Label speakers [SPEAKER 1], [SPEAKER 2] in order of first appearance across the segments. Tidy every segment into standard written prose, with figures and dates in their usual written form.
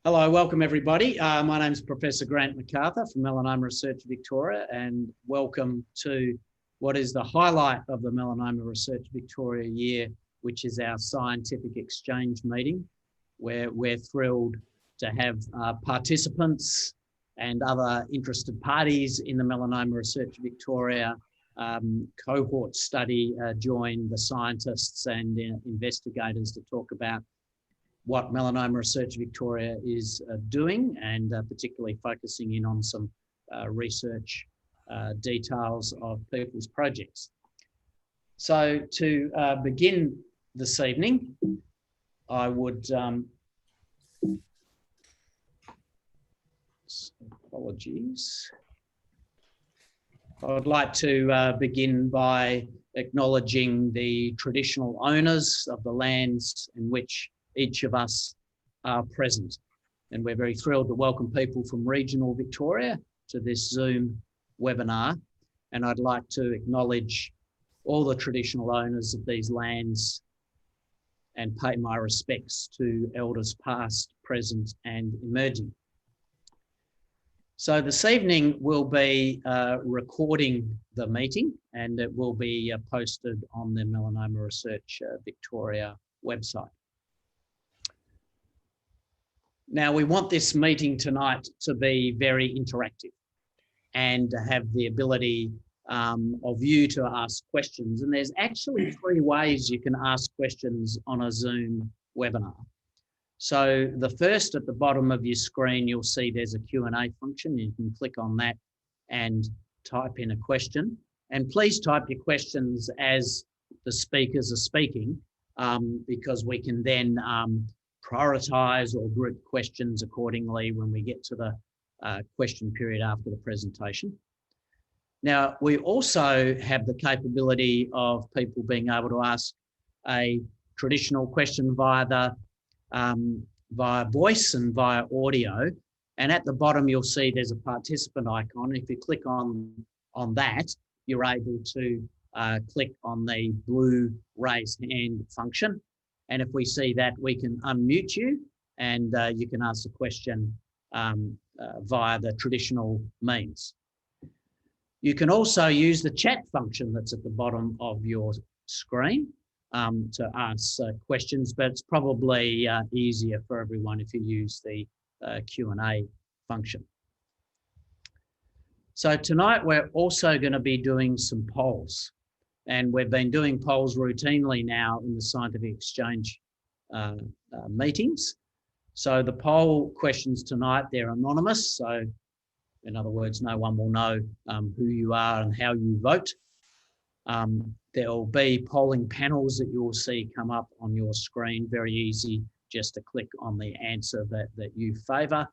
[SPEAKER 1] Hello, welcome everybody. My name is Professor Grant McArthur from Melanoma Research Victoria, and welcome to what is the highlight of the Melanoma Research Victoria year, which is our scientific exchange meeting, where we're thrilled to have participants and other interested parties in the Melanoma Research Victoria cohort study join the scientists and investigators to talk about what Melanoma Research Victoria is doing, and particularly focusing in on some research details of people's projects. So to begin this evening, I would, apologies. I would like to begin by acknowledging the traditional owners of the lands in which each of us are present. And we're very thrilled to welcome people from regional Victoria to this Zoom webinar. And I'd like to acknowledge all the traditional owners of these lands and pay my respects to elders past, present, and emerging. So this evening we'll be recording the meeting, and it will be posted on the Melanoma Research Victoria website. Now, we want this meeting tonight to be very interactive and to have the ability of you to ask questions. And there's actually three ways you can ask questions on a Zoom webinar. So the first, at the bottom of your screen, you'll see there's a Q&A function. You can click on that and type in a question. And please type your questions as the speakers are speaking, because we can then prioritise or group questions accordingly when we get to the question period after the presentation. Now, we also have the capability of people being able to ask a traditional question via voice and via audio. And at the bottom, you'll see there's a participant icon. If you click on that, you're able to click on the blue raise hand function. And if we see that, we can unmute you and you can ask a question via the traditional means. You can also use the chat function that's at the bottom of your screen to ask questions, but it's probably easier for everyone if you use the Q&A function. So tonight we're also going to be doing some polls. And we've been doing polls routinely now in the scientific exchange meetings. So the poll questions tonight, they're anonymous. So in other words, no one will know who you are and how you vote. There'll be polling panels that you'll see come up on your screen. Very easy just to click on the answer that you favour.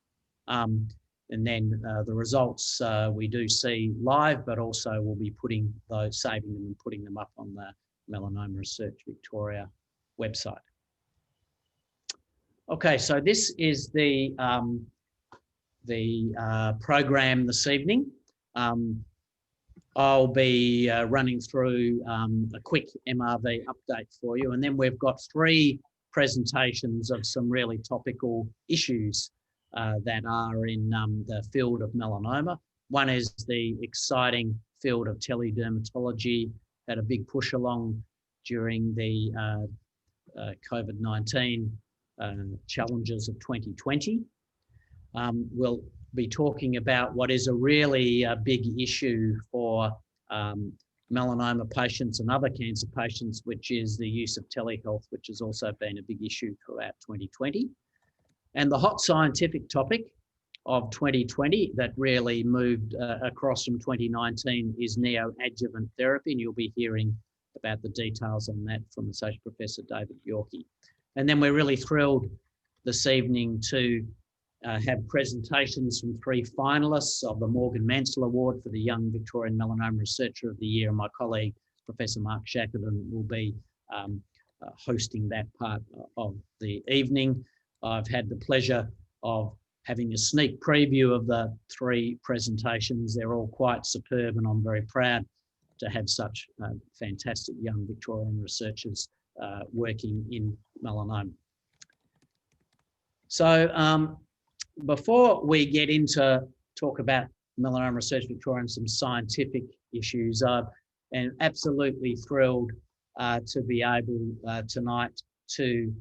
[SPEAKER 1] And then the results we do see live, but also we'll be putting those, saving them and putting them up on the Melanoma Research Victoria website. Okay, so this is the program this evening. I'll be running through a quick MRV update for you, and then we've got three presentations of some really topical issues that are in the field of melanoma. One is the exciting field of teledermatology, had a big push along during the COVID-19 challenges of 2020. We'll be talking about what is a really big issue for melanoma patients and other cancer patients, which is the use of telehealth, which has also been a big issue throughout 2020. And the hot scientific topic of 2020 that really moved across from 2019 is neoadjuvant therapy, and you'll be hearing about the details on that from Associate Professor David Gyorki. And then we're really thrilled this evening to have presentations from three finalists of the Morgan Mansell Award for the Young Victorian Melanoma Researcher of the Year, and my colleague, Professor Mark Shackleton, will be hosting that part of the evening. I've had the pleasure of having a sneak preview of the three presentations. They're all quite superb, and I'm very proud to have such fantastic young Victorian researchers working in melanoma. So before we get into talk about Melanoma Research Victoria and some scientific issues, I'm absolutely thrilled to be able tonight to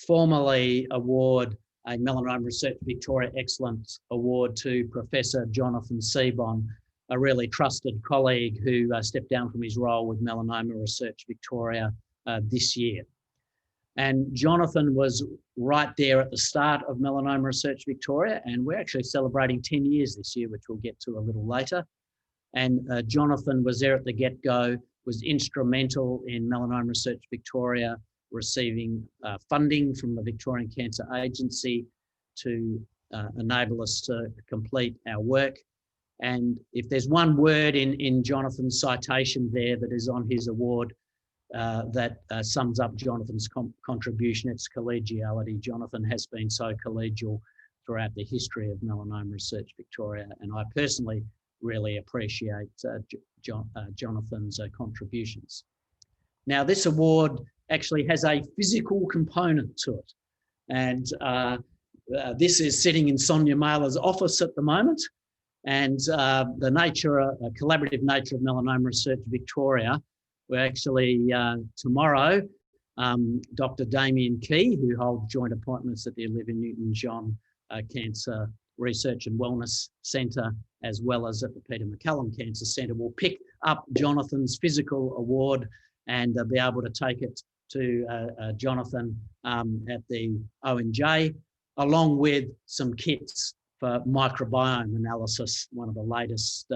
[SPEAKER 1] formally award a Melanoma Research Victoria Excellence Award to Professor Jonathan Seebon, a really trusted colleague who stepped down from his role with Melanoma Research Victoria this year. And Jonathan was right there at the start of Melanoma Research Victoria, and we're actually celebrating 10 years this year, which we'll get to a little later. And Jonathan was there at the get-go, was instrumental in Melanoma Research Victoria receiving funding from the Victorian Cancer Agency to enable us to complete our work. And if there's one word in Jonathan's citation there that is on his award that sums up Jonathan's contribution, it's collegiality. Jonathan has been so collegial throughout the history of Melanoma Research Victoria, and I personally really appreciate Jonathan's contributions. Now, this award actually has a physical component to it, and this is sitting in Sonia Mailer's office at the moment, and the collaborative nature of Melanoma Research Victoria, we're actually tomorrow, Dr. Damien Key, who holds joint appointments at the Olivia Newton-John Cancer Research and Wellness Centre, as well as at the Peter MacCallum Cancer Centre, will pick up Jonathan's physical award and be able to take it to Jonathan at the ONJ, along with some kits for microbiome analysis, one of the latest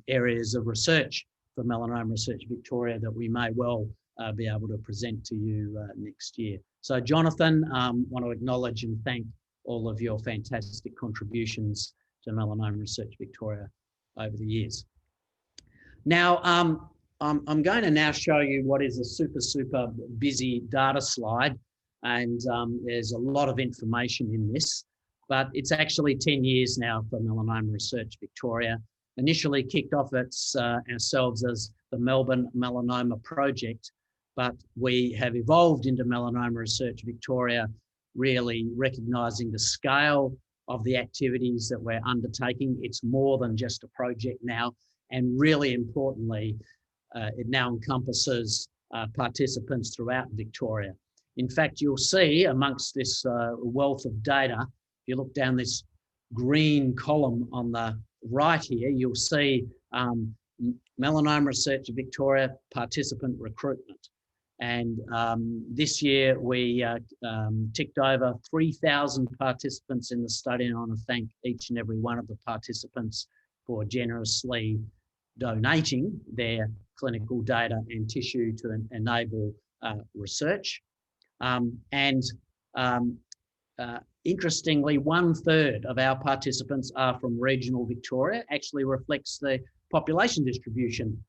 [SPEAKER 1] areas of research for Melanoma Research Victoria that we may well be able to present to you next year. So Jonathan, want to acknowledge and thank all of your fantastic contributions to Melanoma Research Victoria over the years. Now, I'm going to now show you what is a super busy data slide, and there's a lot of information in this, but it's actually 10 years now for Melanoma Research Victoria. Initially kicked off ourselves as the Melbourne Melanoma Project, but we have evolved into Melanoma Research Victoria, really recognising the scale of the activities that we're undertaking. It's more than just a project now, and really importantly, it now encompasses participants throughout Victoria. In fact, you'll see amongst this wealth of data, if you look down this green column on the right here, you'll see Melanoma Research Victoria participant recruitment. And this year we ticked over 3,000 participants in the study, and I want to thank each and every one of the participants for generously donating their clinical data and tissue to enable research. Interestingly, 1/3 of our participants are from regional Victoria, actually reflects the population distribution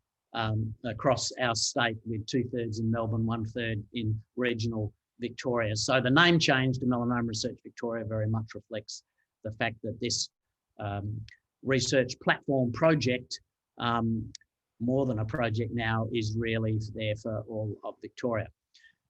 [SPEAKER 1] across our state, with 2/3 in Melbourne, 1/3 in regional Victoria. So the name change to Melanoma Research Victoria very much reflects the fact that this research platform project, more than a project now, is really there for all of Victoria.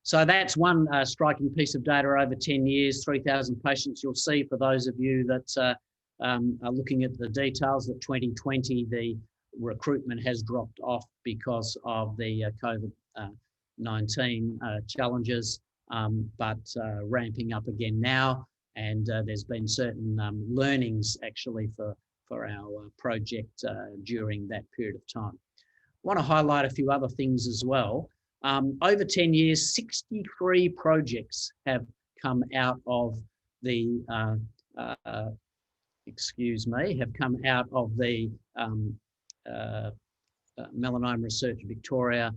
[SPEAKER 1] So that's one striking piece of data over 10 years, 3,000 patients. You'll see, for those of you that are looking at the details, that 2020, the recruitment has dropped off because of the COVID-19 challenges, but ramping up again now. And there's been certain learnings actually for our project during that period of time. I want to highlight a few other things as well. Over 10 years, 63 projects have come out of the, Melanoma Research Victoria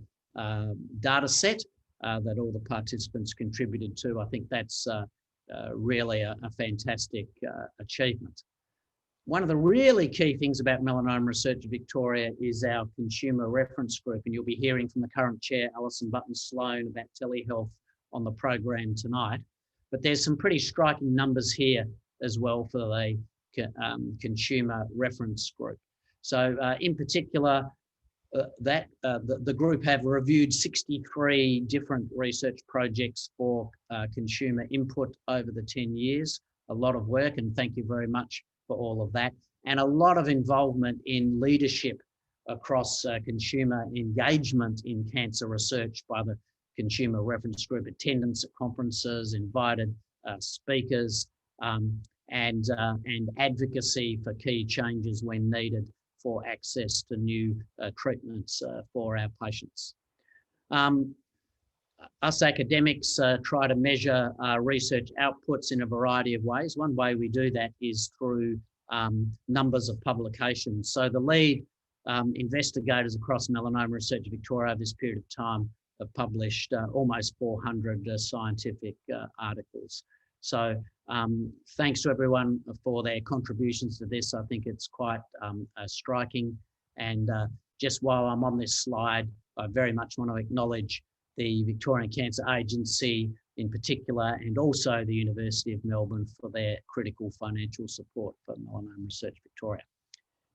[SPEAKER 1] data set that all the participants contributed to. I think that's really a fantastic achievement. One of the really key things about Melanoma Research Victoria is our consumer reference group, and you'll be hearing from the current chair, Alison Button-Sloan, about telehealth on the program tonight. But there's some pretty striking numbers here as well for the consumer reference group. So in particular, the group have reviewed 63 different research projects for consumer input over the 10 years. a lot of work, and thank you very much for all of that. And a lot of involvement in leadership across consumer engagement in cancer research by the Consumer Reference Group, attendance at conferences, invited speakers, and advocacy for key changes when needed for access to new treatments for our patients. Us academics try to measure research outputs in a variety of ways. One way we do that is through numbers of publications. So the lead investigators across melanoma research Victoria over this period of time have published almost 400 scientific articles. So thanks to everyone for their contributions to this. I think it's quite striking. And just while I'm on this slide, I very much want to acknowledge the Victorian Cancer Agency in particular, and also the University of Melbourne for their critical financial support for Melanoma Research Victoria.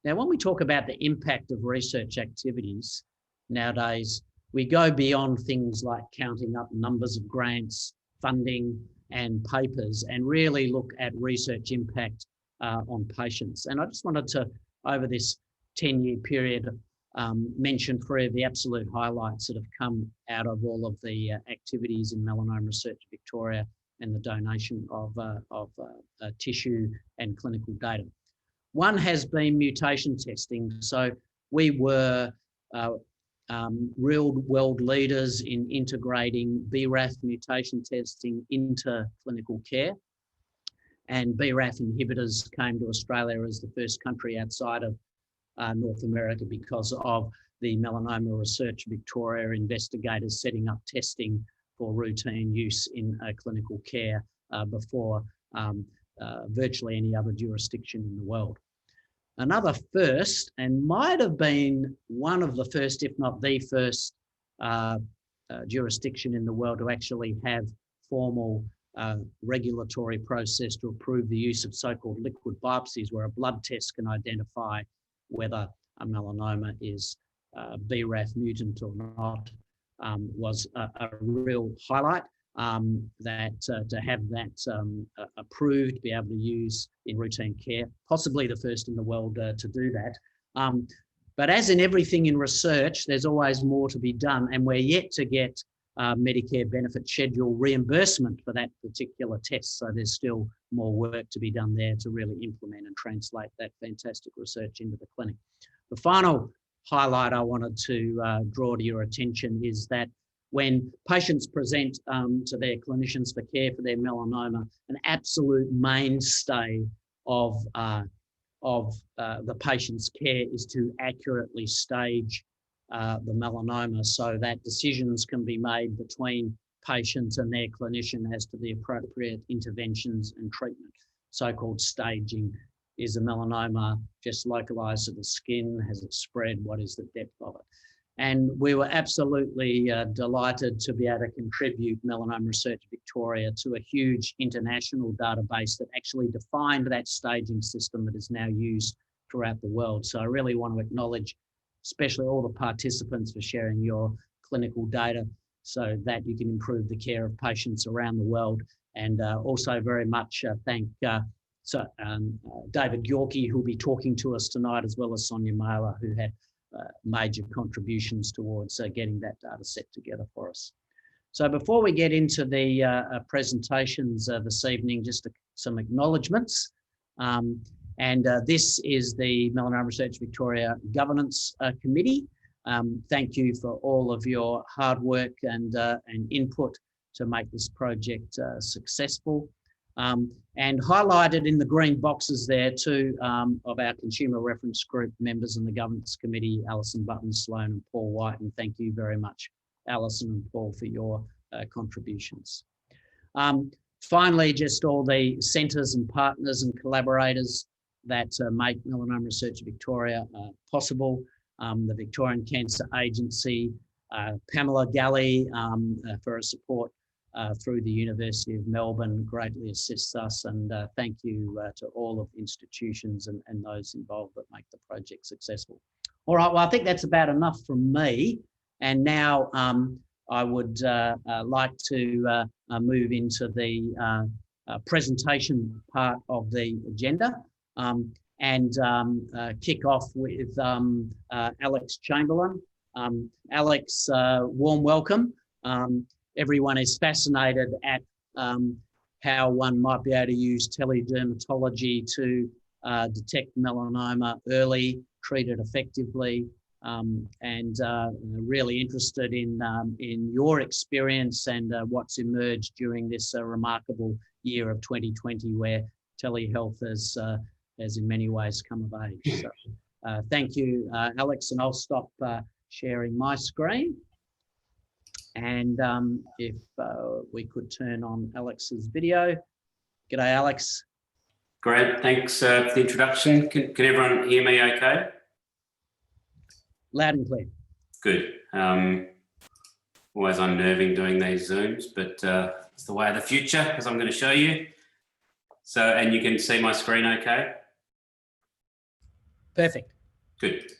[SPEAKER 1] Now, when we talk about the impact of research activities nowadays, we go beyond things like counting up numbers of grants, funding, and papers, and really look at research impact on patients. And I just wanted to, over this 10-year period, mention three of the absolute highlights that have come out of all of the activities in Melanoma Research Victoria and the donation of tissue and clinical data. One has been mutation testing. So we were real world leaders in integrating BRAF mutation testing into clinical care. And BRAF inhibitors came to Australia as the first country outside of North America because of the Melanoma Research Victoria investigators setting up testing for routine use in clinical care before virtually any other jurisdiction in the world. Another first, and might have been one of the first, if not the first, jurisdiction in the world to actually have formal regulatory process to approve the use of so-called liquid biopsies, where a blood test can identify whether a melanoma is BRAF mutant or not, was a real highlight. To have that approved, be able to use in routine care, possibly the first in the world to do that. But as in everything in research, there's always more to be done, and we're yet to get Medicare benefit schedule reimbursement for that particular test. So there's still more work to be done there to really implement and translate that fantastic research into the clinic. The final highlight I wanted to draw to your attention is that when patients present to their clinicians for care for their melanoma, an absolute mainstay of the patient's care is to accurately stage the melanoma so that decisions can be made between patients and their clinician as to the appropriate interventions and treatment. So-called staging. Is a melanoma just localized to the skin? Has it spread? What is the depth of it? And we were absolutely delighted to be able to contribute Melanoma Research Victoria to a huge international database that actually defined that staging system that is now used throughout the world. So I really want to acknowledge especially all the participants for sharing your clinical data so that you can improve the care of patients around the world. And also very much thank David Gyorki, who will be talking to us tonight, as well as Sonia Mailer, who had major contributions towards getting that data set together for us. So before we get into the presentations this evening, just some acknowledgements. This is the Melanoma Research Victoria Governance Committee. Thank you for all of your hard work and input to make this project successful. And highlighted in the green boxes there, two of our Consumer Reference Group members in the Governance Committee, Alison Button-Sloan and Paul White, and thank you very much, Alison and Paul, for your contributions. Finally, just all the centres and partners and collaborators that make Melanoma Research Victoria possible, the Victorian Cancer Agency, Pamela Galley for her support through the University of Melbourne greatly assists us, and thank you to all of the institutions and those involved that make the project successful. All right, well, I think that's about enough from me, and now I would like to move into the presentation part of the agenda, and kick off with Alex Chamberlain. Alex, warm welcome. Everyone is fascinated at how one might be able to use teledermatology to detect melanoma early, treat it effectively, and really interested in your experience and what's emerged during this remarkable year of 2020, where telehealth has in many ways come of age. So thank you, Alex, and I'll stop sharing my screen. And if we could turn on Alex's video. G'day, Alex.
[SPEAKER 2] Great, thanks for the introduction. Can everyone hear me okay?
[SPEAKER 1] Loud and clear.
[SPEAKER 2] Good. Always unnerving doing these Zooms, but it's the way of the future, as I'm going to show you. So, and you can see my screen okay?
[SPEAKER 1] Perfect.
[SPEAKER 2] Good.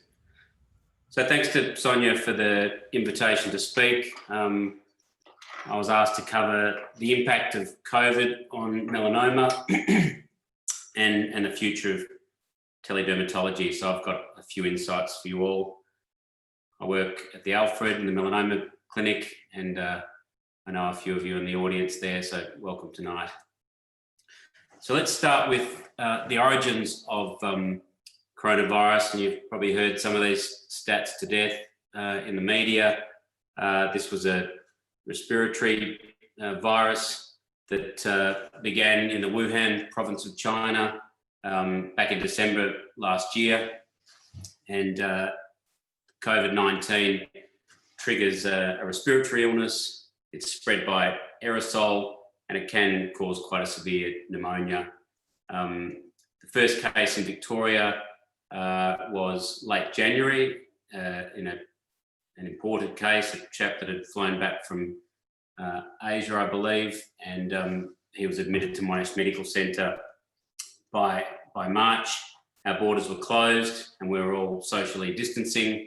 [SPEAKER 2] So thanks to Sonia for the invitation to speak. I was asked to cover the impact of COVID on melanoma and the future of teledermatology. So I've got a few insights for you all. I work at the Alfred in the melanoma clinic, and I know a few of you in the audience there, so welcome tonight. So let's start with the origins of coronavirus, and you've probably heard some of these stats to death in the media. This was a respiratory virus that began in the Wuhan province of China back in December last year, and COVID-19 triggers a respiratory illness. It's spread by aerosol, and it can cause quite a severe pneumonia. The first case in Victoria was late January in an imported case, a chap that had flown back from Asia, I believe, and he was admitted to Monash Medical Centre by March. Our borders were closed and we were all socially distancing.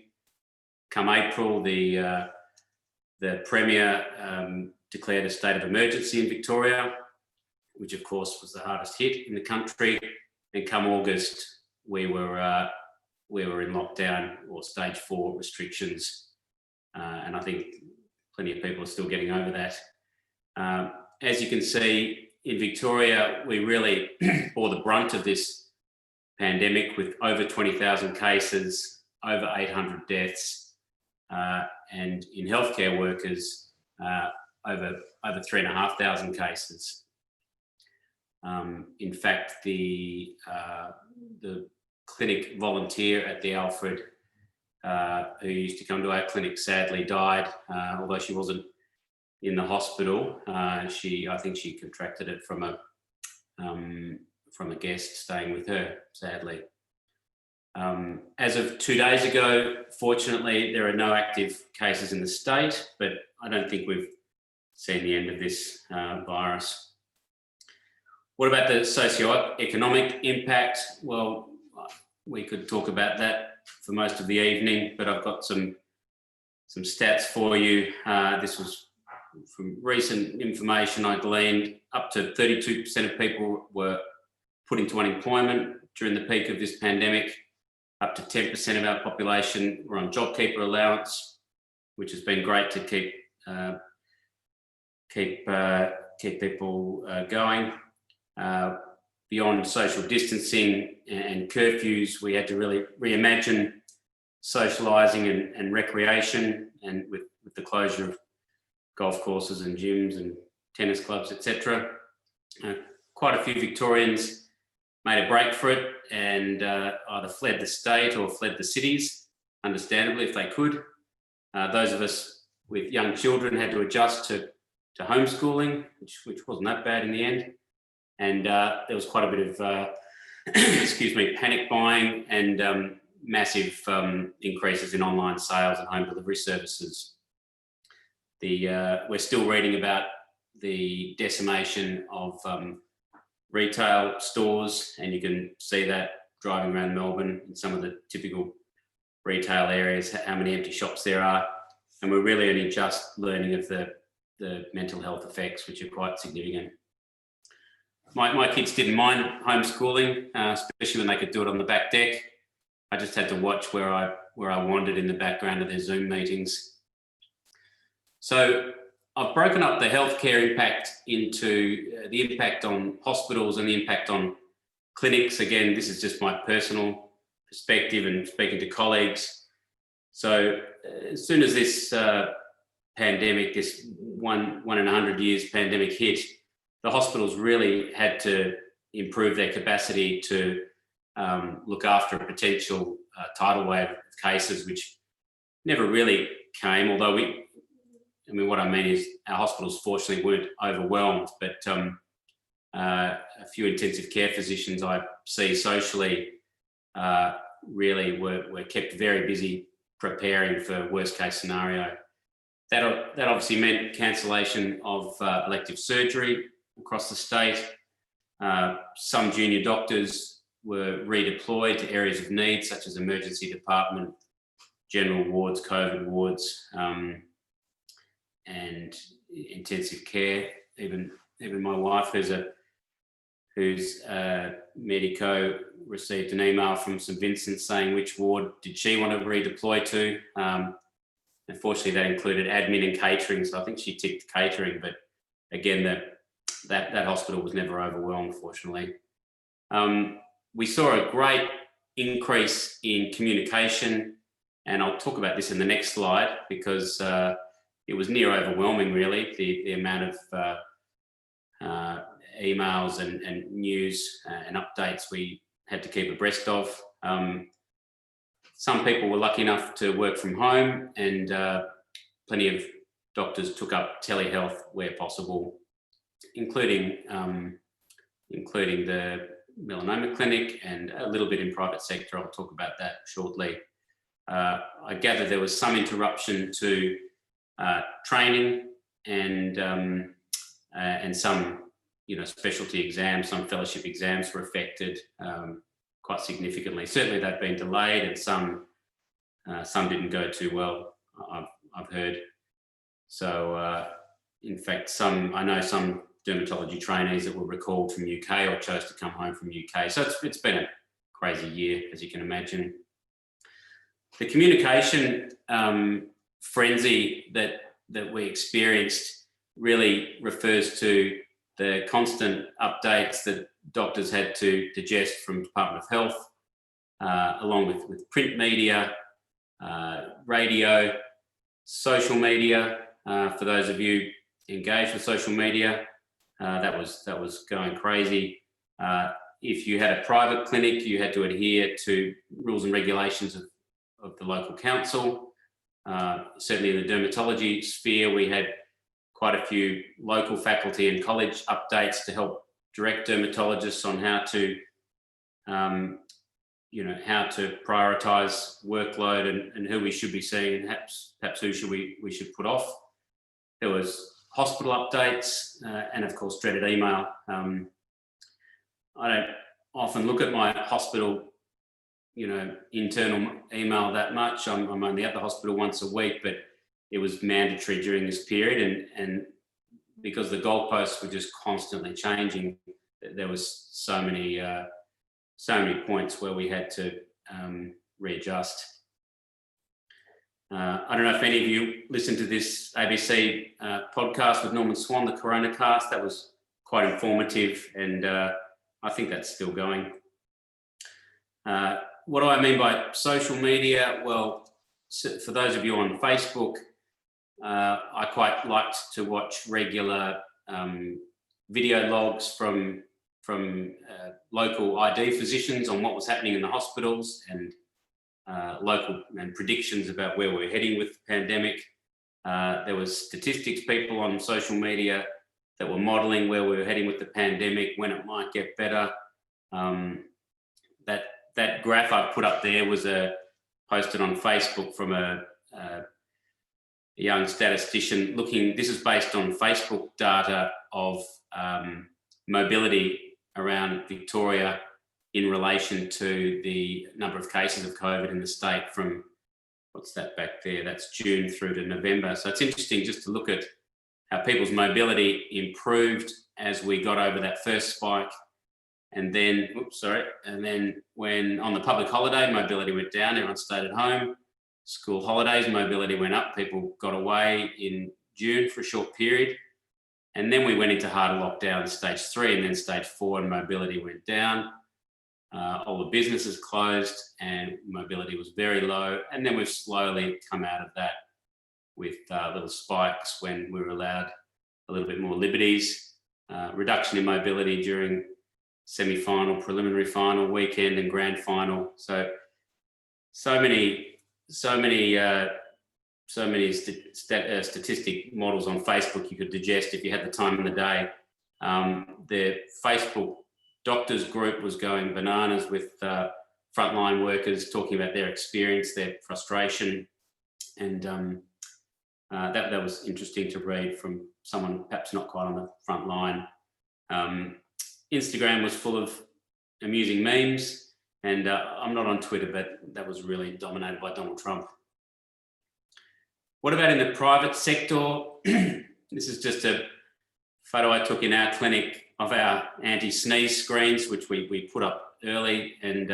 [SPEAKER 2] Come April, the Premier declared a state of emergency in Victoria, which of course was the hardest hit in the country. And come August, we were in lockdown or stage 4 restrictions, and I think plenty of people are still getting over that. As you can see, in Victoria, we really bore the brunt of this pandemic with over 20,000 cases, over 800 deaths, and in healthcare workers, over 3,500 cases. In fact, the clinic volunteer at the Alfred, who used to come to our clinic, sadly died, although she wasn't in the hospital. I think she contracted it from a guest staying with her, sadly. As of 2 days ago, fortunately, there are no active cases in the state, but I don't think we've seen the end of this virus. What about the socio-economic impact? Well, we could talk about that for most of the evening, but I've got some stats for you. This was from recent information I gleaned. Up to 32% of people were put into unemployment during the peak of this pandemic. Up to 10% of our population were on JobKeeper allowance, which has been great to keep people going. Beyond social distancing and curfews, we had to really reimagine socialising and recreation, and with the closure of golf courses and gyms and tennis clubs, etc. Quite a few Victorians made a break for it and either fled the state or fled the cities, understandably, if they could. Those of us with young children had to adjust to homeschooling, which wasn't that bad in the end. And there was quite a bit of, panic buying and massive increases in online sales and home delivery services. We're still reading about the decimation of retail stores, and you can see that driving around Melbourne in some of the typical retail areas, how many empty shops there are. And we're really only just learning of the mental health effects, which are quite significant. my kids didn't mind homeschooling, especially when they could do it on the back deck. I just had to watch where I wandered in the background of their Zoom meetings. So I've broken up the healthcare impact into the impact on hospitals and the impact on clinics. Again, this is just my personal perspective and speaking to colleagues. So as soon as this pandemic, this one in 100 years pandemic hit, the hospitals really had to improve their capacity to look after a potential tidal wave of cases, which never really came, although what I mean is our hospitals fortunately weren't overwhelmed, but a few intensive care physicians I see socially really were kept very busy preparing for worst case scenario. That obviously meant cancellation of elective surgery across the state. Some junior doctors were redeployed to areas of need, such as emergency department, general wards, COVID wards, and intensive care. Even my wife, who's medico, received an email from St Vincent saying which ward did she want to redeploy to. Unfortunately, that included admin and catering, so I think she ticked catering, but again, that hospital was never overwhelmed, fortunately. We saw a great increase in communication, and I'll talk about this in the next slide because it was near overwhelming, really, the amount of emails and news and updates we had to keep abreast of. Some people were lucky enough to work from home, and plenty of doctors took up telehealth where possible, including the melanoma clinic and a little bit in private sector. I'll talk about that shortly. I gather there was some interruption to training and some, specialty exams, some fellowship exams were affected quite significantly. Certainly they've been delayed, and some didn't go too well, I've heard. So in fact, I know some dermatology trainees that were recalled from UK or chose to come home from UK. So it's been a crazy year, as you can imagine. The communication frenzy that we experienced really refers to the constant updates that doctors had to digest from Department of Health, along with print media, radio, social media. For those of you engaged with social media, that was going crazy. If you had a private clinic, you had to adhere to rules and regulations of the local council. Certainly in the dermatology sphere, we had quite a few local faculty and college updates to help direct dermatologists on how to prioritise workload and who we should be seeing, and perhaps who we should put off. There was hospital updates and of course dreaded email. I don't often look at my hospital internal email that much. I'm only at the hospital once a week, but it was mandatory during this period, and because the goalposts were just constantly changing, there was so many points where we had to readjust. I don't know if any of you listened to this ABC podcast with Norman Swan, the Corona Cast. That was quite informative, and I think that's still going. What do I mean by social media? Well, for those of you on Facebook, I quite liked to watch regular video logs from local ID physicians on what was happening in the hospitals, and local and predictions about where we're heading with the pandemic. There was statistics people on social media that were modelling where we were heading with the pandemic, when it might get better. That graph I put up there was posted on Facebook from a young statistician looking. This is based on Facebook data of mobility around Victoria in relation to the number of cases of COVID in the state from, what's that back there? That's June through to November. So it's interesting just to look at our people's mobility improved as we got over that first spike. And then, when on the public holiday, mobility went down, everyone stayed at home. School holidays, mobility went up, people got away in June for a short period. And then we went into harder lockdown, stage 3, and then stage 4, and mobility went down. All the businesses closed and mobility was very low. And then we've slowly come out of that with little spikes when we were allowed a little bit more liberties, reduction in mobility during semi-final, preliminary final, weekend and grand final. So many statistic models on Facebook you could digest if you had the time in the day. The Facebook doctors group was going bananas with frontline workers talking about their experience, their frustration, and that was interesting to read from someone perhaps not quite on the front line. Instagram was full of amusing memes, and I'm not on Twitter, but that was really dominated by Donald Trump. What about in the private sector? This is just a photo I took in our clinic of our anti-sneeze screens, which we put up early, and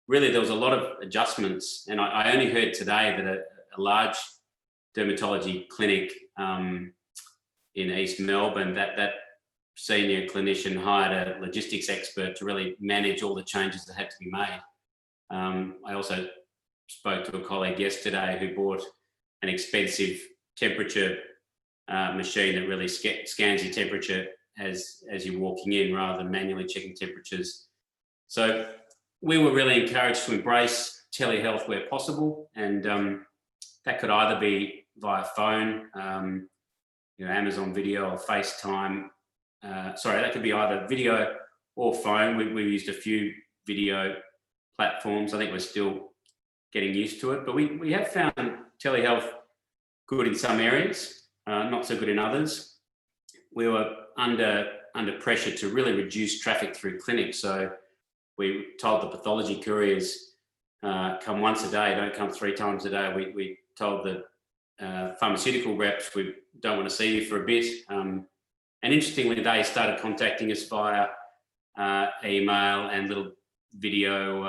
[SPEAKER 2] really there was a lot of adjustments. And I only heard today that a large dermatology clinic in East Melbourne, that senior clinician hired a logistics expert to really manage all the changes that had to be made. I also spoke to a colleague yesterday who bought an expensive temperature machine that really scans your temperature as you're walking in rather than manually checking temperatures. So we were really encouraged to embrace telehealth where possible, and that could either be via phone, Amazon Video or FaceTime. That could be either video or phone. We used a few video platforms. I think we're still getting used to it, but we have found telehealth good in some areas, not so good in others. We were under pressure to really reduce traffic through clinics. So we told the pathology couriers, come once a day, don't come 3 times a day. We told the pharmaceutical reps, we don't want to see you for a bit. And interestingly, they started contacting us via email and little video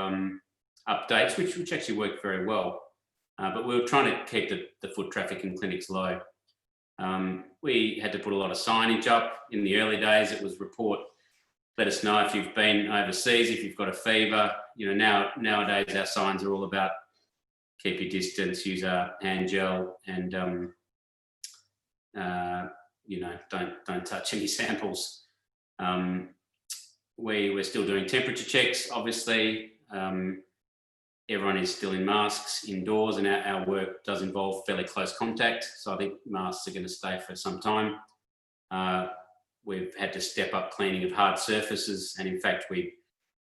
[SPEAKER 2] updates, which actually worked very well. But we were trying to keep the foot traffic in clinics low. We had to put a lot of signage up. In the early days, it was report, let us know if you've been overseas, if you've got a fever. Nowadays our signs are all about keep your distance, use a hand gel, and don't touch any samples. We're still doing temperature checks, obviously. Everyone is still in masks indoors, and our work does involve fairly close contact. So I think masks are going to stay for some time. We've had to step up cleaning of hard surfaces. And in fact, we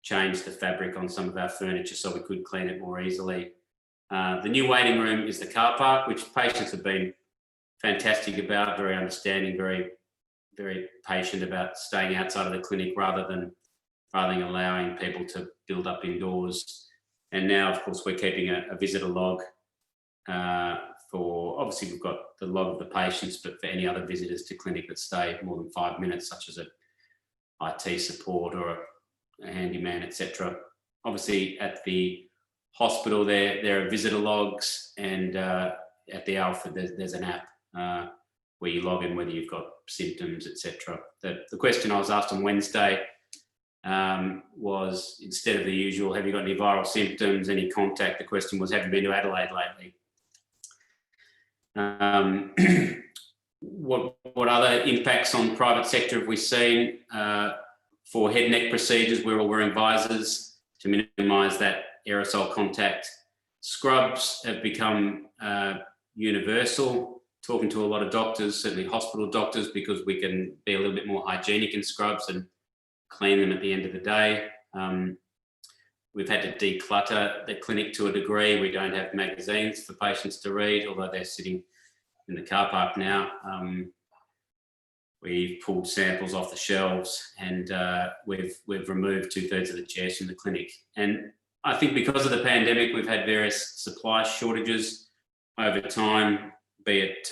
[SPEAKER 2] changed the fabric on some of our furniture so we could clean it more easily. The new waiting room is the car park, which patients have been fantastic about, very understanding, very, very patient about staying outside of the clinic rather than allowing people to build up indoors. And now, of course, we're keeping a visitor log for, obviously we've got the log of the patients, but for any other visitors to clinic that stay more than 5 minutes, such as a IT support or a handyman, etc. Obviously at the hospital there are visitor logs, and at the Alfred there's an app where you log in whether you've got symptoms, etc. The question I was asked on Wednesday was, instead of the usual, have you got any viral symptoms, any contact, the question was, have you been to Adelaide lately? What other impacts on the private sector have we seen? For head and neck procedures, we're all wearing visors to minimise that aerosol contact. Scrubs have become universal. Talking to a lot of doctors, certainly hospital doctors, because we can be a little bit more hygienic in scrubs and clean them at the end of the day. We've had to declutter the clinic to a degree. We don't have magazines for patients to read, although they're sitting in the car park now. We've pulled samples off the shelves, and we've removed 2/3 of the chairs from the clinic. And I think because of the pandemic, we've had various supply shortages over time, be it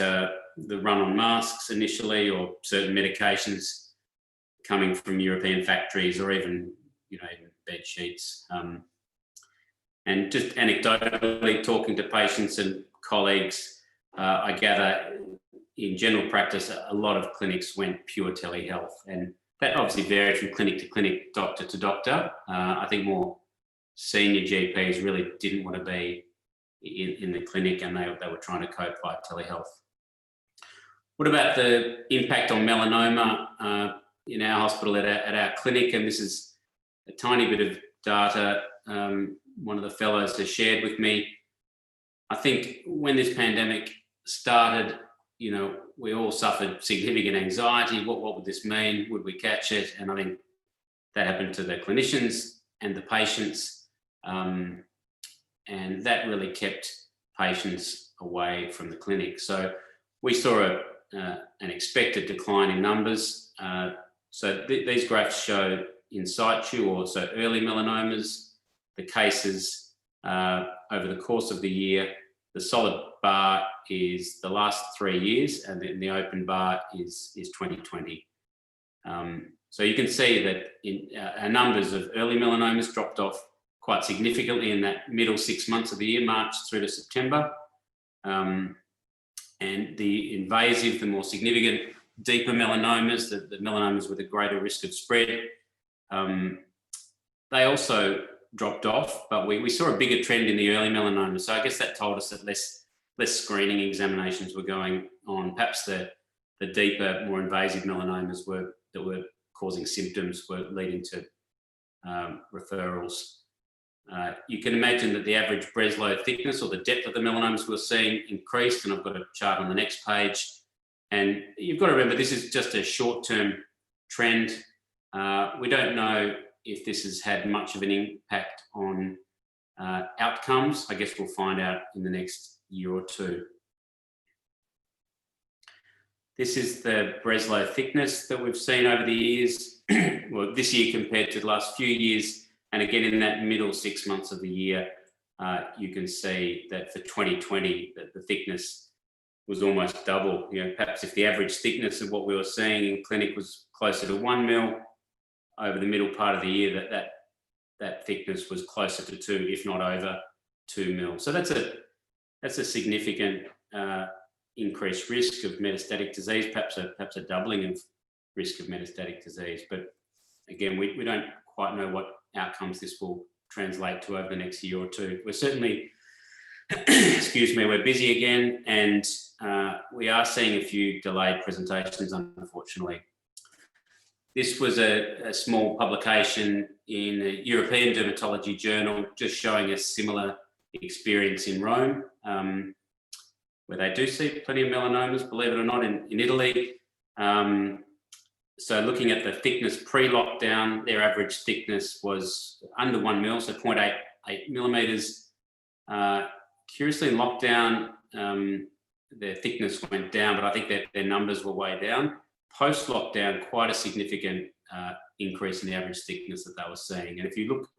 [SPEAKER 2] the run on masks initially, or certain medications coming from European factories, or even, even bed sheets. And just anecdotally talking to patients and colleagues, I gather in general practice, a lot of clinics went pure telehealth, and that obviously varied from clinic to clinic, doctor to doctor. I think more senior GPs really didn't want to be in the clinic, and they were trying to cope by telehealth. What about the impact on melanoma in our hospital at our clinic? And this is a tiny bit of data one of the fellows has shared with me. I think when this pandemic started, we all suffered significant anxiety. What would this mean? Would we catch it? And I think that happened to the clinicians and the patients. And that really kept patients away from the clinic. So we saw an expected decline in numbers. These graphs show in situ, or so early melanomas, the cases over the course of the year. The solid bar is the last 3 years, and then the open bar is 2020. So you can see that our numbers of early melanomas dropped off quite significantly in that middle 6 months of the year, March through to September. And the invasive, the more significant, deeper melanomas, the melanomas with a greater risk of spread, they also dropped off, but we saw a bigger trend in the early melanoma. So I guess that told us that less screening examinations were going on. Perhaps the deeper, more invasive melanomas that were causing symptoms were leading to referrals. You can imagine that the average Breslow thickness, or the depth of the melanomas we're seeing, increased, and I've got a chart on the next page. And you've got to remember, this is just a short-term trend. We don't know if this has had much of an impact on outcomes. I guess we'll find out in the next year or two. This is the Breslow thickness that we've seen over the years, well, this year compared to the last few years. And again, in that middle 6 months of the year, you can see that for 2020, that the thickness was almost double. Perhaps if the average thickness of what we were seeing in clinic was closer to 1 mil, over the middle part of the year, that thickness was closer to 2, if not over 2 mil. So that's a significant increased risk of metastatic disease, perhaps a doubling of risk of metastatic disease. But again, we don't quite know what outcomes this will translate to over the next year or two. We're certainly, we're busy again, and we are seeing a few delayed presentations, unfortunately. This was a small publication in a European dermatology journal, just showing a similar experience in Rome, where they do see plenty of melanomas, believe it or not, in Italy. So looking at the thickness pre-lockdown, their average thickness was under 1 mil, so 0.88 millimeters. Curiously, in lockdown, their thickness went down, but I think that their numbers were way down. Post-lockdown, quite a significant increase in the average thickness that they were seeing. And if you look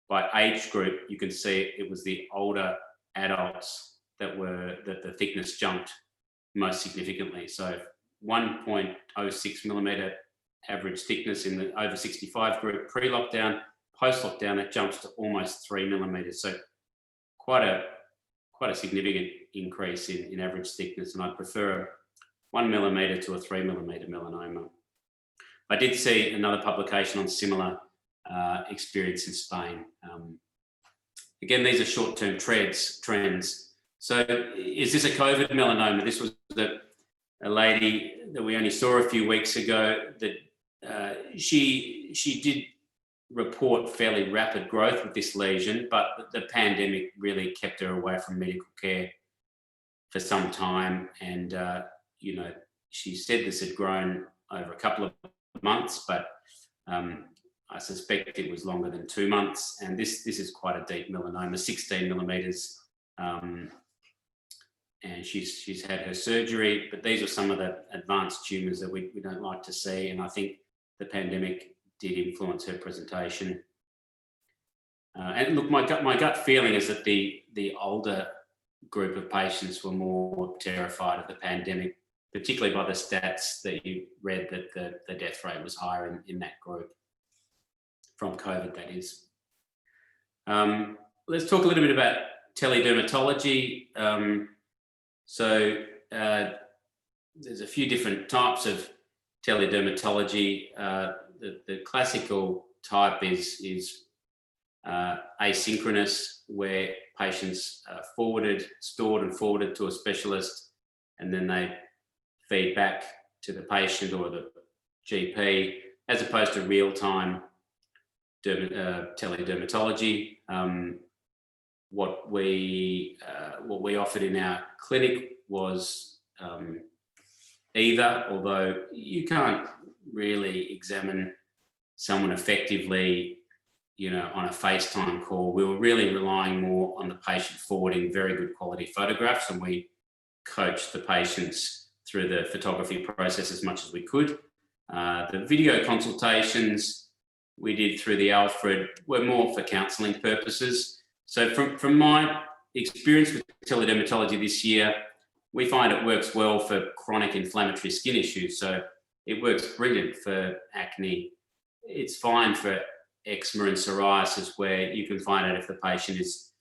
[SPEAKER 2] by age group, you can see it was the older adults that the thickness jumped most significantly. So 1.06 millimeter average thickness in the over 65 group pre-lockdown. Post-lockdown, it jumps to almost 3 millimeters. So quite a significant increase in average thickness, and I'd prefer 1 millimeter to a 3 millimeter melanoma. I did see another publication on similar experience in Spain. Again, these are short-term trends. So is this a COVID melanoma? This was a lady that we only saw a few weeks ago that she did report fairly rapid growth with this lesion, but the pandemic really kept her away from medical care for some time. And, she said this had grown over a couple of months, but I suspect it was longer than 2 months. And this is quite a deep melanoma, 16 millimeters. And she's had her surgery, but these are some of the advanced tumours that we don't like to see. And I think the pandemic did influence her presentation. And look, my gut feeling is that the older group of patients were more terrified of the pandemic particularly by the stats that you read, that the death rate was higher in that group from COVID, that is. Let's talk a little bit about teledermatology. There's a few different types of teledermatology. The classical type is asynchronous, where patients are stored and forwarded to a specialist, and then they feed back to the patient or the GP, as opposed to real-time teledermatology. What we offered in our clinic was either, although you can't really examine someone effectively, on a FaceTime call. We were really relying more on the patient forwarding very good quality photographs, and we coached the patients through the photography process as much as we could. The video consultations we did through the Alfred were more for counselling purposes. So from my experience with teledermatology this year, we find it works well for chronic inflammatory skin issues. So it works brilliant for acne. It's fine for eczema and psoriasis, where you can find out if the patient is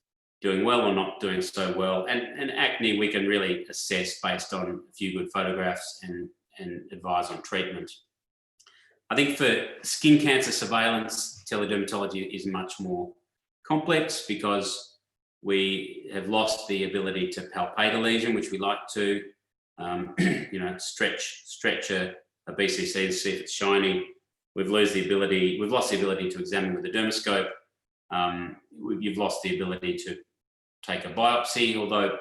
[SPEAKER 2] doing well or not doing so well. And acne, we can really assess based on a few good photographs and advise on treatment. I think for skin cancer surveillance, teledermatology is much more complex, because we have lost the ability to palpate a lesion, which we like to, stretch a BCC to see if it's shiny. We've lost the ability to examine with a dermoscope. You've lost the ability to take a biopsy, although,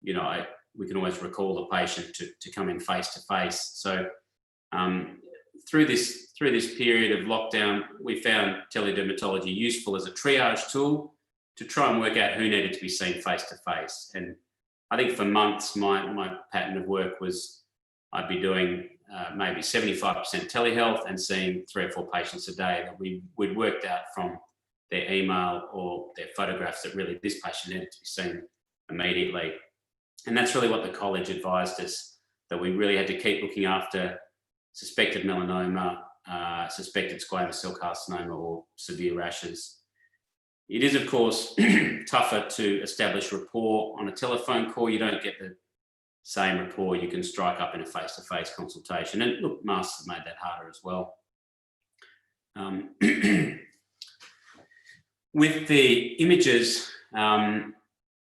[SPEAKER 2] we can always recall the patient to come in face to face. So through this period of lockdown, we found teledermatology useful as a triage tool to try and work out who needed to be seen face to face. And I think for months, my pattern of work was I'd be doing maybe 75% telehealth and seeing 3 or 4 patients a day that we'd worked out from their email or their photographs that really this patient needed to be seen immediately. And that's really what the college advised us, that we really had to keep looking after suspected melanoma, suspected squamous cell carcinoma, or severe rashes. It is, of course, tougher to establish rapport on a telephone call. You don't get the same rapport you can strike up in a face-to-face consultation. And look, masks have made that harder as well. With the images,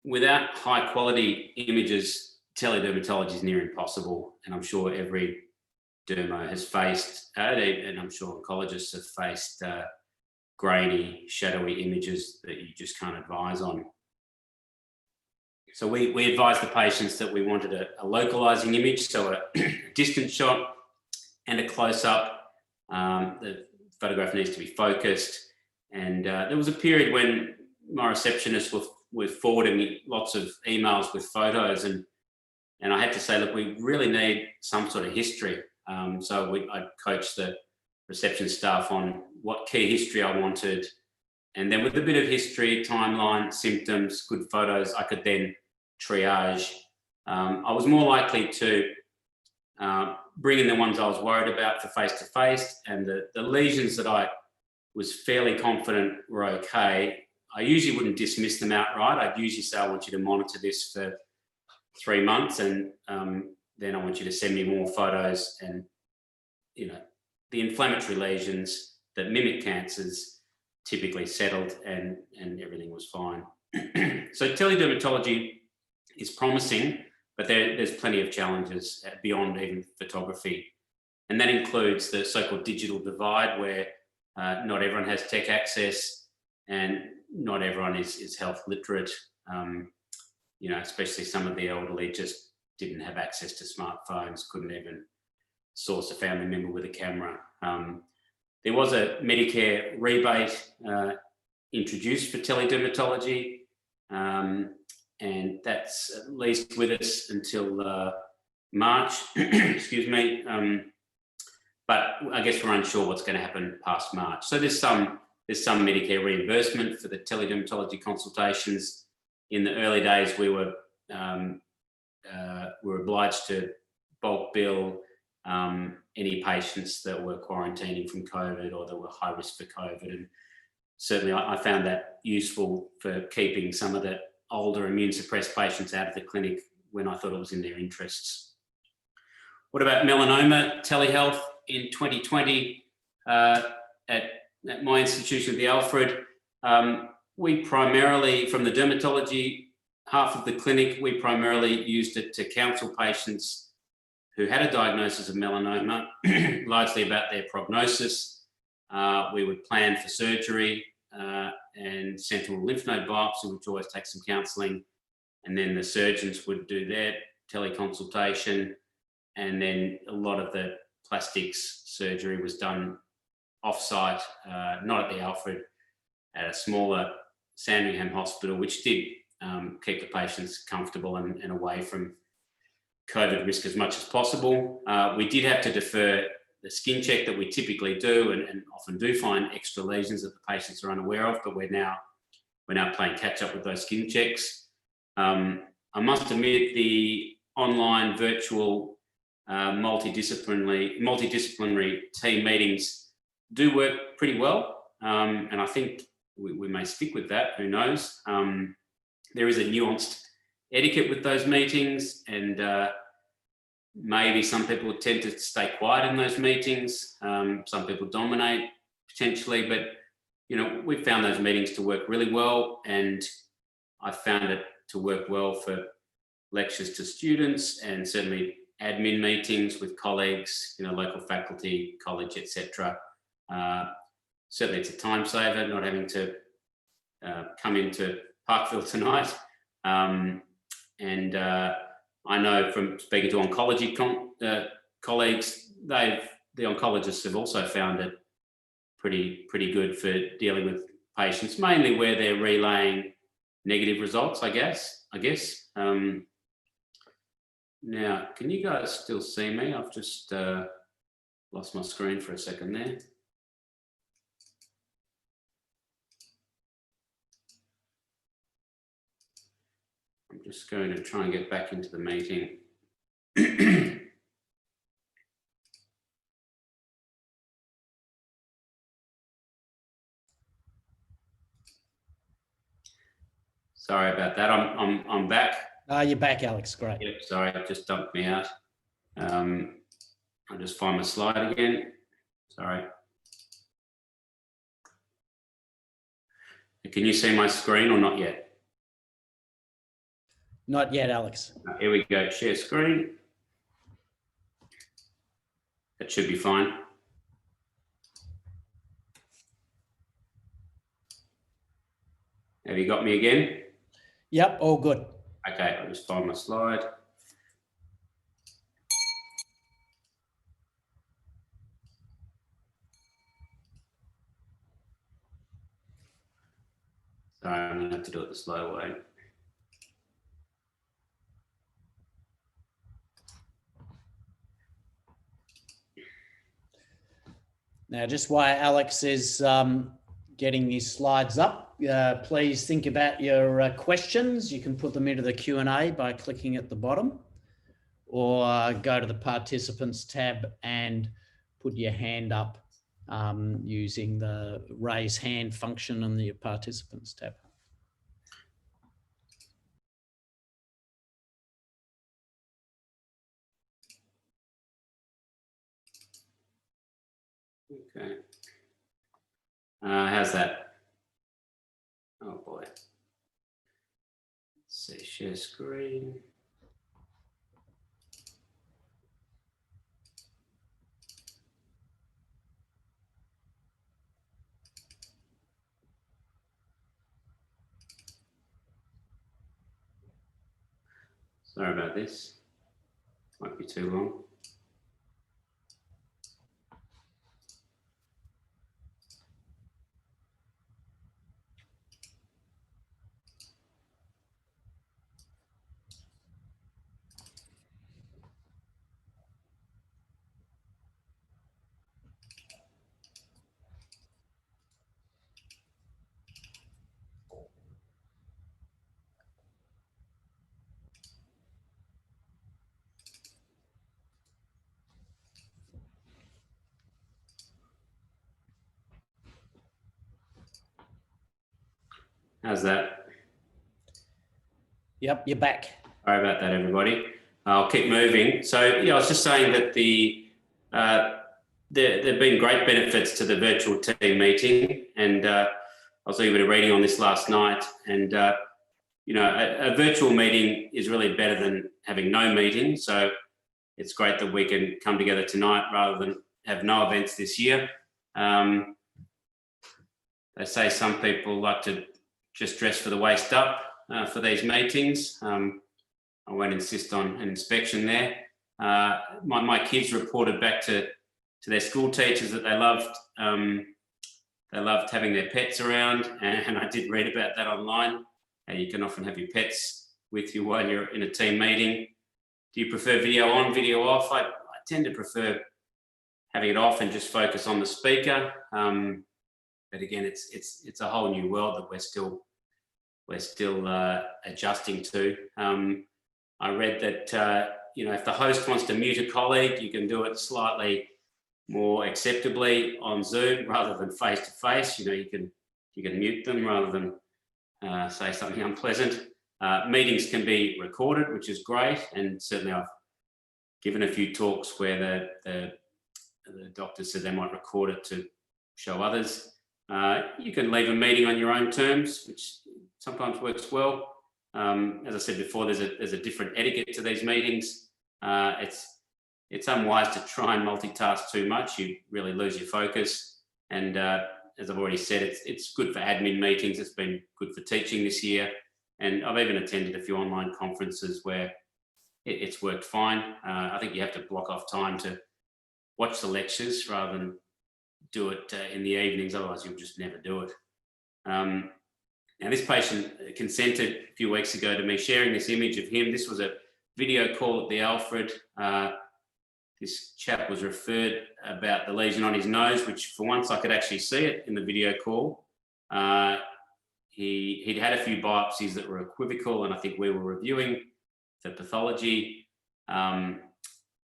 [SPEAKER 2] without high-quality images, teledermatology is near impossible. And I'm sure every dermo has faced, and I'm sure oncologists have faced grainy, shadowy images that you just can't advise on. So we advised the patients that we wanted a localizing image, so a distant shot and a close-up. The photograph needs to be focused. And there was a period when my receptionist was forwarding me lots of emails with photos, and I had to say, look, we really need some sort of history. So I coached the reception staff on what key history I wanted. And then with a bit of history, timeline, symptoms, good photos, I could then triage. I was more likely to bring in the ones I was worried about for face-to-face, and the lesions that I was fairly confident were okay. I usually wouldn't dismiss them outright. I'd usually say, I want you to monitor this for 3 months, and then I want you to send me more photos. And, the inflammatory lesions that mimic cancers typically settled, and everything was fine. So teledermatology is promising, but there's plenty of challenges beyond even photography. And that includes the so-called digital divide, where not everyone has tech access and not everyone is health literate. Especially some of the elderly just didn't have access to smartphones, couldn't even source a family member with a camera. There was a Medicare rebate introduced for teledermatology, and that's at least with us until March, excuse me. But I guess we're unsure what's going to happen past March. So there's some Medicare reimbursement for the teledermatology consultations. In the early days, we were obliged to bulk bill any patients that were quarantining from COVID or that were high risk for COVID. And certainly I found that useful for keeping some of the older immune suppressed patients out of the clinic when I thought it was in their interests. What about melanoma telehealth in 2020 at my institution, the Alfred? We primarily, from the dermatology half of the clinic, we primarily used it to counsel patients who had a diagnosis of melanoma, largely about their prognosis. We would plan for surgery and sentinel lymph node biopsy, which always takes some counselling. And then the surgeons would do their teleconsultation. And then a lot of the plastics surgery was done off-site, not at the Alfred, at a smaller Sandringham hospital, which did keep the patients comfortable and away from COVID risk as much as possible. We did have to defer the skin check that we typically do and often do find extra lesions that the patients are unaware of, but we're now playing catch up with those skin checks. I must admit the online virtual multidisciplinary team meetings do work pretty well. And I think we may stick with that, who knows. There is a nuanced etiquette with those meetings, and maybe some people tend to stay quiet in those meetings. Some people dominate potentially, but you know, we've found those meetings to work really well, and I found it to work well for lectures to students and certainly admin meetings with colleagues, you know, local faculty, college, etc. Certainly it's a time saver, not having to come into Parkville tonight. I know from speaking to oncology colleagues, the oncologists have also found it pretty good for dealing with patients, mainly where they're relaying negative results, I guess. Now, can you guys still see me? I've just lost my screen for a second there. I'm just going to try and get back into the meeting. Sorry about that. I'm back.
[SPEAKER 1] You're back, Alex. Great.
[SPEAKER 2] Yep. Sorry, it just dumped me out. I'll just find my slide again. Sorry. Can you see my screen or not yet?
[SPEAKER 1] Not yet, Alex.
[SPEAKER 2] Here we go. Share screen. That should be fine. Have you got me again?
[SPEAKER 1] Yep, all good.
[SPEAKER 2] Okay, I'll just find my slide. Sorry, I'm going to have to do it the slow way.
[SPEAKER 1] Now, just while Alex is getting these slides up, please think about your questions. You can put them into the Q&A by clicking at the bottom, or go to the participants tab and put your hand up using the raise hand function on the participants tab.
[SPEAKER 2] Okay. How's that? Oh boy. Let's see, share screen. Sorry about this. Might be too long. How's that?
[SPEAKER 1] Yep, you're back.
[SPEAKER 2] Sorry about that, everybody. I'll keep moving. So, yeah, I was just saying that there have been great benefits to the virtual team meeting, and I was doing a bit of reading on this last night, and a virtual meeting is really better than having no meeting. So it's great that we can come together tonight rather than have no events this year. They say some people like to just dress for the waist up for these meetings. I won't insist on an inspection there. My kids reported back to their school teachers that they loved having their pets around, and I did read about that online. You can often have your pets with you while you're in a team meeting. Do you prefer video on, video off? I tend to prefer having it off and just focus on the speaker. But again, it's a whole new world that we're still adjusting to. I read that if the host wants to mute a colleague, you can do it slightly more acceptably on Zoom rather than face to face. You can mute them rather than say something unpleasant. Meetings can be recorded, which is great, and certainly I've given a few talks where the doctor said they might record it to show others. You can leave a meeting on your own terms, which sometimes works well. As I said before, there's a different etiquette to these meetings. It's unwise to try and multitask too much. You really lose your focus. And as I've already said, it's good for admin meetings. It's been good for teaching this year. And I've even attended a few online conferences where it's worked fine. I think you have to block off time to watch the lectures rather than do it in the evenings, otherwise you'll just never do it. Now, this patient consented a few weeks ago to me sharing this image of him. This was a video call at the Alfred. This chap was referred about the lesion on his nose, which for once I could actually see it in the video call. He'd had a few biopsies that were equivocal, and I think we were reviewing the pathology.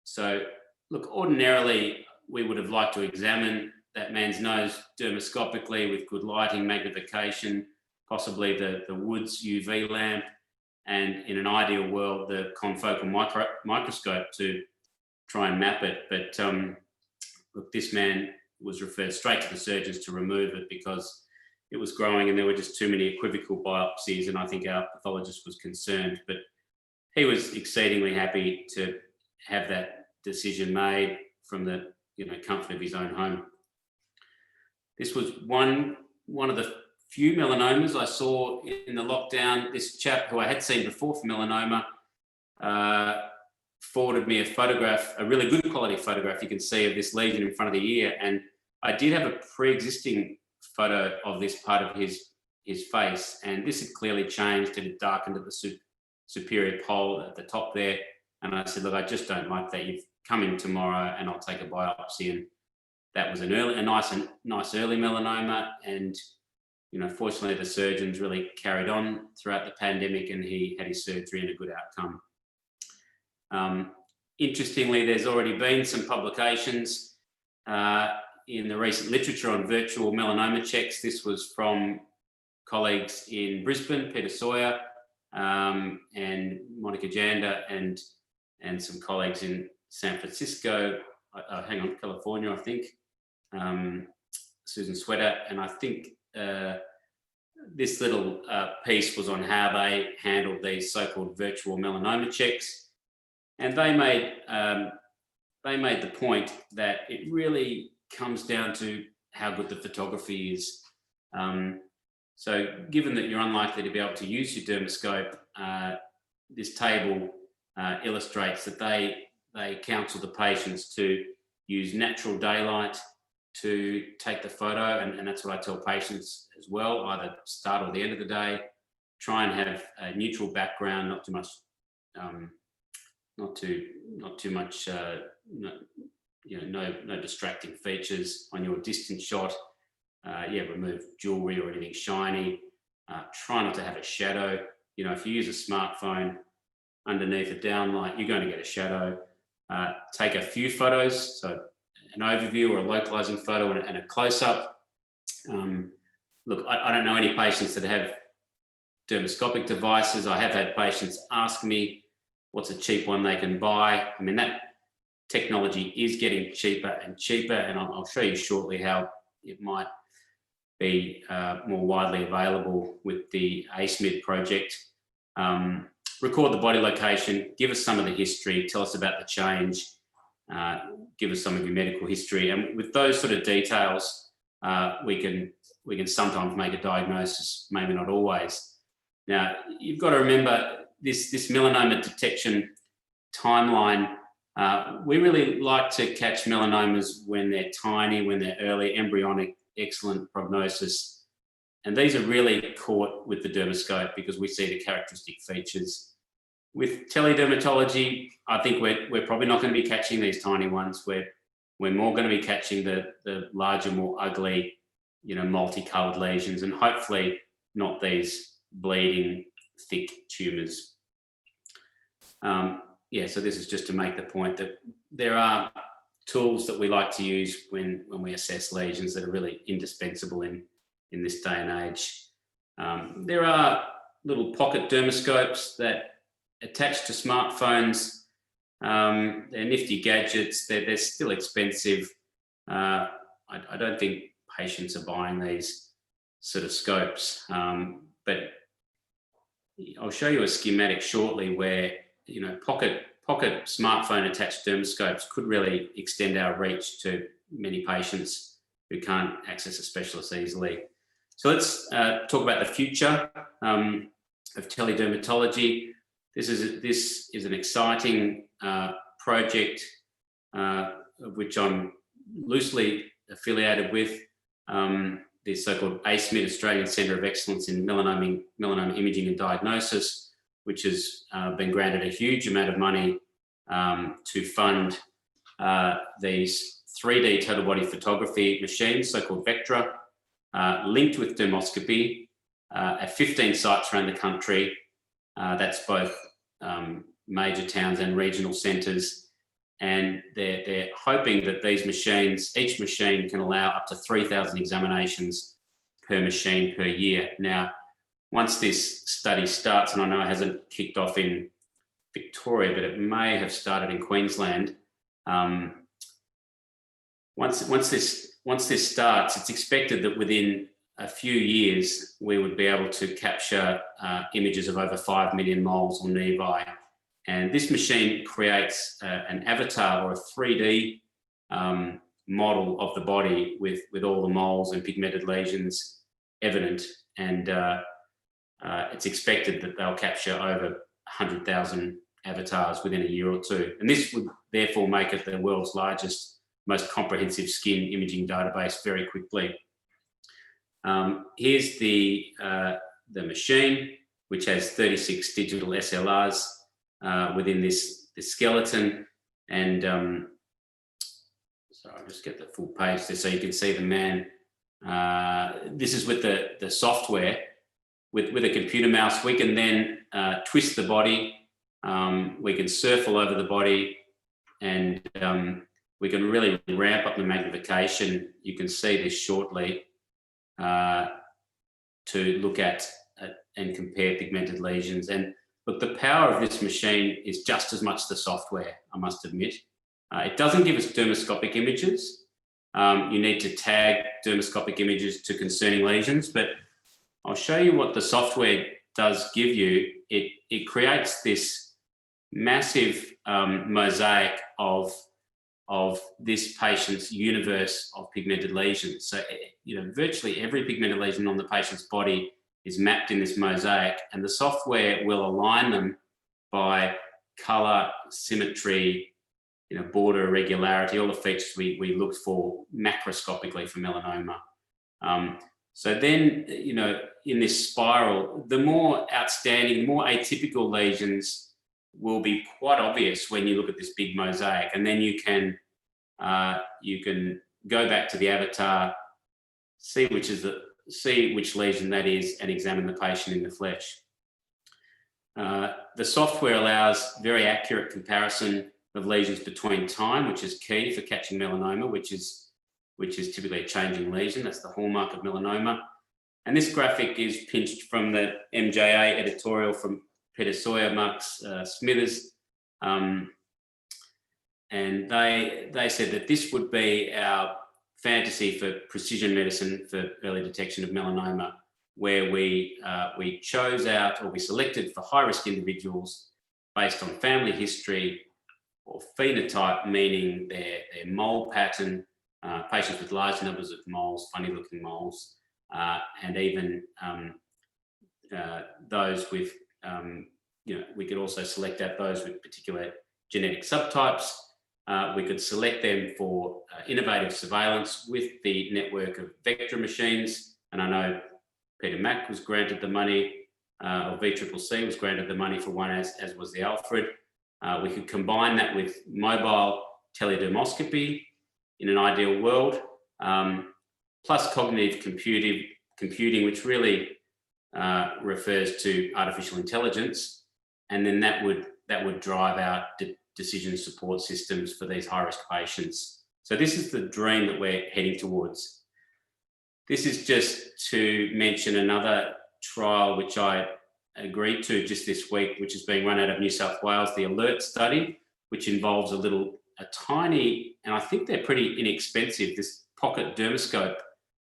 [SPEAKER 2] So, look, ordinarily we would have liked to examine that man's nose dermoscopically with good lighting, magnification, possibly the Woods UV lamp, and in an ideal world, the confocal microscope to try and map it. But look, this man was referred straight to the surgeons to remove it because it was growing and there were just too many equivocal biopsies, and I think our pathologist was concerned. But he was exceedingly happy to have that decision made from the comfort of his own home. This was one of the few melanomas I saw in the lockdown. This chap who I had seen before for melanoma forwarded me a photograph, a really good quality photograph you can see of this lesion in front of the ear. And I did have a pre-existing photo of this part of his face, and this had clearly changed. It had darkened at the superior pole at the top there. And I said, look, I just don't like that. You've come in tomorrow and I'll take a biopsy. And that was a nice early melanoma. And, fortunately the surgeons really carried on throughout the pandemic and he had his surgery and a good outcome. Interestingly, there's already been some publications in the recent literature on virtual melanoma checks. This was from colleagues in Brisbane, Peter Sawyer and Monica Janda, and some colleagues in San Francisco, California, I think, Susan Sweater. And I think this little piece was on how they handled these so-called virtual melanoma checks. And they made the point that it really comes down to how good the photography is. So given that you're unlikely to be able to use your dermoscope, this table illustrates that they counsel the patients to use natural daylight to take the photo, and that's what I tell patients as well, either start or the end of the day. Try and have a neutral background, not too much, no distracting features on your distant shot. Remove jewelry or anything shiny. Try not to have a shadow. If you use a smartphone underneath a downlight, you're going to get a shadow. Take a few photos, so an overview or a localizing photo and a close-up. Look, I don't know any patients that have dermoscopic devices. I have had patients ask me what's a cheap one they can buy. I mean, that technology is getting cheaper and cheaper, and I'll show you shortly how it might be more widely available with the ASMID project. Record the body location, give us some of the history, tell us about the change, give us some of your medical history, and with those sort of details, we can sometimes make a diagnosis, maybe not always. Now, you've got to remember this melanoma detection timeline. We really like to catch melanomas when they're tiny, when they're early, embryonic, excellent prognosis. And these are really caught with the dermoscope because we see the characteristic features. With teledermatology, I think we're probably not going to be catching these tiny ones. We're more going to be catching the larger, more ugly, multicolored lesions, and hopefully not these bleeding, thick tumours. So this is just to make the point that there are tools that we like to use when we assess lesions that are really indispensable in this day and age. There are little pocket dermoscopes that attach to smartphones. They're nifty gadgets. They're still expensive. I don't think patients are buying these sort of scopes, but I'll show you a schematic shortly where pocket smartphone attached dermoscopes could really extend our reach to many patients who can't access a specialist easily. So let's talk about the future of teledermatology. This is an exciting project of which I'm loosely affiliated with, the so-called ASMID, Australian Centre of Excellence in Melanoma Imaging and Diagnosis, which has been granted a huge amount of money to fund these 3D total body photography machines, so-called Vectra, linked with dermoscopy at 15 sites around the country. That's both major towns and regional centres. And they're hoping that these machines, each machine can allow up to 3,000 examinations per machine per year. Now, once this study starts, and I know it hasn't kicked off in Victoria, but it may have started in Queensland. Once this starts, it's expected that within a few years we would be able to capture images of over 5 million moles or nevi. And this machine creates an avatar or a 3D model of the body with all the moles and pigmented lesions evident. And it's expected that they'll capture over 100,000 avatars within a year or two. And this would therefore make it the world's largest, most comprehensive skin imaging database very quickly. Here's the machine, which has 36 digital SLRs within this skeleton. And so I'll just get the full page there so you can see the man. This is with the software. With a computer mouse, we can then twist the body. We can surf all over the body, and we can really ramp up the magnification. You can see this shortly to look at and compare pigmented lesions. And look, the power of this machine is just as much the software, I must admit. It doesn't give us dermoscopic images. You need to tag dermoscopic images to concerning lesions, but I'll show you what the software does give you. It creates this massive mosaic of this patient's universe of pigmented lesions. So, virtually every pigmented lesion on the patient's body is mapped in this mosaic, and the software will align them by color, symmetry, border irregularity, all the features we look for macroscopically for melanoma. So then, in this spiral, the more outstanding, more atypical lesions will be quite obvious when you look at this big mosaic, and then you can go back to the avatar, see which lesion that is, and examine the patient in the flesh. The software allows very accurate comparison of lesions between time, which is key for catching melanoma, which is typically a changing lesion. That's the hallmark of melanoma. And this graphic is pinched from the MJA editorial from Peter Sawyer, Mark Smithers. And they said that this would be our fantasy for precision medicine for early detection of melanoma, where we chose out, or we selected for high-risk individuals based on family history or phenotype, meaning their mole pattern, patients with large numbers of moles, funny-looking moles, and even those with, we could also select out those with particular genetic subtypes. We could select them for innovative surveillance with the network of vector machines. And I know Peter Mac was granted the money, or VCCC was granted the money for one, as was the Alfred. We could combine that with mobile teledermoscopy in an ideal world, plus cognitive computing, which really refers to artificial intelligence, and then that would drive our decision support systems for these high-risk patients. So this is the dream that we're heading towards. This is just to mention another trial which I agreed to just this week, which is being run out of New South Wales, the ALERT study, which involves a tiny, and I think they're pretty inexpensive, this pocket dermoscope,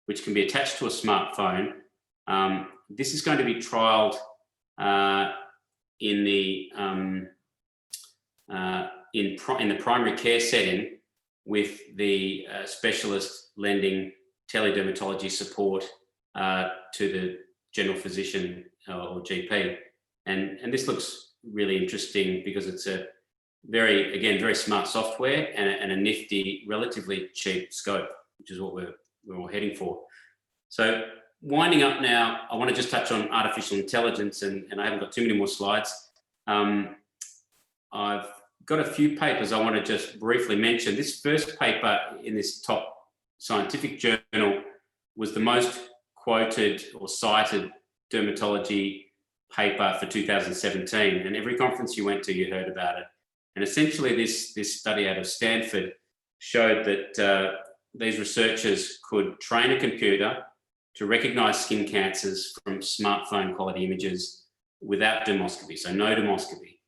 [SPEAKER 2] which can be attached to a smartphone. This is going to be trialled in the primary care setting with the specialist lending teledermatology support to the general physician or GP. And this looks really interesting because it's a very smart software and a nifty, relatively cheap scope, which is what we're all heading for. So winding up now, I want to just touch on artificial intelligence, and I haven't got too many more slides. I've got a few papers I want to just briefly mention. This first paper in this top scientific journal was the most quoted or cited dermatology paper for 2017, and every conference you went to, you heard about it. And essentially this study out of Stanford showed that these researchers could train a computer to recognize skin cancers from smartphone quality images without dermoscopy, so no dermoscopy.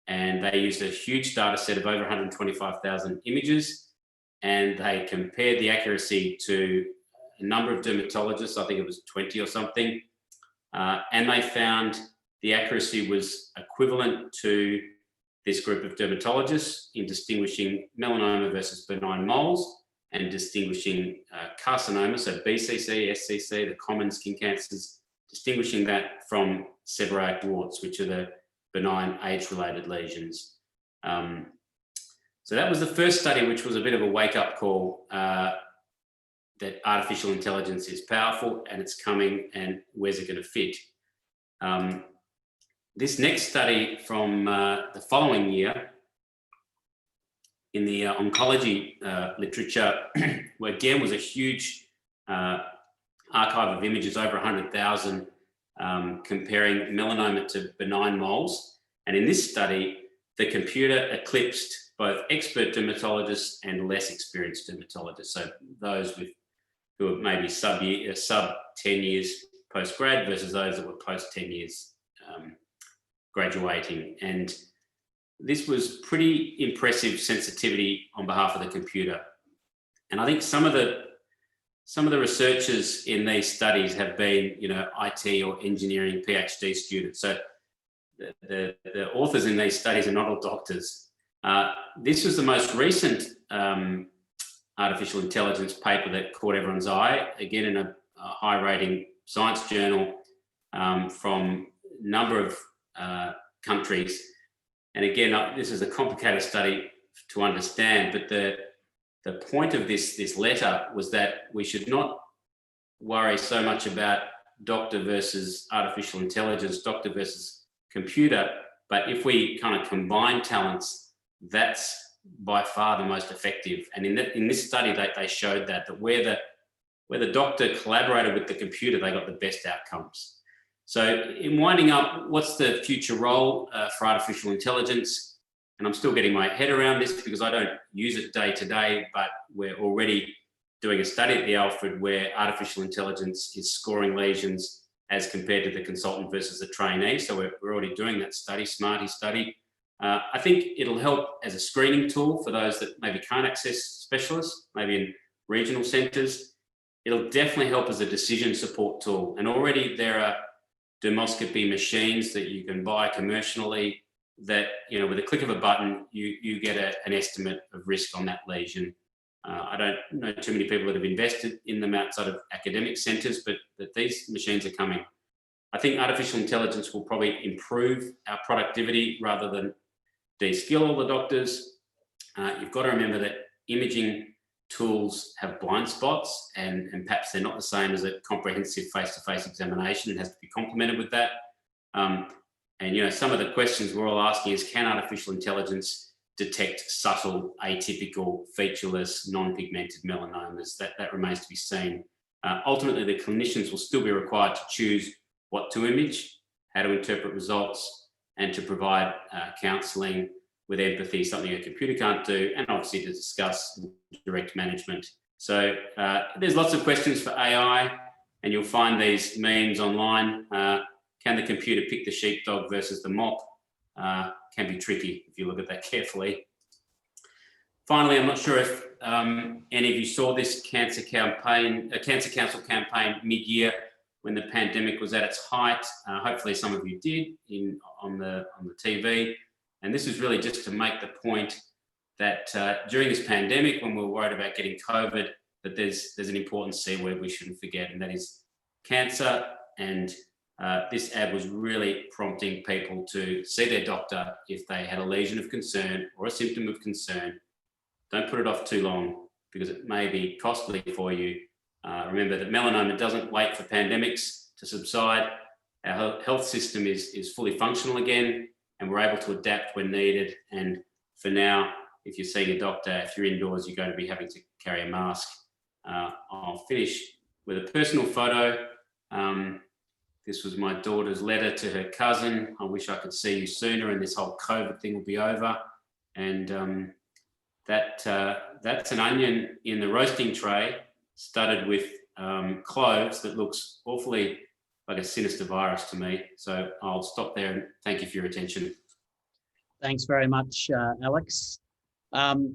[SPEAKER 2] And they used a huge data set of over 125,000 images, and they compared the accuracy to a number of dermatologists, I think it was 20 or something, and they found the accuracy was equivalent to this group of dermatologists in distinguishing melanoma versus benign moles and distinguishing carcinoma, so BCC, SCC, the common skin cancers, distinguishing that from seborrheic warts, which are the benign age-related lesions. So that was the first study, which was a bit of a wake-up call that artificial intelligence is powerful and it's coming, and where's it going to fit? This next study from the following year in the oncology literature, where again was a huge archive of images, over 100,000, comparing melanoma to benign moles. And in this study, the computer eclipsed both expert dermatologists and less experienced dermatologists. So those who are maybe sub 10 years post-grad versus those that were post 10 years graduating. And this was pretty impressive sensitivity on behalf of the computer. And I think some of the researchers in these studies have been, IT or engineering PhD students. So the authors in these studies are not all doctors. This was the most recent artificial intelligence paper that caught everyone's eye, again in a high-rating science journal from a number of countries. And again, this is a complicated study to understand, but the point of this letter was that we should not worry so much about doctor versus artificial intelligence, doctor versus computer, but if we kind of combine talents, that's by far the most effective. And in this study, they showed that where the doctor collaborated with the computer, they got the best outcomes. So in winding up, what's the future role for artificial intelligence? And I'm still getting my head around this because I don't use it day to day, but we're already doing a study at the Alfred where artificial intelligence is scoring lesions as compared to the consultant versus the trainee. So we're already doing that study, Smarty study. I think it'll help as a screening tool for those that maybe can't access specialists, maybe in regional centres. It'll definitely help as a decision support tool. And already there are dermoscopy machines that you can buy commercially that, you know, with a click of a button, you get an estimate of risk on that lesion. I don't know too many people that have invested in them outside of academic centres, but these machines are coming. I think artificial intelligence will probably improve our productivity rather than de-skill all the doctors. You've got to remember that imaging tools have blind spots and perhaps they're not the same as a comprehensive face-to-face examination. It has to be complemented with that. And, you know, some of the questions we're all asking is, can artificial intelligence detect subtle, atypical, featureless, non-pigmented melanomas? That remains to be seen. Ultimately, the clinicians will still be required to choose what to image, how to interpret results, and to provide counselling with empathy, something a computer can't do, and obviously to discuss direct management. So there's lots of questions for AI, and you'll find these memes online. Can the computer pick the sheepdog versus the mop? Can be tricky if you look at that carefully. Finally, I'm not sure if any of you saw this Cancer Council campaign mid-year when the pandemic was at its height. Hopefully some of you did on the TV. And this is really just to make the point that during this pandemic, when we're worried about getting COVID, that there's an important C word we shouldn't forget, and that is cancer. And this ad was really prompting people to see their doctor if they had a lesion of concern or a symptom of concern. Don't put it off too long because it may be costly for you. Remember that melanoma doesn't wait for pandemics to subside. Our health system is fully functional again, and we're able to adapt when needed. And for now, if you're seeing a doctor, if you're indoors, you're going to be having to carry a mask. I'll finish with a personal photo. This was my daughter's letter to her cousin. I wish I could see you sooner and this whole COVID thing will be over. And that's an onion in the roasting tray studded with cloves that looks awfully like a sinister virus to me. So I'll stop there and thank you for your attention.
[SPEAKER 1] Thanks very much, Alex. Now,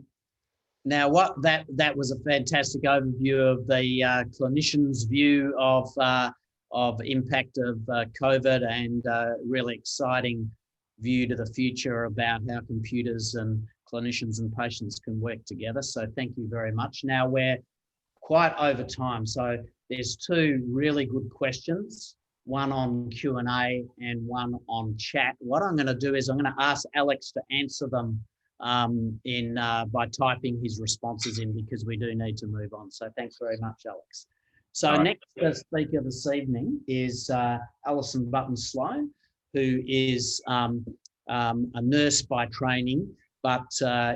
[SPEAKER 1] that was a fantastic overview of the clinician's view of impact of COVID, and really exciting view to the future about how computers and clinicians and patients can work together. So thank you very much. Now we're quite over time, so there's two really good questions, one on Q&A and one on chat. What I'm going to do is I'm going to ask Alex to answer them by typing his responses in, because we do need to move on. So thanks very much, Alex. So next speaker this evening is Alison Button-Sloan, who is a nurse by training, but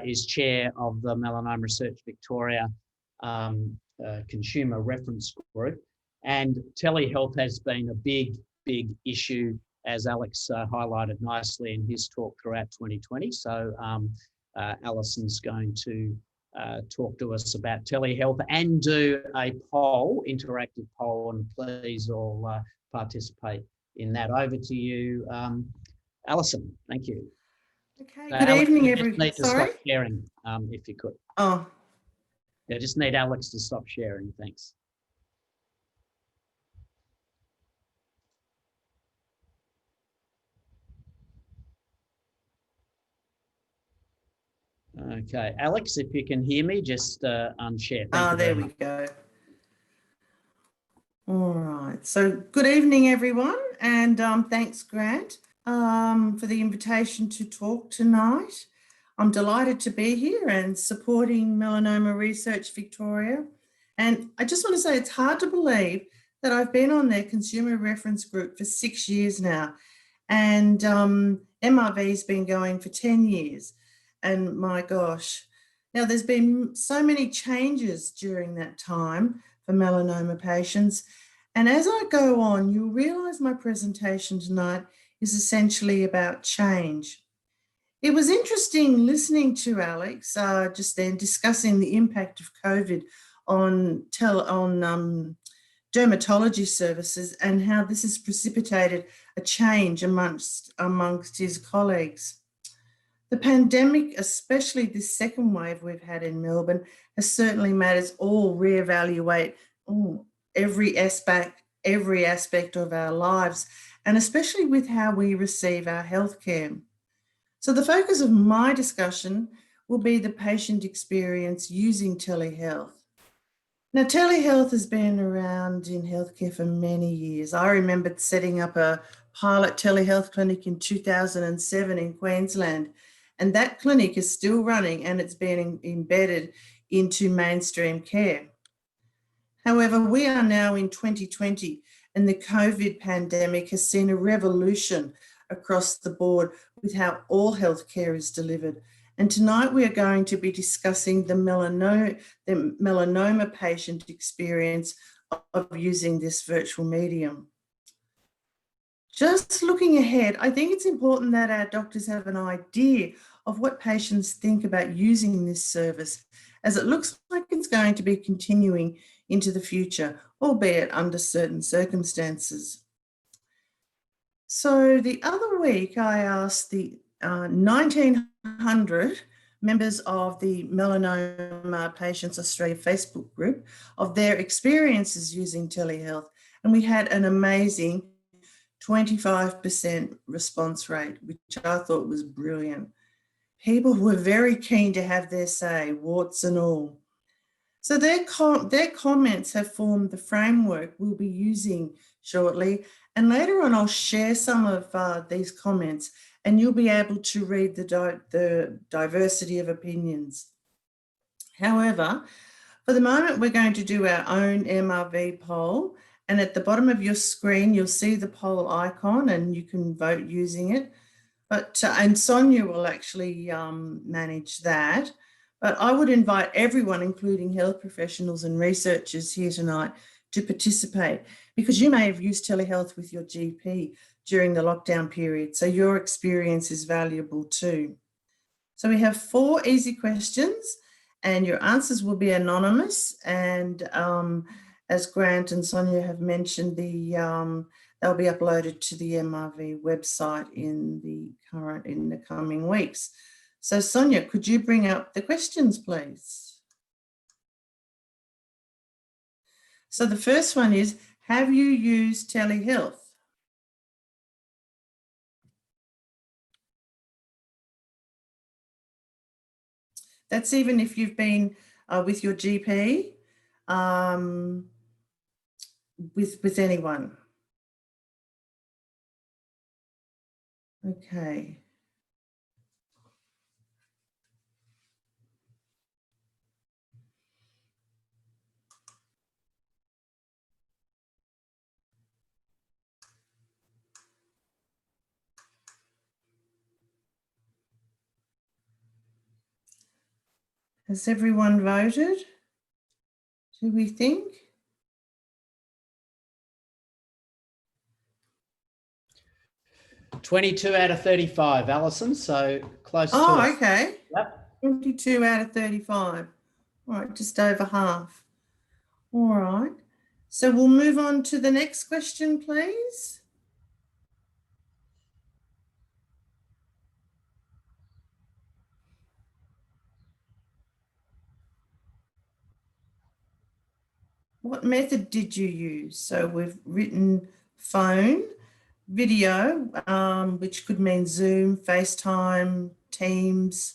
[SPEAKER 1] is chair of the Melanoma Research Victoria Consumer Reference Group. And telehealth has been a big issue, as Alex highlighted nicely in his talk throughout 2020. So Alison's going to talk to us about telehealth and do a poll, interactive poll, and please all participate in that. Over to you, Alison. Thank you.
[SPEAKER 3] Okay, good evening, everyone.
[SPEAKER 1] Need to stop sharing, if you could.
[SPEAKER 3] Oh.
[SPEAKER 1] Yeah, just need Alex to stop sharing. Thanks. Okay, Alex, if you can hear me, just unshare.
[SPEAKER 3] There we go. All right, so good evening, everyone, and thanks, Grant, for the invitation to talk tonight. I'm delighted to be here and supporting Melanoma Research Victoria. And I just want to say it's hard to believe that I've been on their consumer reference group for 6 years now, and MRV's been going for 10 years. And my gosh, now there's been so many changes during that time for melanoma patients. And as I go on, you'll realise my presentation tonight is essentially about change. It was interesting listening to Alex just then discussing the impact of COVID on dermatology services and how this has precipitated a change amongst his colleagues. The pandemic, especially this second wave we've had in Melbourne, has certainly made us all reevaluate every aspect of our lives, and especially with how we receive our healthcare. So the focus of my discussion will be the patient experience using telehealth. Now, telehealth has been around in healthcare for many years. I remember setting up a pilot telehealth clinic in 2007 in Queensland, and that clinic is still running and it's been embedded into mainstream care. However, we are now in 2020 and the COVID pandemic has seen a revolution across the board with how all healthcare is delivered. And tonight we are going to be discussing the melanoma patient experience of using this virtual medium. Just looking ahead, I think it's important that our doctors have an idea of what patients think about using this service, as it looks like it's going to be continuing into the future, albeit under certain circumstances. So the other week I asked the 1,900 members of the Melanoma Patients Australia Facebook group of their experiences using telehealth, and we had an amazing 25% response rate, which I thought was brilliant. People were very keen to have their say, warts and all. So their comments have formed the framework we'll be using shortly, and later on I'll share some of these comments and you'll be able to read the diversity of opinions. However, for the moment, we're going to do our own MRV poll, and at the bottom of your screen, you'll see the poll icon and you can vote using it. And Sonia will actually manage that. But I would invite everyone, including health professionals and researchers here tonight, to participate, because you may have used telehealth with your GP during the lockdown period, so your experience is valuable too. So we have 4 easy questions and your answers will be anonymous, and as Grant and Sonia have mentioned, they'll be uploaded to the MRV website in the coming weeks. So Sonia, could you bring up the questions, please? So the first one is, have you used telehealth? That's even if you've been with your GP, with anyone. Okay. Has everyone voted? Do we think?
[SPEAKER 1] $22 out of 35, Alison, so close to
[SPEAKER 3] Oh,
[SPEAKER 1] it.
[SPEAKER 3] okay.
[SPEAKER 1] Yep.
[SPEAKER 3] 22 out of 35. All right, just over half. All right. So we'll move on to the next question, please. What method did you use? So we've written phone, video, which could mean Zoom, FaceTime, Teams.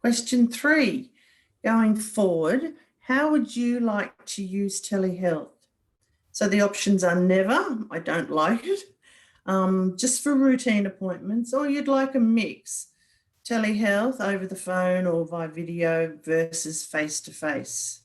[SPEAKER 3] Question 3, going forward, how would you like to use telehealth? So the options are never, I don't like it, just for routine appointments, or you'd like a mix, telehealth over the phone or via video versus face-to-face.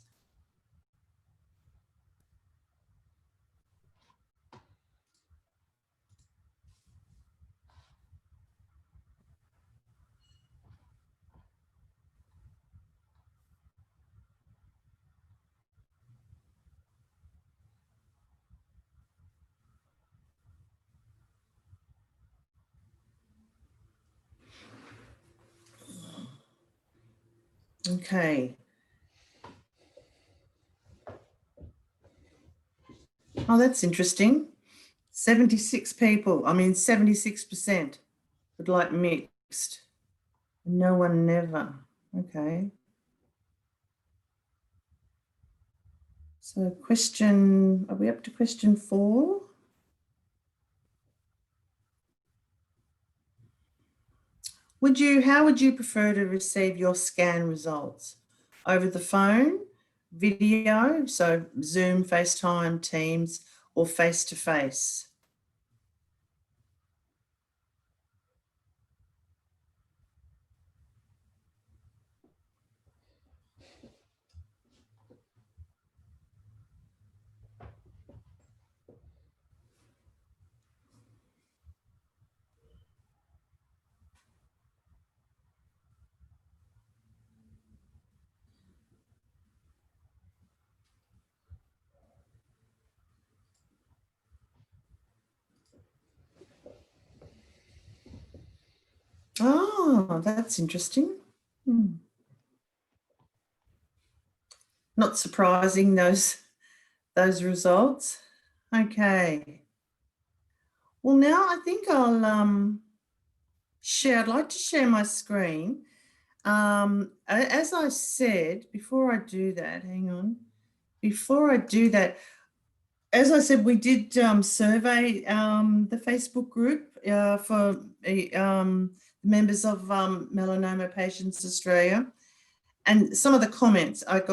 [SPEAKER 3] Okay. Oh, that's interesting. 76% would like mixed. No one never. Okay. So are we up to question 4? How would you prefer to receive your scan results? Over the phone, video, so Zoom, FaceTime, Teams, or face-to-face? Oh, that's interesting. Not surprising, those results. Okay. Well, now I think I'll I'd like to share my screen. As I said, before I do that, as I said, we did survey the Facebook group for members of Melanoma Patients Australia, and some of the comments there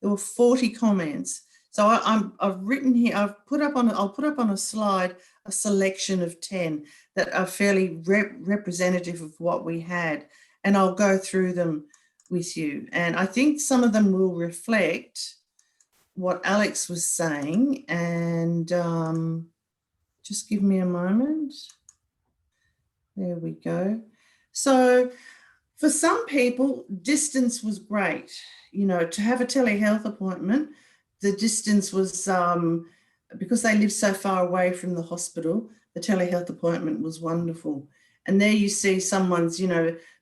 [SPEAKER 3] were 40 comments. So I've written here, I'll put up on a slide a selection of 10 that are fairly representative of what we had, and I'll go through them with you. And I think some of them will reflect what Alex was saying, and just give me a moment. There we go. So for some people, distance was great. You know, to have a telehealth appointment, the distance was, because they live so far away from the hospital, the telehealth appointment was wonderful. And there you see someone's,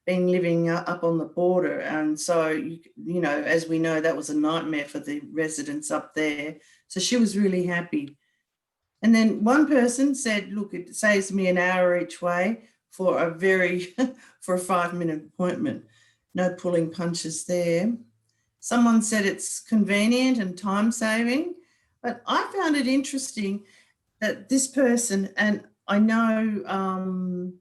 [SPEAKER 3] been living up on the border. And so, you know, as we know, that was a nightmare for the residents up there. So she was really happy. And then one person said, look, it saves me an hour each way for a 5-minute appointment. No pulling punches there. Someone said it's convenient and time saving, but I found it interesting that this person, and I know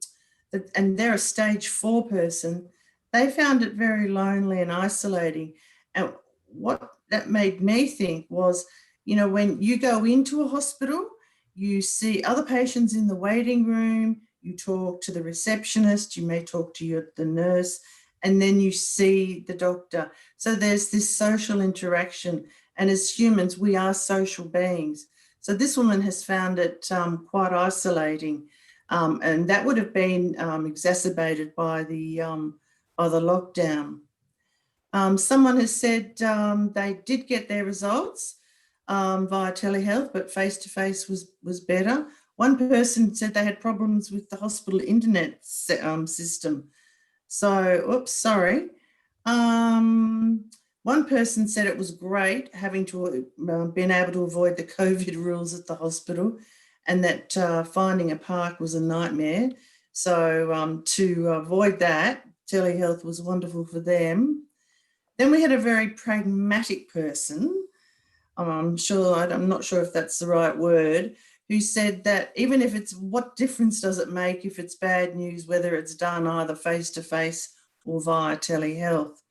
[SPEAKER 3] and they're a stage 4 person, they found it very lonely and isolating. And what that made me think was, when you go into a hospital, you see other patients in the waiting room, you talk to the receptionist, you may talk to the nurse, and then you see the doctor. So there's this social interaction. And as humans, we are social beings. So this woman has found it quite isolating. And that would have been exacerbated by the lockdown. Someone has said they did get their results via telehealth, but face-to-face was better. One person said they had problems with the hospital internet system. So, oops, sorry. One person said it was great having to been able to avoid the COVID rules at the hospital, and that finding a park was a nightmare. So to avoid that, telehealth was wonderful for them. Then we had a very pragmatic person, I'm not sure if that's the right word, who said that even if what difference does it make if it's bad news, whether it's done either face-to-face or via telehealth.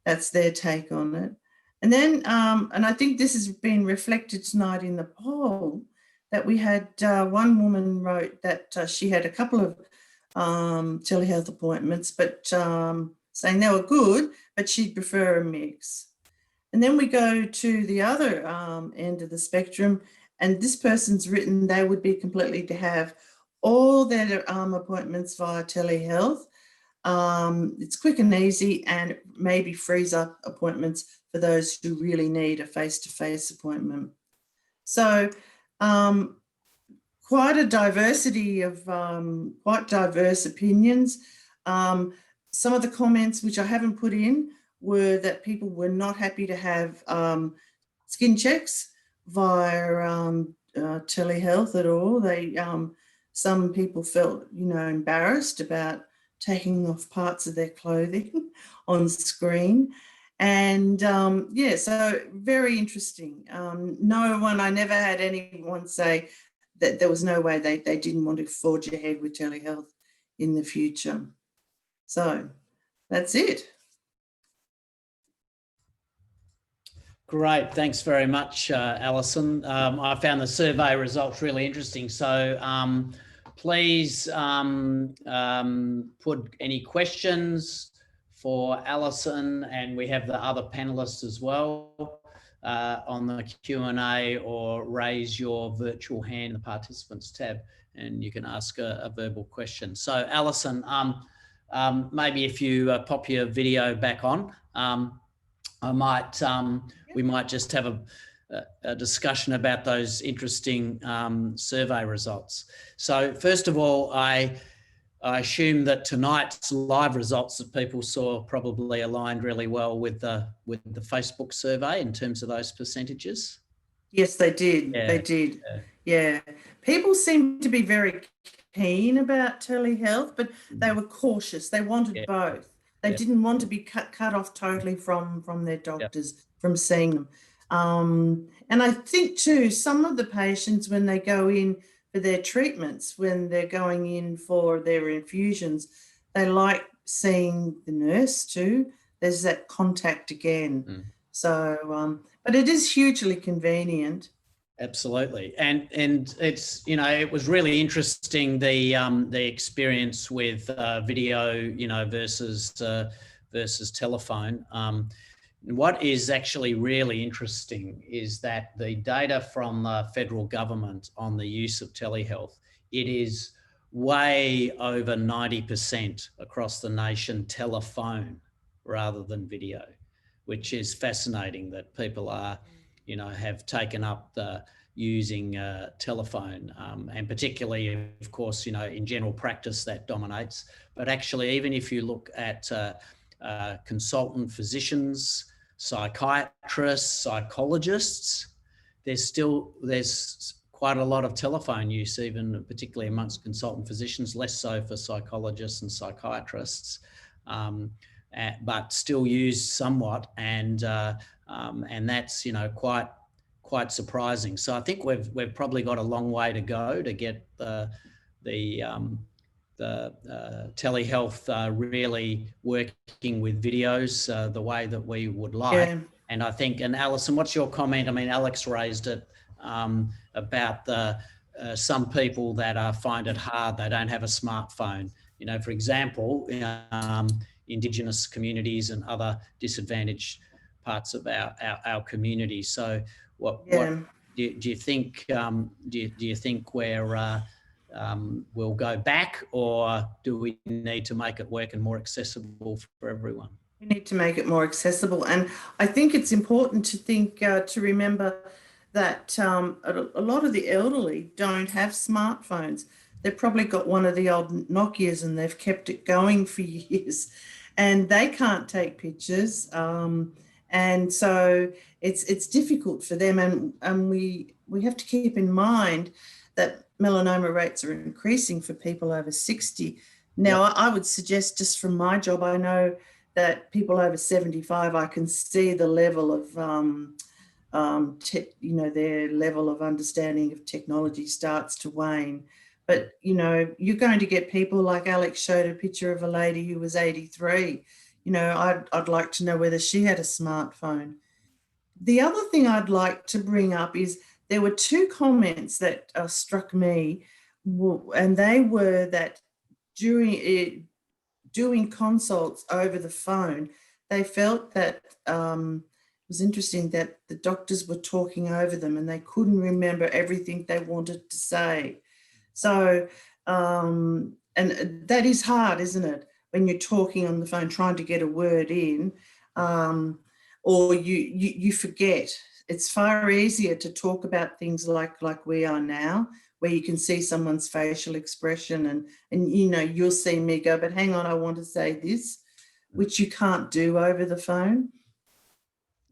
[SPEAKER 3] That's their take on it. And then, and I think this has been reflected tonight in the poll, that we had one woman wrote that she had a couple of telehealth appointments, but saying they were good, but she'd prefer a mix. And then we go to the other end of the spectrum, and this person's written they would be completely to have all their appointments via telehealth. It's quick and easy, and maybe frees up appointments for those who really need a face-to-face appointment. So quite a diversity of quite diverse opinions. Some of the comments which I haven't put in were that people were not happy to have skin checks via telehealth at all. They some people felt, you know, embarrassed about taking off parts of their clothing on screen. And yeah, so very interesting. I never had anyone say that there was no way they didn't want to forge ahead with telehealth in the future. So that's it.
[SPEAKER 1] Great, thanks very much, Alison. I found the survey results really interesting. So please put any questions for Alison, and we have the other panelists as well on the Q&A, or raise your virtual hand in the participants tab and you can ask a verbal question. So Alison, maybe if you pop your video back on, we might just have a discussion about those interesting survey results. So first of all, I assume that tonight's live results that people saw probably aligned really well with the Facebook survey in terms of those percentages.
[SPEAKER 3] Yes, they did.
[SPEAKER 1] Yeah.
[SPEAKER 3] They did. Yeah. People seem to be very keen about telehealth, but they were cautious. They wanted both. They didn't want to be cut off totally from their doctors, from seeing them. And I think too, some of the patients, when they go in for their treatments, when they're going in for their infusions, they like seeing the nurse too. There's that contact again. So, but it is hugely convenient.
[SPEAKER 1] Absolutely, and it's, you know, it was really interesting the experience with video, you know, versus telephone. What is actually really interesting is that the data from the federal government on the use of telehealth, it is way over 90% across the nation telephone rather than video, which is fascinating that people are, you know, have taken up the using telephone, and particularly, of course, you know, in general practice that dominates. But actually, even if you look at consultant physicians, psychiatrists, psychologists, there's quite a lot of telephone use, even particularly amongst consultant physicians, less so for psychologists and psychiatrists, but still used somewhat, and that's, you know, quite surprising. So I think we've probably got a long way to go to get the telehealth really working with videos the way that we would like. Yeah. And I think, and Alison, what's your comment? I mean, Alex raised it about some people that find it hard, they don't have a smartphone. You know, for example, Indigenous communities and other disadvantaged parts of our community. So what do you think? Do you think we'll go back, or do we need to make it work and more accessible for everyone?
[SPEAKER 3] We need to make it more accessible, and I think it's important to think to remember that a lot of the elderly don't have smartphones. They've probably got one of the old Nokias and they've kept it going for years, and they can't take pictures. And so it's difficult for them, and we have to keep in mind that melanoma rates are increasing for people over 60. Now, I would suggest, just from my job, I know that people over 75, I can see the level of, you know, their level of understanding of technology starts to wane. But, you know, you're going to get people like Alex showed a picture of a lady who was 83. You know, I'd like to know whether she had a smartphone. The other thing I'd like to bring up is there were two comments that struck me, and they were that during doing consults over the phone, they felt that it was interesting that the doctors were talking over them and they couldn't remember everything they wanted to say. So, and that is hard, isn't it? When you're talking on the phone, trying to get a word in, or you forget. It's far easier to talk about things like we are now, where you can see someone's facial expression and you know, you'll see me go, but hang on, I want to say this, which you can't do over the phone.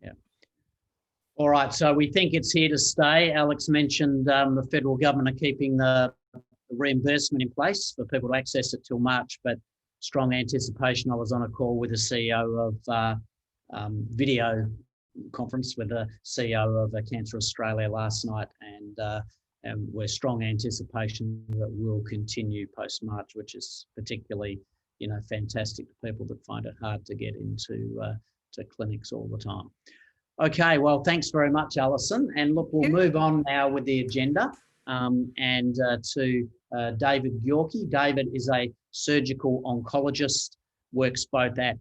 [SPEAKER 1] Yeah. All right, so we think it's here to stay. Alex mentioned the federal government are keeping the reimbursement in place for people to access it till March, but strong anticipation. I was on a call with the CEO of video conference with the CEO of Cancer Australia last night, and we're strong anticipation that will continue post-March, which is particularly, you know, fantastic for people that find it hard to get into to clinics all the time. Okay, well, thanks very much, Alison. And look, we'll move on now with the agenda to David Gyorki. David is a surgical oncologist, works both at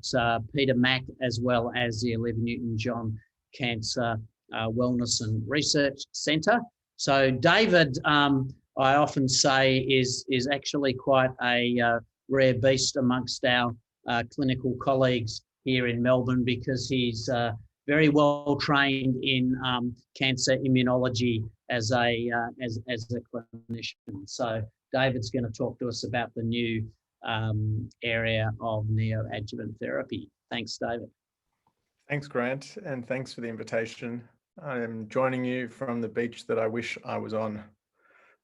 [SPEAKER 1] Peter Mac as well as the Olivia Newton-John Cancer Wellness and Research Centre. So David, I often say, is actually quite a rare beast amongst our clinical colleagues here in Melbourne, because he's very well trained in cancer immunology as a clinician. So David's going to talk to us about the new area of neoadjuvant therapy. Thanks, David.
[SPEAKER 4] Thanks, Grant, and thanks for the invitation. I'm joining you from the beach that I wish I was on.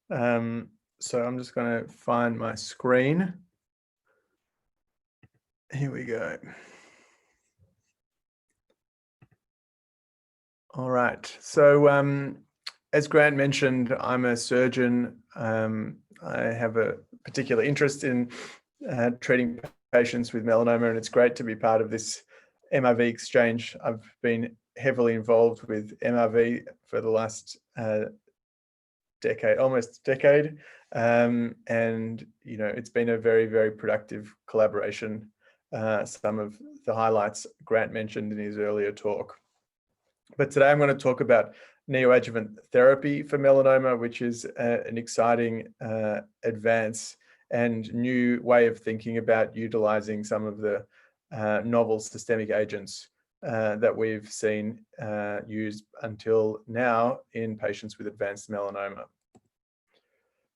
[SPEAKER 4] So I'm just going to find my screen. Here we go. All right. So as Grant mentioned, I'm a surgeon. I have a particular interest in treating patients with melanoma, and it's great to be part of this MRV exchange. I've been heavily involved with MRV for the last decade, almost decade. And, you know, it's been a very, very productive collaboration. Some of the highlights Grant mentioned in his earlier talk. But today I'm going to talk about neoadjuvant therapy for melanoma, which is an exciting advance and new way of thinking about utilizing some of the novel systemic agents that we've seen used until now in patients with advanced melanoma.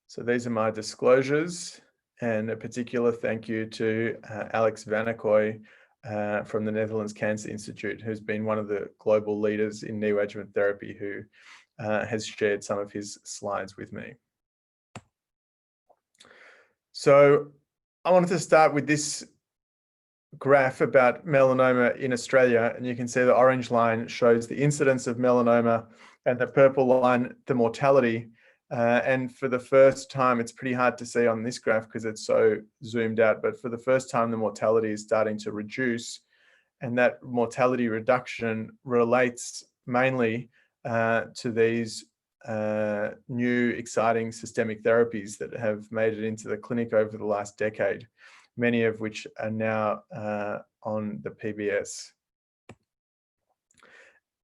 [SPEAKER 4] So these are my disclosures, and a particular thank you to Alex van der Kooi from the Netherlands Cancer Institute, who's been one of the global leaders in neoadjuvant therapy, who has shared some of his slides with me. So I wanted to start with this graph about melanoma in Australia, and you can see the orange line shows the incidence of melanoma and the purple line the mortality. And for the first time, it's pretty hard to see on this graph because it's so zoomed out, but for the first time the mortality is starting to reduce, and that mortality reduction relates mainly to these new exciting systemic therapies that have made it into the clinic over the last decade, many of which are now on the PBS.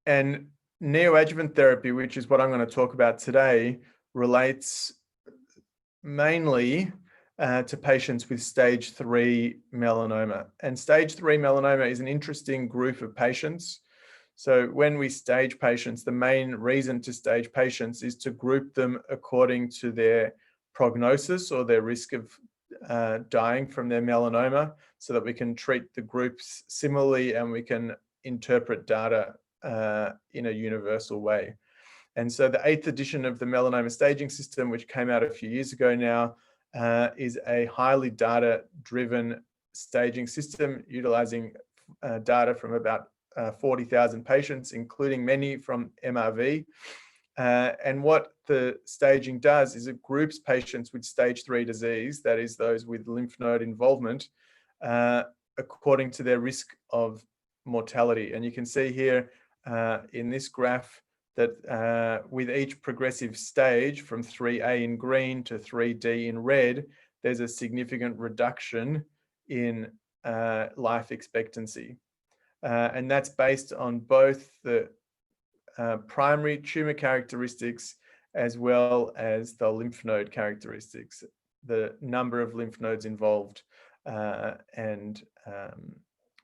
[SPEAKER 4] And neoadjuvant therapy, which is what I'm going to talk about today, relates mainly to patients with stage 3 melanoma. And stage 3 melanoma is an interesting group of patients. So when we stage patients, the main reason to stage patients is to group them according to their prognosis or their risk of dying from their melanoma, so that we can treat the groups similarly and we can interpret data in a universal way. And so the 8th edition of the melanoma staging system, which came out a few years ago now, is a highly data-driven staging system utilizing data from about 40,000 patients, including many from MRV. And what the staging does is it groups patients with stage 3 disease, that is those with lymph node involvement, according to their risk of mortality. And you can see here in this graph that with each progressive stage from 3A in green to 3D in red, there's a significant reduction in life expectancy. And that's based on both the primary tumor characteristics as well as the lymph node characteristics, the number of lymph nodes involved, and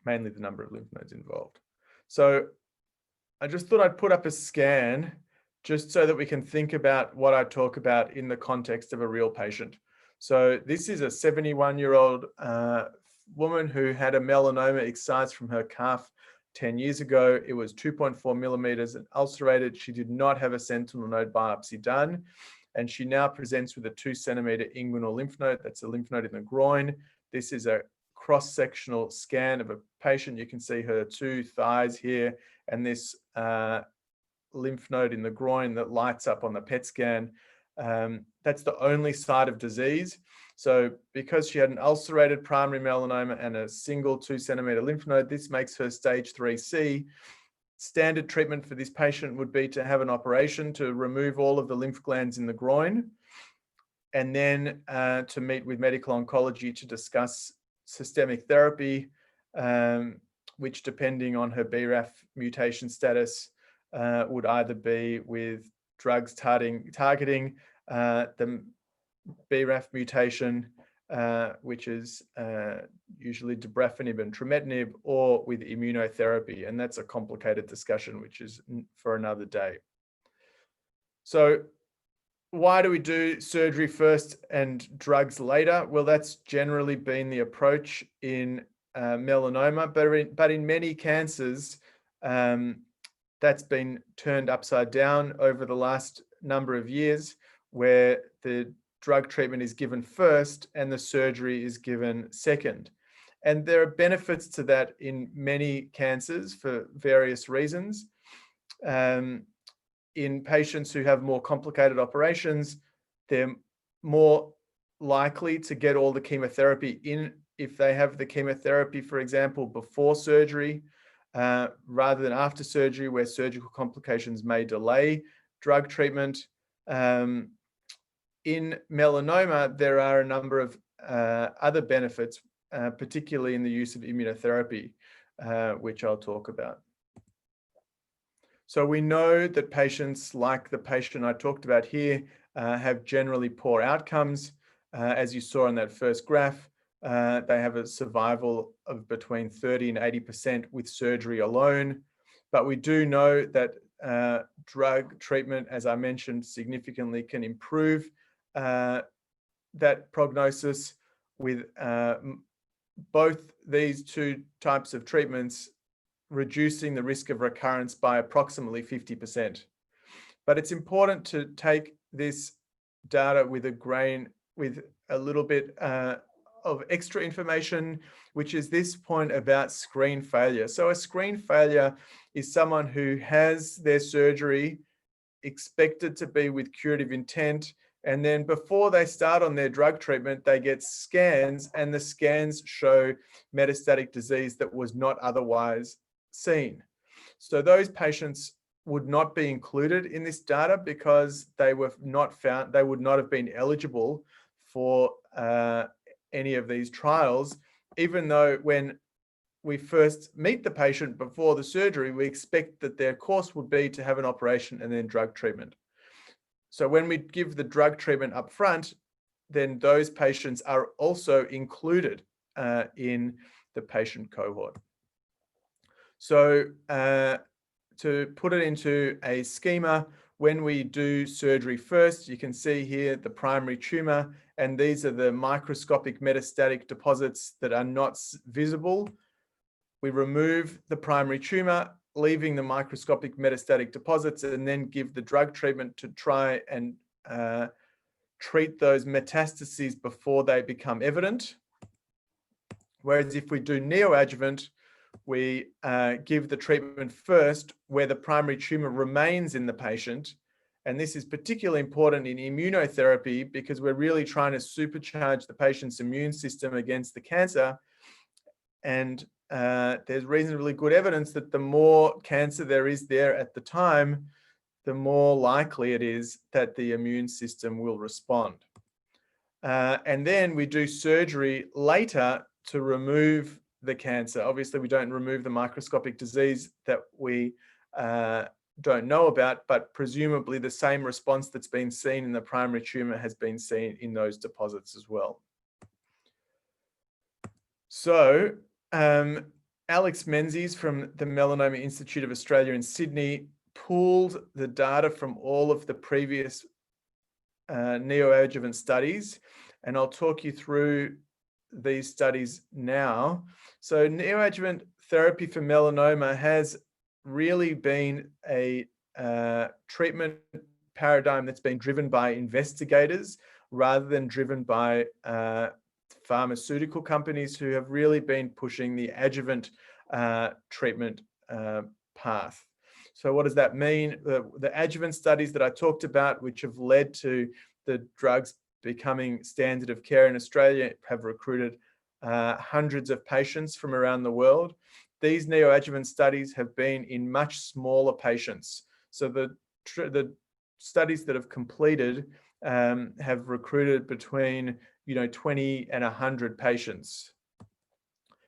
[SPEAKER 4] mainly the number of lymph nodes involved. So I just thought I'd put up a scan just so that we can think about what I talk about in the context of a real patient. So this is a 71-year-old woman who had a melanoma excised from her calf 10 years ago. It was 2.4 millimeters and ulcerated. She did not have a sentinel node biopsy done. And she now presents with a 2-centimeter inguinal lymph node. That's a lymph node in the groin. This is a cross-sectional scan of a patient. You can see her 2 thighs here and this lymph node in the groin that lights up on the PET scan. That's the only site of disease. So because she had an ulcerated primary melanoma and a single 2-centimeter lymph node, this makes her stage 3C. Standard treatment for this patient would be to have an operation to remove all of the lymph glands in the groin, and then to meet with medical oncology to discuss systemic therapy, which, depending on her BRAF mutation status, would either be with drugs targeting the BRAF mutation, which is usually dabrafenib and trametinib, or with immunotherapy. And that's a complicated discussion, which is for another day. So why do we do surgery first and drugs later? Well, that's generally been the approach in melanoma, but in many cancers, that's been turned upside down over the last number of years, where the drug treatment is given first and the surgery is given second. And there are benefits to that in many cancers for various reasons. In patients who have more complicated operations, they're more likely to get all the chemotherapy in if they have the chemotherapy, for example, before surgery, rather than after surgery, where surgical complications may delay drug treatment. In melanoma, there are a number of other benefits, particularly in the use of immunotherapy, which I'll talk about. So we know that patients like the patient I talked about here have generally poor outcomes. As you saw in that first graph, they have a survival of between 30 and 80% with surgery alone. But we do know that drug treatment, as I mentioned, significantly can improve that prognosis, with both these two types of treatments reducing the risk of recurrence by approximately 50%. But it's important to take this data with a little bit of extra information, which is this point about screen failure. So a screen failure is someone who has their surgery expected to be with curative intent, and then before they start on their drug treatment, they get scans, and the scans show metastatic disease that was not otherwise seen. So those patients would not be included in this data because they were not found, they would not have been eligible for any of these trials, even though when we first meet the patient before the surgery, we expect that their course would be to have an operation and then drug treatment. So when we give the drug treatment up front, then those patients are also included in the patient cohort. So to put it into a schema, when we do surgery first, you can see here the primary tumor, and these are the microscopic metastatic deposits that are not visible. We remove the primary tumor, leaving the microscopic metastatic deposits, and then give the drug treatment to try and treat those metastases before they become evident. Whereas if we do neoadjuvant, we give the treatment first where the primary tumor remains in the patient, And this is particularly important in immunotherapy because we're really trying to supercharge the patient's immune system against the cancer. And there's reasonably good evidence that the more cancer there is there at the time, the more likely it is that the immune system will respond. And then we do surgery later to remove the cancer. Obviously, we don't remove the microscopic disease that we don't know about, but presumably the same response that's been seen in the primary tumor has been seen in those deposits as well. So Alex Menzies from the Melanoma Institute of Australia in Sydney pooled the data from all of the previous neoadjuvant studies, and I'll talk you through these studies now. So neoadjuvant therapy for melanoma has really been a treatment paradigm that's been driven by investigators rather than driven by pharmaceutical companies who have really been pushing the adjuvant treatment path. So what does that mean? The adjuvant studies that I talked about, which have led to the drugs becoming standard of care in Australia, have recruited hundreds of patients from around the world. These neoadjuvant studies have been in much smaller patients. So the studies that have completed have recruited between 20 and 100 patients,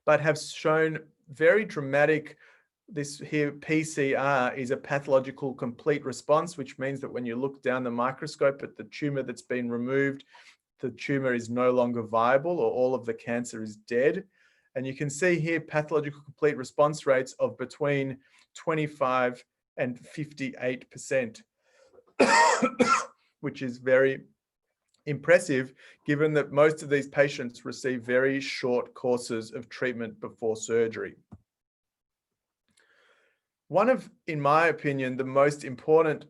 [SPEAKER 4] but have shown very dramatic. This here, PCR, is a pathological complete response, which means that when you look down the microscope at the tumor that's been removed, the tumor is no longer viable or all of the cancer is dead. And you can see here pathological complete response rates of between 25 and 58%, which is very impressive given that most of these patients receive very short courses of treatment before surgery. One of, in my opinion, the most important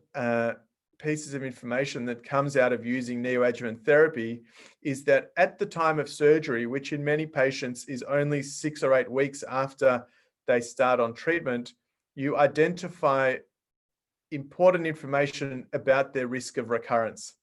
[SPEAKER 4] pieces of information that comes out of using neoadjuvant therapy is that at the time of surgery, which in many patients is only 6 or 8 weeks after they start on treatment, you identify important information about their risk of recurrence.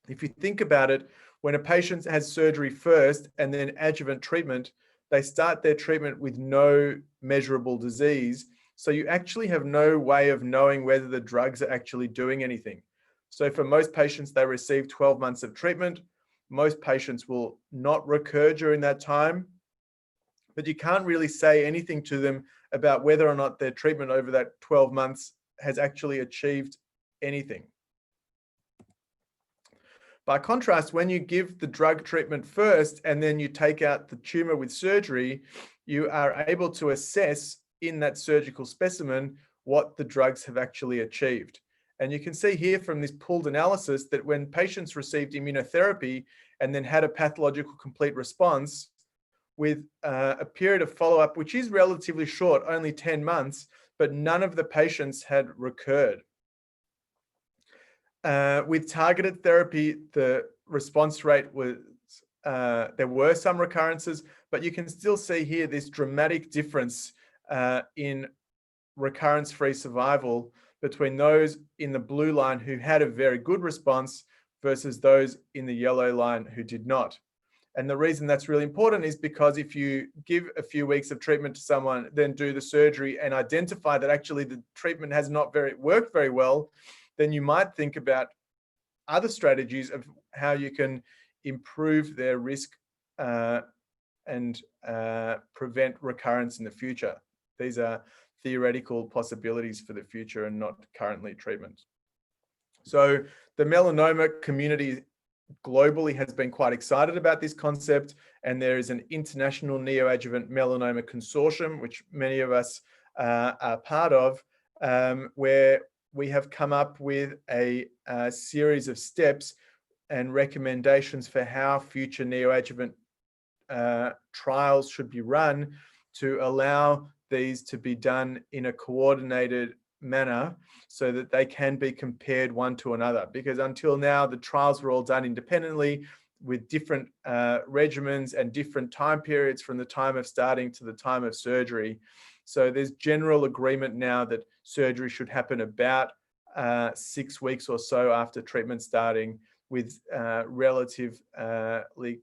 [SPEAKER 4] If you think about it, when a patient has surgery first and then adjuvant treatment, they start their treatment with no measurable disease. So you actually have no way of knowing whether the drugs are actually doing anything. So for most patients, they receive 12 months of treatment. Most patients will not recur during that time, but you can't really say anything to them about whether or not their treatment over that 12 months has actually achieved anything. By contrast, when you give the drug treatment first and then you take out the tumor with surgery, you are able to assess in that surgical specimen what the drugs have actually achieved. And you can see here from this pooled analysis that when patients received immunotherapy and then had a pathological complete response with a period of follow-up, which is relatively short, only 10 months, but none of the patients had recurred. With targeted therapy, the response rate was, there were some recurrences, but you can still see here this dramatic difference in recurrence-free survival between those in the blue line who had a very good response versus those in the yellow line who did not. And the reason that's really important is because if you give a few weeks of treatment to someone, then do the surgery and identify that actually the treatment has not worked very well, then you might think about other strategies of how you can improve their risk and prevent recurrence in the future. These are theoretical possibilities for the future and not currently treatment. So the melanoma community globally has been quite excited about this concept, and there is an international neoadjuvant melanoma consortium, which many of us are part of, where we have come up with a series of steps and recommendations for how future neoadjuvant trials should be run to allow these to be done in a coordinated manner so that they can be compared one to another. Because until now, the trials were all done independently with different regimens and different time periods from the time of starting to the time of surgery. So there's general agreement now that surgery should happen about 6 weeks or so after treatment starting, with relatively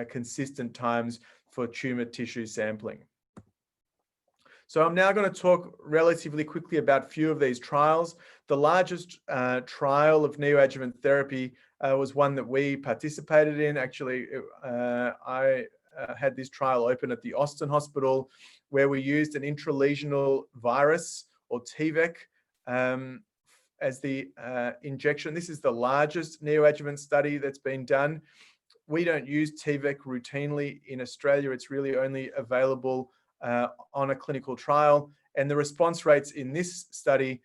[SPEAKER 4] consistent times for tumor tissue sampling. So I'm now going to talk relatively quickly about a few of these trials. The largest trial of neoadjuvant therapy was one that we participated in. Actually, I had this trial open at the Austin Hospital, where we used an intralesional virus, or TVEC, as the injection. This is the largest neoadjuvant study that's been done. We don't use TVEC routinely in Australia. It's really only available on a clinical trial. And the response rates in this study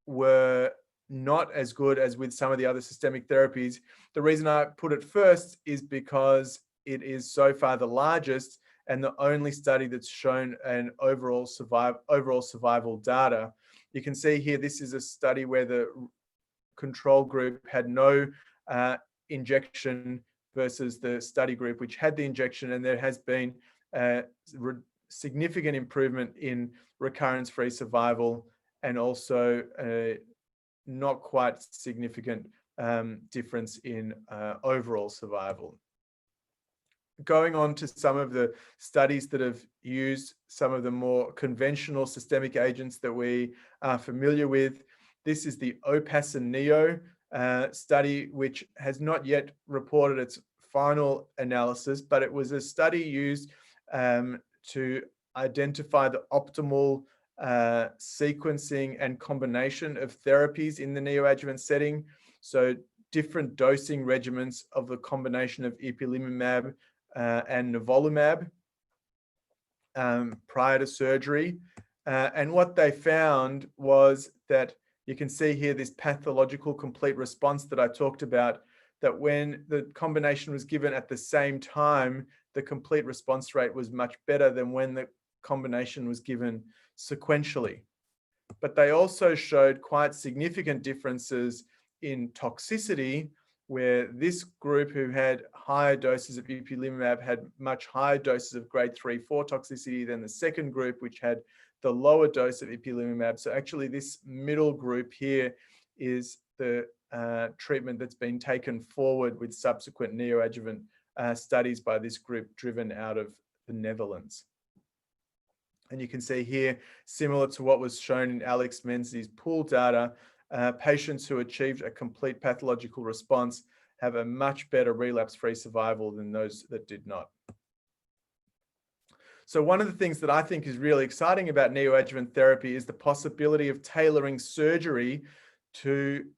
[SPEAKER 4] were not as good as with some of the other systemic therapies. The reason I put it first is because it is so far the largest and the only study that's shown an overall survival data. You can see here, this is a study where the control group had no injection versus the study group, which had the injection, and there has been significant improvement in recurrence-free survival, and also not quite significant difference in overall survival. Going on to some of the studies that have used some of the more conventional systemic agents that we are familiar with. This is the OPAS and NEO study, which has not yet reported its final analysis, but it was a study used to identify the optimal sequencing and combination of therapies in the neoadjuvant setting. So different dosing regimens of the combination of ipilimumab and nivolumab prior to surgery. And what they found was that, you can see here this pathological complete response that I talked about, that when the combination was given at the same time, the complete response rate was much better than when the combination was given sequentially. But they also showed quite significant differences in toxicity, where this group who had higher doses of ipilimumab had much higher doses of grade 3/4 toxicity than the second group, which had the lower dose of ipilimumab. So actually this middle group here is the treatment that's been taken forward with subsequent neoadjuvant studies by this group driven out of the Netherlands. And you can see here, similar to what was shown in Alex Menzies' pool data, patients who achieved a complete pathological response have a much better relapse-free survival than those that did not. So one of the things that I think is really exciting about neoadjuvant therapy is the possibility of tailoring surgery to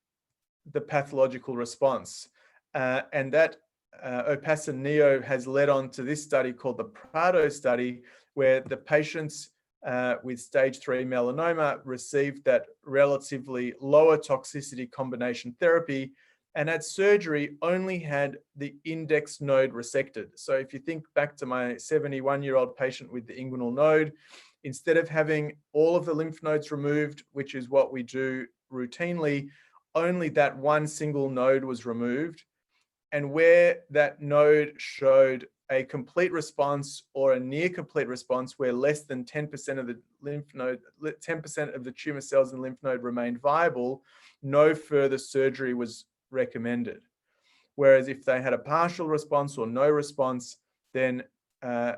[SPEAKER 4] the pathological response. And that OPAS and NEO has led on to this study called the Prado study, where the patients with stage 3 melanoma received that relatively lower toxicity combination therapy, and at surgery only had the index node resected. So if you think back to my 71-year-old patient with the inguinal node, instead of having all of the lymph nodes removed, which is what we do routinely, only that one single node was removed. And where that node showed a complete response or a near complete response, where less than 10% of the lymph node, 10% of the tumor cells in the lymph node remained viable, no further surgery was recommended. Whereas if they had a partial response or no response, then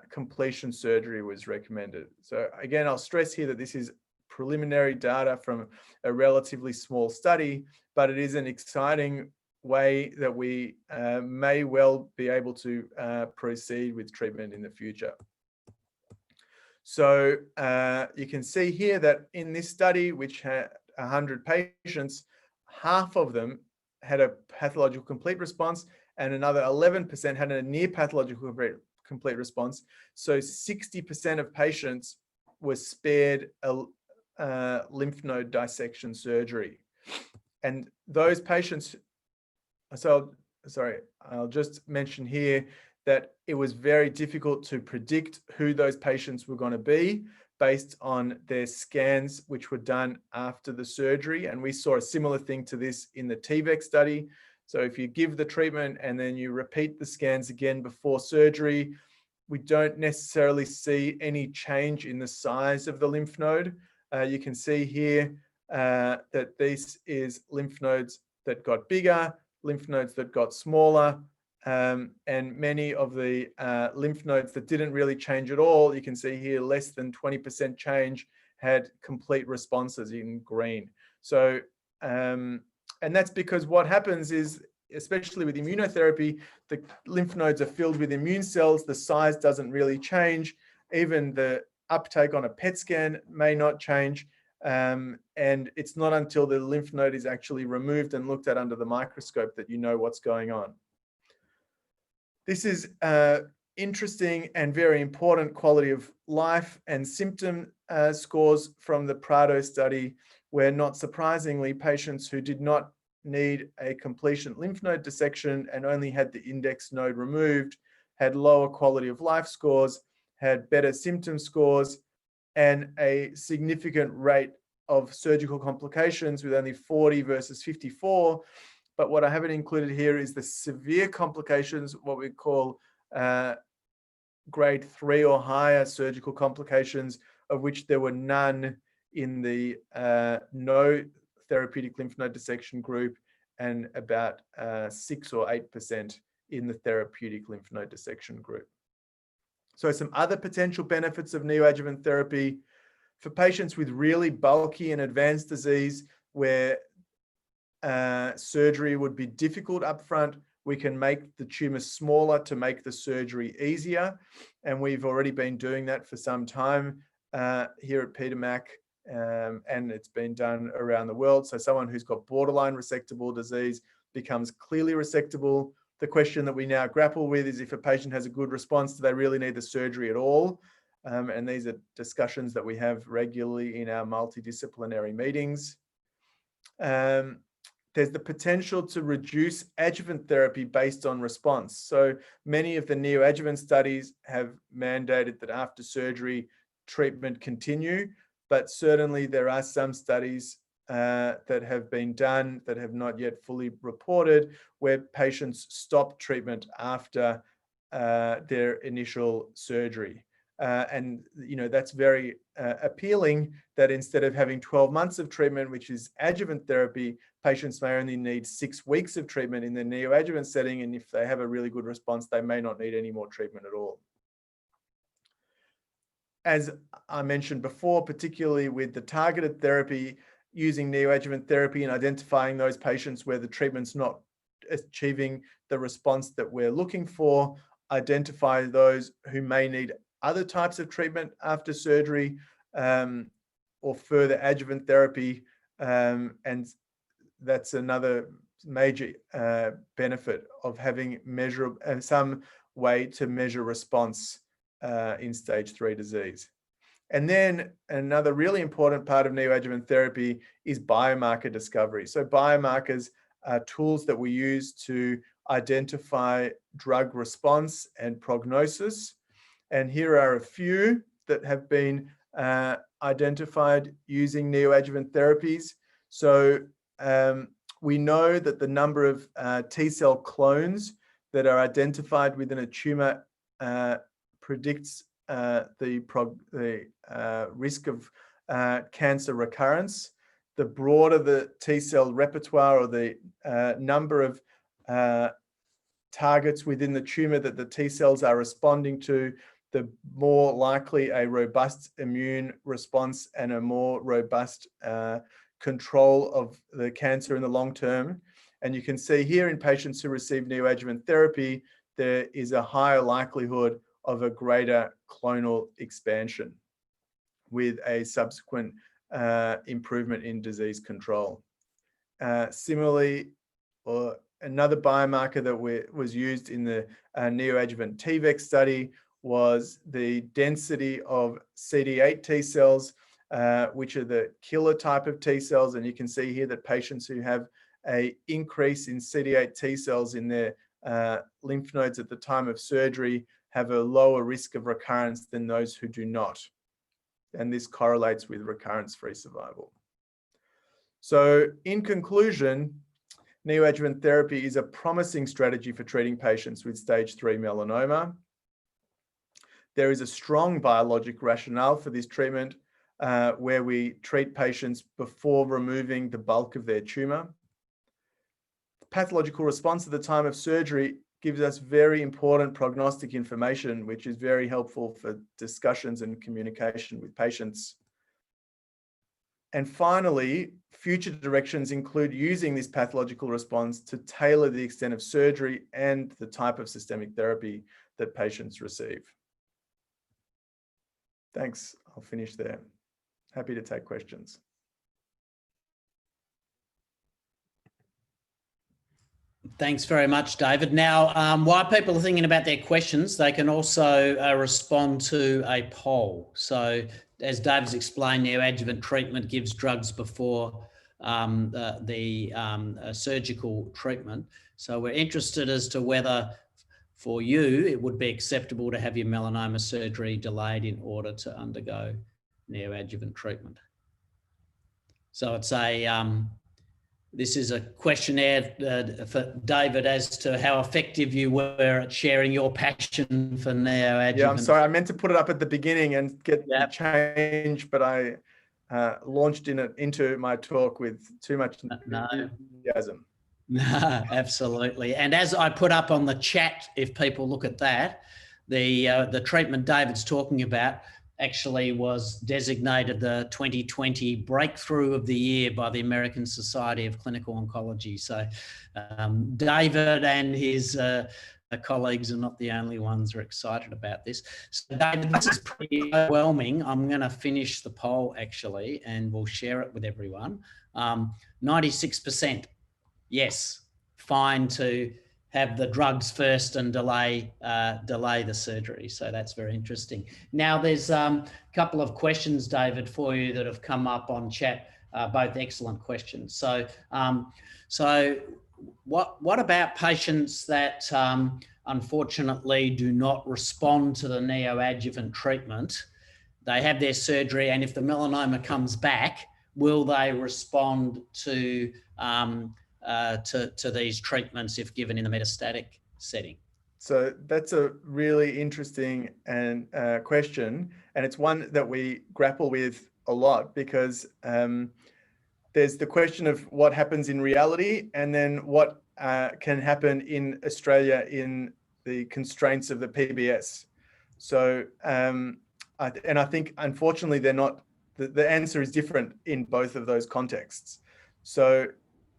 [SPEAKER 4] completion surgery was recommended. So again, I'll stress here that this is preliminary data from a relatively small study, but it is an exciting way that we may well be able to proceed with treatment in the future. So you can see here that in this study, which had 100 patients, half of them had a pathological complete response, and another 11% had a near pathological complete response. So 60% of patients were spared a lymph node dissection surgery. And those patients, so sorry, I'll just mention here that it was very difficult to predict who those patients were going to be based on their scans, which were done after the surgery. And we saw a similar thing to this in the TVEC study. So if you give the treatment and then you repeat the scans again before surgery, we don't necessarily see any change in the size of the lymph node. You can see here that this is lymph nodes that got bigger, lymph nodes that got smaller, and many of the lymph nodes that didn't really change at all, you can see here less than 20% change had complete responses in green. So, and that's because what happens is, especially with immunotherapy, the lymph nodes are filled with immune cells, the size doesn't really change, even the uptake on a PET scan may not change, and it's not until the lymph node is actually removed and looked at under the microscope that you know what's going on. This is interesting and very important quality of life and symptom scores from the Prado study, where not surprisingly, patients who did not need a completion lymph node dissection and only had the index node removed had lower quality of life scores, had better symptom scores, and a significant rate of surgical complications with only 40 versus 54. But what I haven't included here is the severe complications, what we call grade 3 or higher surgical complications, of which there were none in the no therapeutic lymph node dissection group, and about 6 or 8% in the therapeutic lymph node dissection group. So some other potential benefits of neoadjuvant therapy for patients with really bulky and advanced disease where surgery would be difficult up front, we can make the tumor smaller to make the surgery easier. And we've already been doing that for some time here at Peter Mac, and it's been done around the world. So someone who's got borderline resectable disease becomes clearly resectable. The question that we now grapple with is, if a patient has a good response, do they really need the surgery at all? And these are discussions that we have regularly in our multidisciplinary meetings. There's the potential to reduce adjuvant therapy based on response. So many of the neoadjuvant studies have mandated that after surgery, treatment continue, but certainly there are some studies that have been done that have not yet fully reported, where patients stop treatment after their initial surgery. And that's very appealing, that instead of having 12 months of treatment, which is adjuvant therapy, patients may only need 6 weeks of treatment in the neoadjuvant setting. And if they have a really good response, they may not need any more treatment at all. As I mentioned before, particularly with the targeted therapy, using neoadjuvant therapy and identifying those patients where the treatment's not achieving the response that we're looking for, identify those who may need other types of treatment after surgery or further adjuvant therapy. And that's another major benefit of having some way to measure response in stage 3 disease. And then another really important part of neoadjuvant therapy is biomarker discovery. So biomarkers are tools that we use to identify drug response and prognosis. And here are a few that have been identified using neoadjuvant therapies. So we know that the number of T cell clones that are identified within a tumor predicts the risk of cancer recurrence. The broader the T cell repertoire, or the number of targets within the tumor that the T cells are responding to, the more likely a robust immune response and a more robust control of the cancer in the long term. And you can see here in patients who receive neoadjuvant therapy, there is a higher likelihood of a greater clonal expansion with a subsequent improvement in disease control. Similarly, another biomarker that was used in the neoadjuvant TVEC study was the density of CD8 T cells, which are the killer type of T cells. And you can see here that patients who have an increase in CD8 T cells in their lymph nodes at the time of surgery have a lower risk of recurrence than those who do not. And this correlates with recurrence-free survival. So in conclusion, neoadjuvant therapy is a promising strategy for treating patients with stage 3 melanoma. There is a strong biologic rationale for this treatment. where we treat patients before removing the bulk of their tumor. Pathological response at the time of surgery gives us very important prognostic information, which is very helpful for discussions and communication with patients. And finally, future directions include using this pathological response to tailor the extent of surgery and the type of systemic therapy that patients receive. Thanks. I'll finish there. Happy to take questions.
[SPEAKER 1] Thanks very much, David. Now, while people are thinking about their questions, they can also respond to a poll. So, as David's explained, neoadjuvant treatment gives drugs before surgical treatment. So we're interested as to whether for you it would be acceptable to have your melanoma surgery delayed in order to undergo neoadjuvant treatment. So it's a this is a questionnaire for David as to how effective you were at sharing your passion for neoadjuvant.
[SPEAKER 4] Yeah, I'm sorry. I meant to put it up at the beginning and get the change, but I launched into my talk with too much enthusiasm.
[SPEAKER 1] No, absolutely. And as I put up on the chat, if people look at that, the treatment David's talking about actually was designated the 2020 Breakthrough of the Year by the American Society of Clinical Oncology. So David and his colleagues are not the only ones who are excited about this. So David, this is pretty overwhelming. I'm going to finish the poll actually, and we'll share it with everyone. 96%, yes, fine to have the drugs first and delay the surgery. So that's very interesting. Now there's a couple of questions, David, for you that have come up on chat, both excellent questions. So, what about patients that unfortunately do not respond to the neoadjuvant treatment? They have their surgery, and if the melanoma comes back, will they respond to these treatments if given in the metastatic setting?
[SPEAKER 4] So that's a really interesting question, and it's one that we grapple with a lot because there's the question of what happens in reality and then what can happen in Australia in the constraints of the PBS. So, I think unfortunately they're not, the answer is different in both of those contexts. So,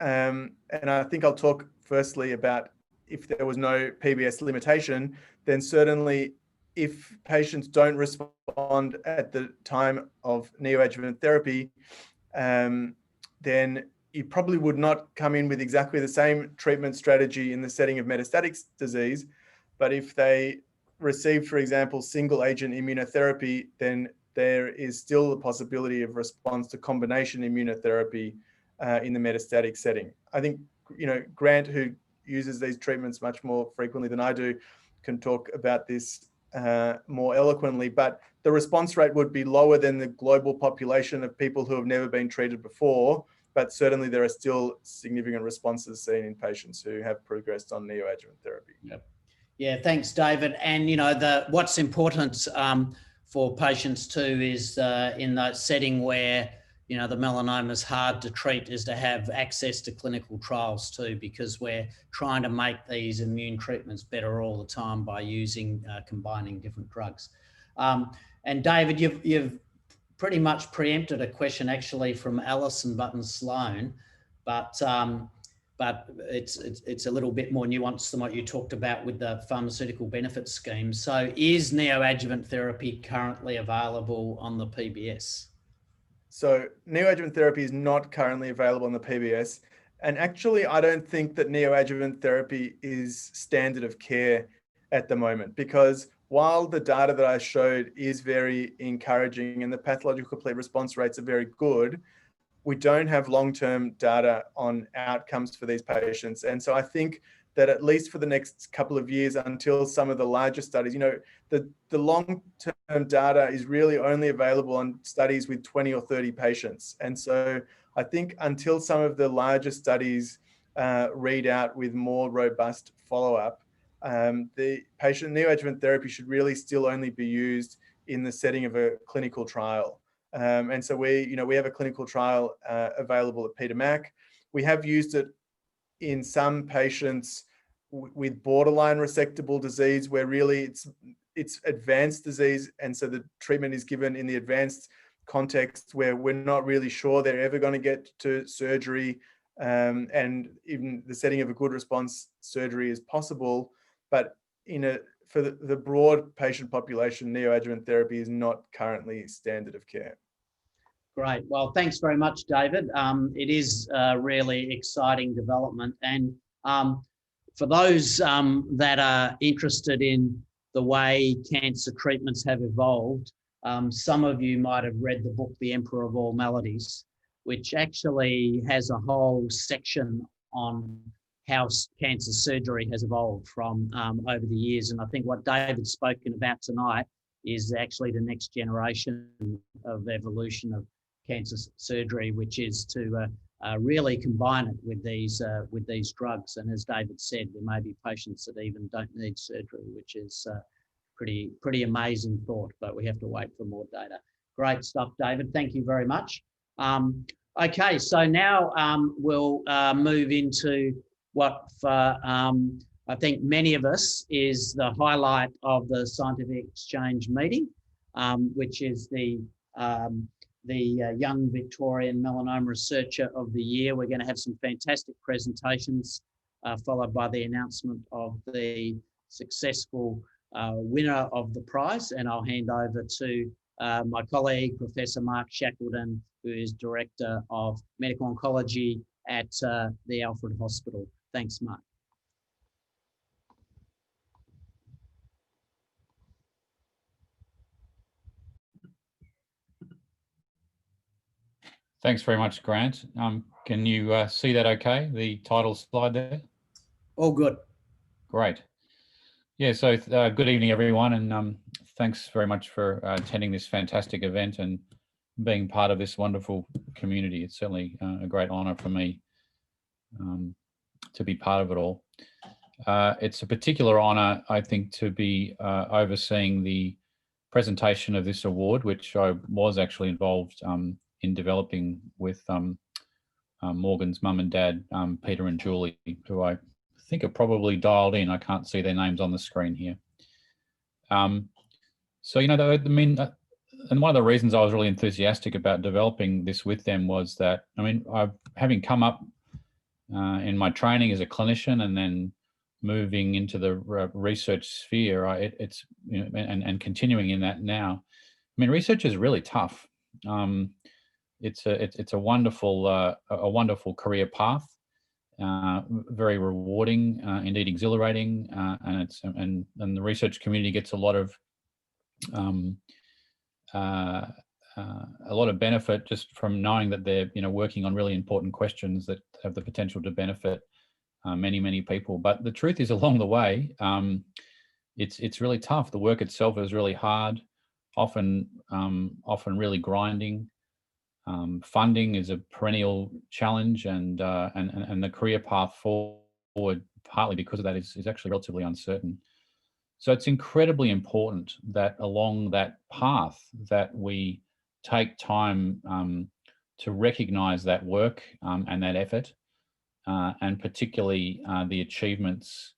[SPEAKER 4] and I think I'll talk firstly about if there was no PBS limitation, then certainly if patients don't respond at the time of neoadjuvant therapy, then you probably would not come in with exactly the same treatment strategy in the setting of metastatic disease. But if they receive, for example, single agent immunotherapy, then there is still a possibility of response to combination immunotherapy in the metastatic setting. I think, Grant, who uses these treatments much more frequently than I do, can talk about this more eloquently, but the response rate would be lower than the global population of people who have never been treated before, but certainly there are still significant responses seen in patients who have progressed on neoadjuvant therapy.
[SPEAKER 1] Yep. Yeah, thanks, David. And, what's important for patients too is in that setting where, the melanoma is hard to treat, is to have access to clinical trials too, because we're trying to make these immune treatments better all the time by using, combining different drugs. And David, you've pretty much preempted a question actually from Alison Button-Sloan, but it's a little bit more nuanced than what you talked about with the pharmaceutical benefit scheme. So is neoadjuvant therapy currently available on the PBS?
[SPEAKER 4] So neoadjuvant therapy is not currently available on the PBS. And actually, I don't think that neoadjuvant therapy is standard of care at the moment, because while the data that I showed is very encouraging and the pathological complete response rates are very good, we don't have long-term data on outcomes for these patients. And so I think that at least for the next couple of years, until some of the larger studies, the long-term data is really only available on studies with 20 or 30 patients. And so I think until some of the larger studies read out with more robust follow-up, the patient neoadjuvant therapy should really still only be used in the setting of a clinical trial. And so we have a clinical trial available at Peter Mac. We have used it in some patients with borderline resectable disease, where really it's advanced disease, and so the treatment is given in the advanced context where we're not really sure they're ever going to get to surgery, and even the setting of a good response, surgery is possible. But for the broad patient population, neoadjuvant therapy is not currently standard of care.
[SPEAKER 1] Great. Well, thanks very much, David. It is a really exciting development. And for those that are interested in the way cancer treatments have evolved, some of you might have read the book, The Emperor of All Maladies, which actually has a whole section on how cancer surgery has evolved from over the years. And I think what David's spoken about tonight is actually the next generation of evolution of cancer surgery, which is to really combine it with these drugs. And as David said, there may be patients that even don't need surgery, which is pretty amazing thought, but we have to wait for more data. Great stuff, David. Thank you very much. Okay, so now we'll move into what for I think many of us is the highlight of the scientific exchange meeting, which is the Young Victorian Melanoma Researcher of the Year. We're going to have some fantastic presentations, followed by the announcement of the successful winner of the prize. And I'll hand over to my colleague, Professor Mark Shackleton, who is Director of Medical Oncology at the Alfred Hospital. Thanks, Mark.
[SPEAKER 5] Thanks very much, Grant. Can you see that okay, the title slide there?
[SPEAKER 1] All good.
[SPEAKER 5] Great. Yeah, so good evening, everyone, and thanks very much for attending this fantastic event and being part of this wonderful community. It's certainly a great honour for me to be part of it all. It's a particular honour, I think, to be overseeing the presentation of this award, which I was actually involved in developing with Morgan's mum and dad, Peter and Julie, who I think are probably dialed in. I can't see their names on the screen here. So, you know, I mean, and one of the reasons I was really enthusiastic about developing this with them was that, I mean, having come up in my training as a clinician and then moving into the research sphere, it's you know, and continuing in that now. I mean, research is really tough. It's a wonderful career path, very rewarding, indeed exhilarating, and the research community gets a lot of benefit just from knowing that they're working on really important questions that have the potential to benefit many people. But the truth is, along the way, it's really tough. The work itself is really hard, often really grinding. Funding is a perennial challenge, and the career path forward, partly because of that, is actually relatively uncertain. So it's incredibly important that along that path that we take time to recognise that work and that effort, and particularly the achievements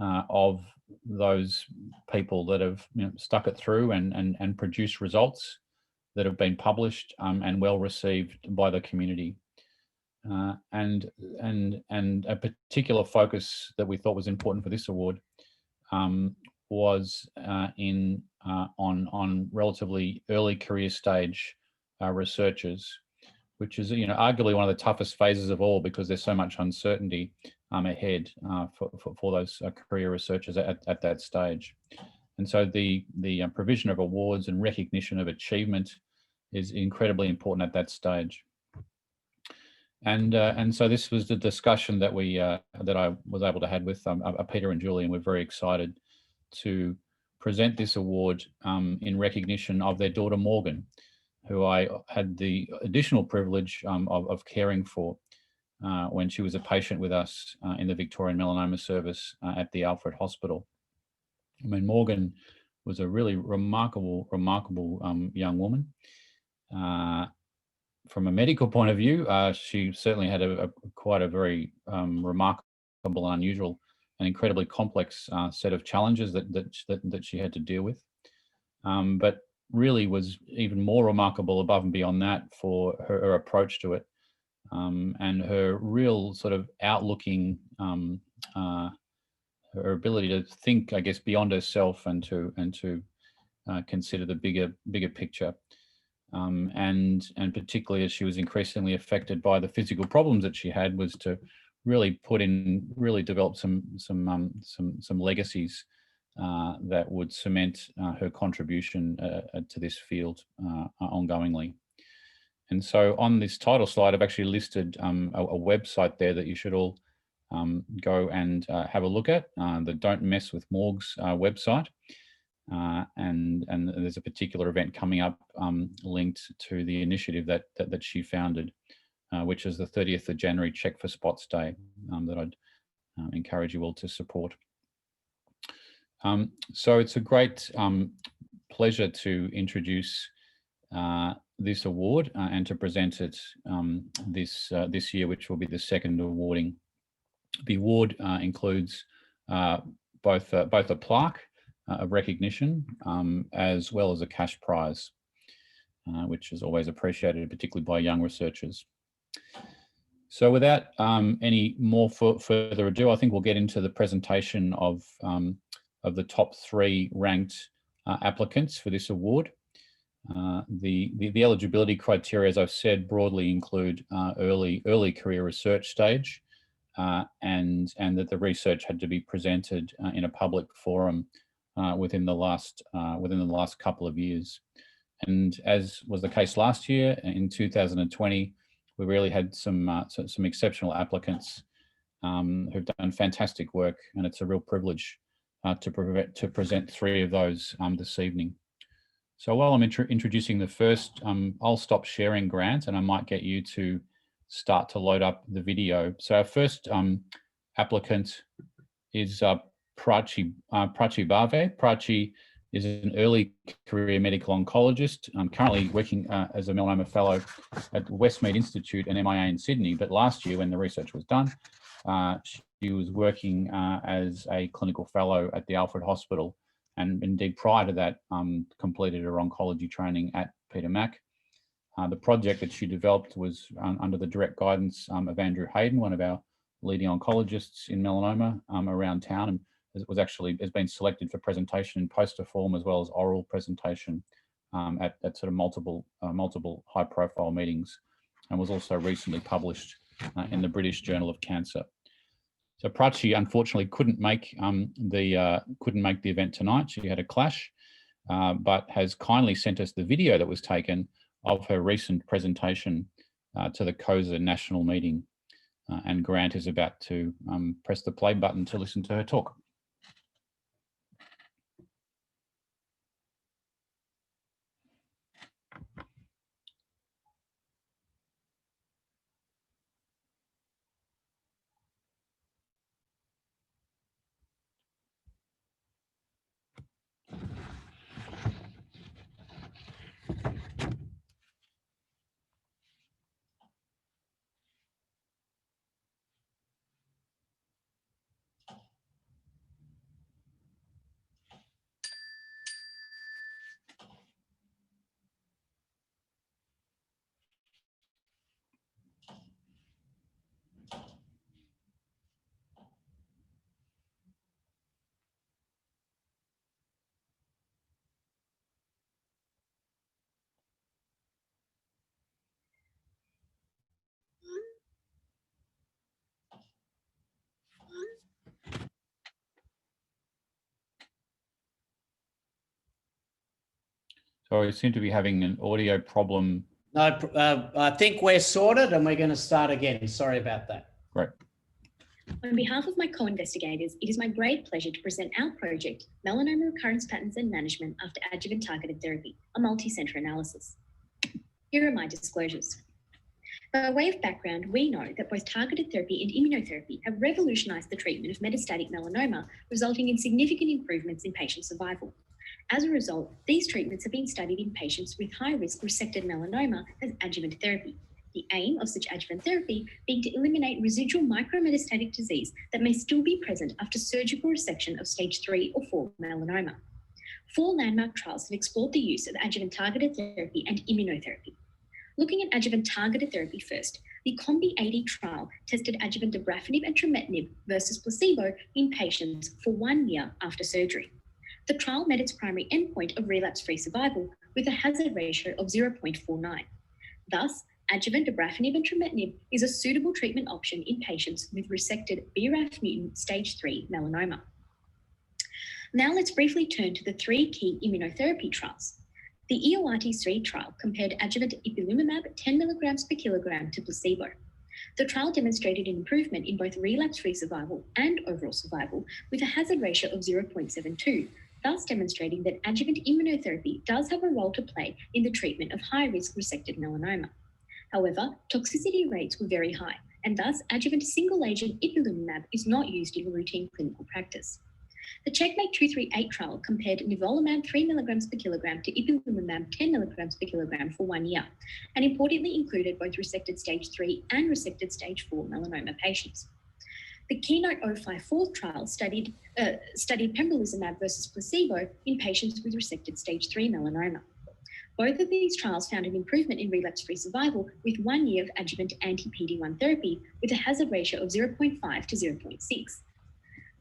[SPEAKER 5] of those people that have stuck it through and produced results that have been published and well received by the community. And a particular focus that we thought was important for this award was on relatively early career stage researchers, which is arguably one of the toughest phases of all, because there's so much uncertainty ahead for those career researchers at that stage. And so the provision of awards and recognition of achievement is incredibly important at that stage. And so this was the discussion that that I was able to have with Peter and Julie, and we're very excited to present this award in recognition of their daughter Morgan, who I had the additional privilege of caring for when she was a patient with us in the Victorian Melanoma Service at the Alfred Hospital. I mean, Morgan was a really remarkable young woman. from a medical point of view, she certainly had quite a very remarkable, unusual, and incredibly complex set of challenges that she had to deal with. But really was even more remarkable above and beyond that for her approach to it, and her real sort of outlooking, her ability to think, I guess, beyond herself and to consider the bigger picture. And particularly as she was increasingly affected by the physical problems that she had, was to really develop some legacies that would cement her contribution to this field ongoingly. And so on this title slide, I've actually listed a website there that you should all go and have a look at, the Don't Mess with Morgues website. And there's a particular event coming up linked to the initiative that she founded, which is the 30th of January Check for Spots Day, that I'd encourage you all to support. So it's a great pleasure to introduce this award and to present it this year, which will be the second awarding. The award includes both a plaque of recognition, as well as a cash prize, which is always appreciated, particularly by young researchers. So without any more further ado, I think we'll get into the presentation of the top 3 ranked applicants for this award. The eligibility criteria, as I've said, broadly include early career research stage, and that the research had to be presented in a public forum within the last couple of years. And as was the case last year, in 2020, we really had some exceptional applicants who've done fantastic work, and it's a real privilege to present 3 of those this evening. So while I'm introducing the first, I'll stop sharing, Grant, and I might get you to start to load up the video. So our first applicant is Prachi Bhave. Prachi is an early career medical oncologist, currently working as a melanoma fellow at the Westmead Institute and MIA in Sydney. But last year, when the research was done, she was working as a clinical fellow at the Alfred Hospital, and indeed prior to that, completed her oncology training at Peter Mac. The project that she developed was under the direct guidance of Andrew Hayden, one of our leading oncologists in melanoma around town, and has been selected for presentation in poster form as well as oral presentation at sort of multiple high-profile meetings, and was also recently published in the British Journal of Cancer. So Prachi unfortunately couldn't make the event tonight. She had a clash, but has kindly sent us the video that was taken of her recent presentation to the COSA national meeting, and Grant is about to press the play button to listen to her talk. So we seem to be having an audio problem.
[SPEAKER 1] No, I think we're sorted and we're going to start again. Sorry about that.
[SPEAKER 5] Great.
[SPEAKER 6] On behalf of my co-investigators, it is my great pleasure to present our project, Melanoma Recurrence Patterns and Management After Adjuvant Targeted Therapy, a multi-centre analysis. Here are my disclosures. By way of background, we know that both targeted therapy and immunotherapy have revolutionised the treatment of metastatic melanoma, resulting in significant improvements in patient survival. As a result, these treatments have been studied in patients with high-risk resected melanoma as adjuvant therapy. The aim of such adjuvant therapy being to eliminate residual micrometastatic disease that may still be present after surgical resection of stage 3 or 4 melanoma. 4 landmark trials have explored the use of adjuvant targeted therapy and immunotherapy. Looking at adjuvant targeted therapy first, the COMBI-80 trial tested adjuvant dabrafenib and trametinib versus placebo in patients for 1 year after surgery. The trial met its primary endpoint of relapse-free survival with a hazard ratio of 0.49. Thus, adjuvant dabrafenib and trametinib is a suitable treatment option in patients with resected BRAF mutant stage 3 melanoma. Now let's briefly turn to the 3 key immunotherapy trials. The EORT3 trial compared adjuvant ipilimumab 10 milligrams per kilogram to placebo. The trial demonstrated an improvement in both relapse-free survival and overall survival with a hazard ratio of 0.72, thus demonstrating that adjuvant immunotherapy does have a role to play in the treatment of high-risk resected melanoma. However, toxicity rates were very high, and thus adjuvant single-agent ipilimumab is not used in routine clinical practice. The CheckMate 238 trial compared nivolumab 3 milligrams per kilogram to ipilimumab 10 milligrams per kilogram for 1 year, and importantly included both resected stage 3 and resected stage 4 melanoma patients. The Keynote 054 trial studied pembrolizumab versus placebo in patients with resected stage 3 melanoma. Both of these trials found an improvement in relapse-free survival with 1 year of adjuvant anti-PD-1 therapy with a hazard ratio of 0.5 to 0.6.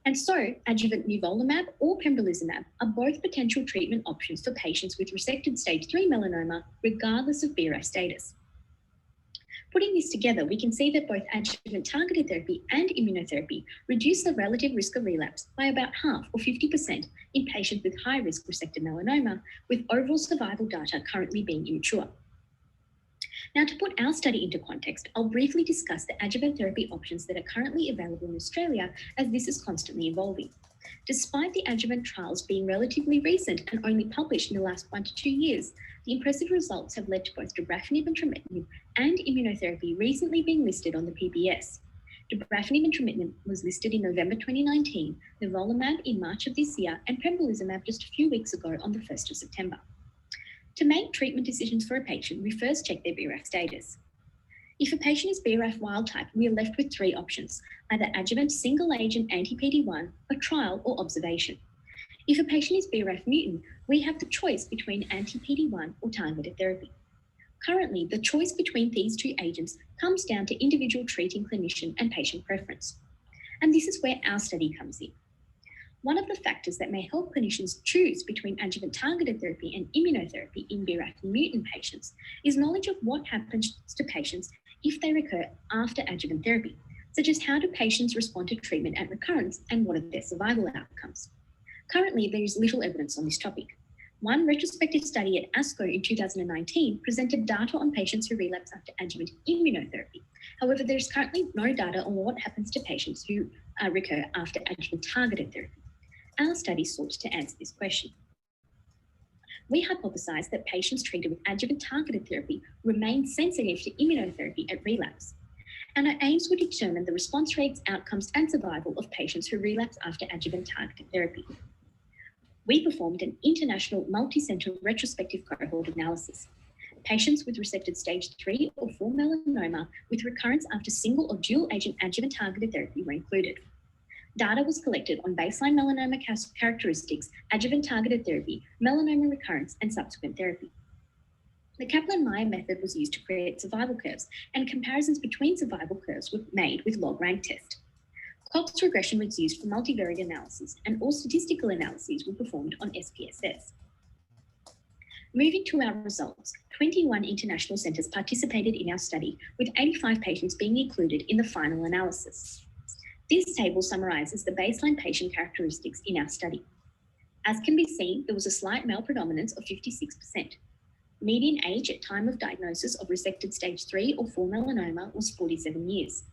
[SPEAKER 6] And so, adjuvant nivolumab or pembrolizumab are both potential treatment options for patients with resected stage 3 melanoma, regardless of BRAF status. Putting this together, we can see that both adjuvant targeted therapy and immunotherapy reduce the relative risk of relapse by about half or 50% in patients with high-risk resected melanoma, with overall survival data currently being immature. Now, to put our study into context, I'll briefly discuss the adjuvant therapy options that are currently available in Australia, as this is constantly evolving. Despite the adjuvant trials being relatively recent and only published in the last 1 to 2 years, the impressive results have led to both dabrafenib and trametinib and immunotherapy recently being listed on the PBS. Dabrafenib and trametinib was listed in November 2019, nivolumab in March of this year, and pembrolizumab just a few weeks ago on the 1st of September. To make treatment decisions for a patient, we first check their BRAF status. If a patient is BRAF wild type, we are left with 3 options, either adjuvant single-agent anti-PD-1, a trial, or observation. If a patient is BRAF mutant, we have the choice between anti-PD-1 or targeted therapy. Currently, the choice between these 2 agents comes down to individual treating clinician and patient preference. And this is where our study comes in. One of the factors that may help clinicians choose between adjuvant targeted therapy and immunotherapy in BRAF mutant patients is knowledge of what happens to patients if they recur after adjuvant therapy, such as how do patients respond to treatment at recurrence and what are their survival outcomes. Currently, there is little evidence on this topic. One retrospective study at ASCO in 2019 presented data on patients who relapse after adjuvant immunotherapy. However, there is currently no data on what happens to patients who recur after adjuvant targeted therapy. Our study sought to answer this question. We hypothesized that patients treated with adjuvant targeted therapy remain sensitive to immunotherapy at relapse, and our aims would determine the response rates, outcomes, and survival of patients who relapse after adjuvant targeted therapy. We performed an international multi-center retrospective cohort analysis. Patients with resected stage 3 or 4 melanoma with recurrence after single or dual agent adjuvant targeted therapy were included. Data was collected on baseline melanoma characteristics, adjuvant targeted therapy, melanoma recurrence, and subsequent therapy. The Kaplan-Meier method was used to create survival curves, and comparisons between survival curves were made with log-rank test. Cox regression was used for multivariate analysis, and all statistical analyses were performed on SPSS. Moving to our results, 21 international centres participated in our study, with 85 patients being included in the final analysis. This table summarises the baseline patient characteristics in our study. As can be seen, there was a slight male predominance of 56%. Median age at time of diagnosis of resected stage 3 or 4 melanoma was 47 years.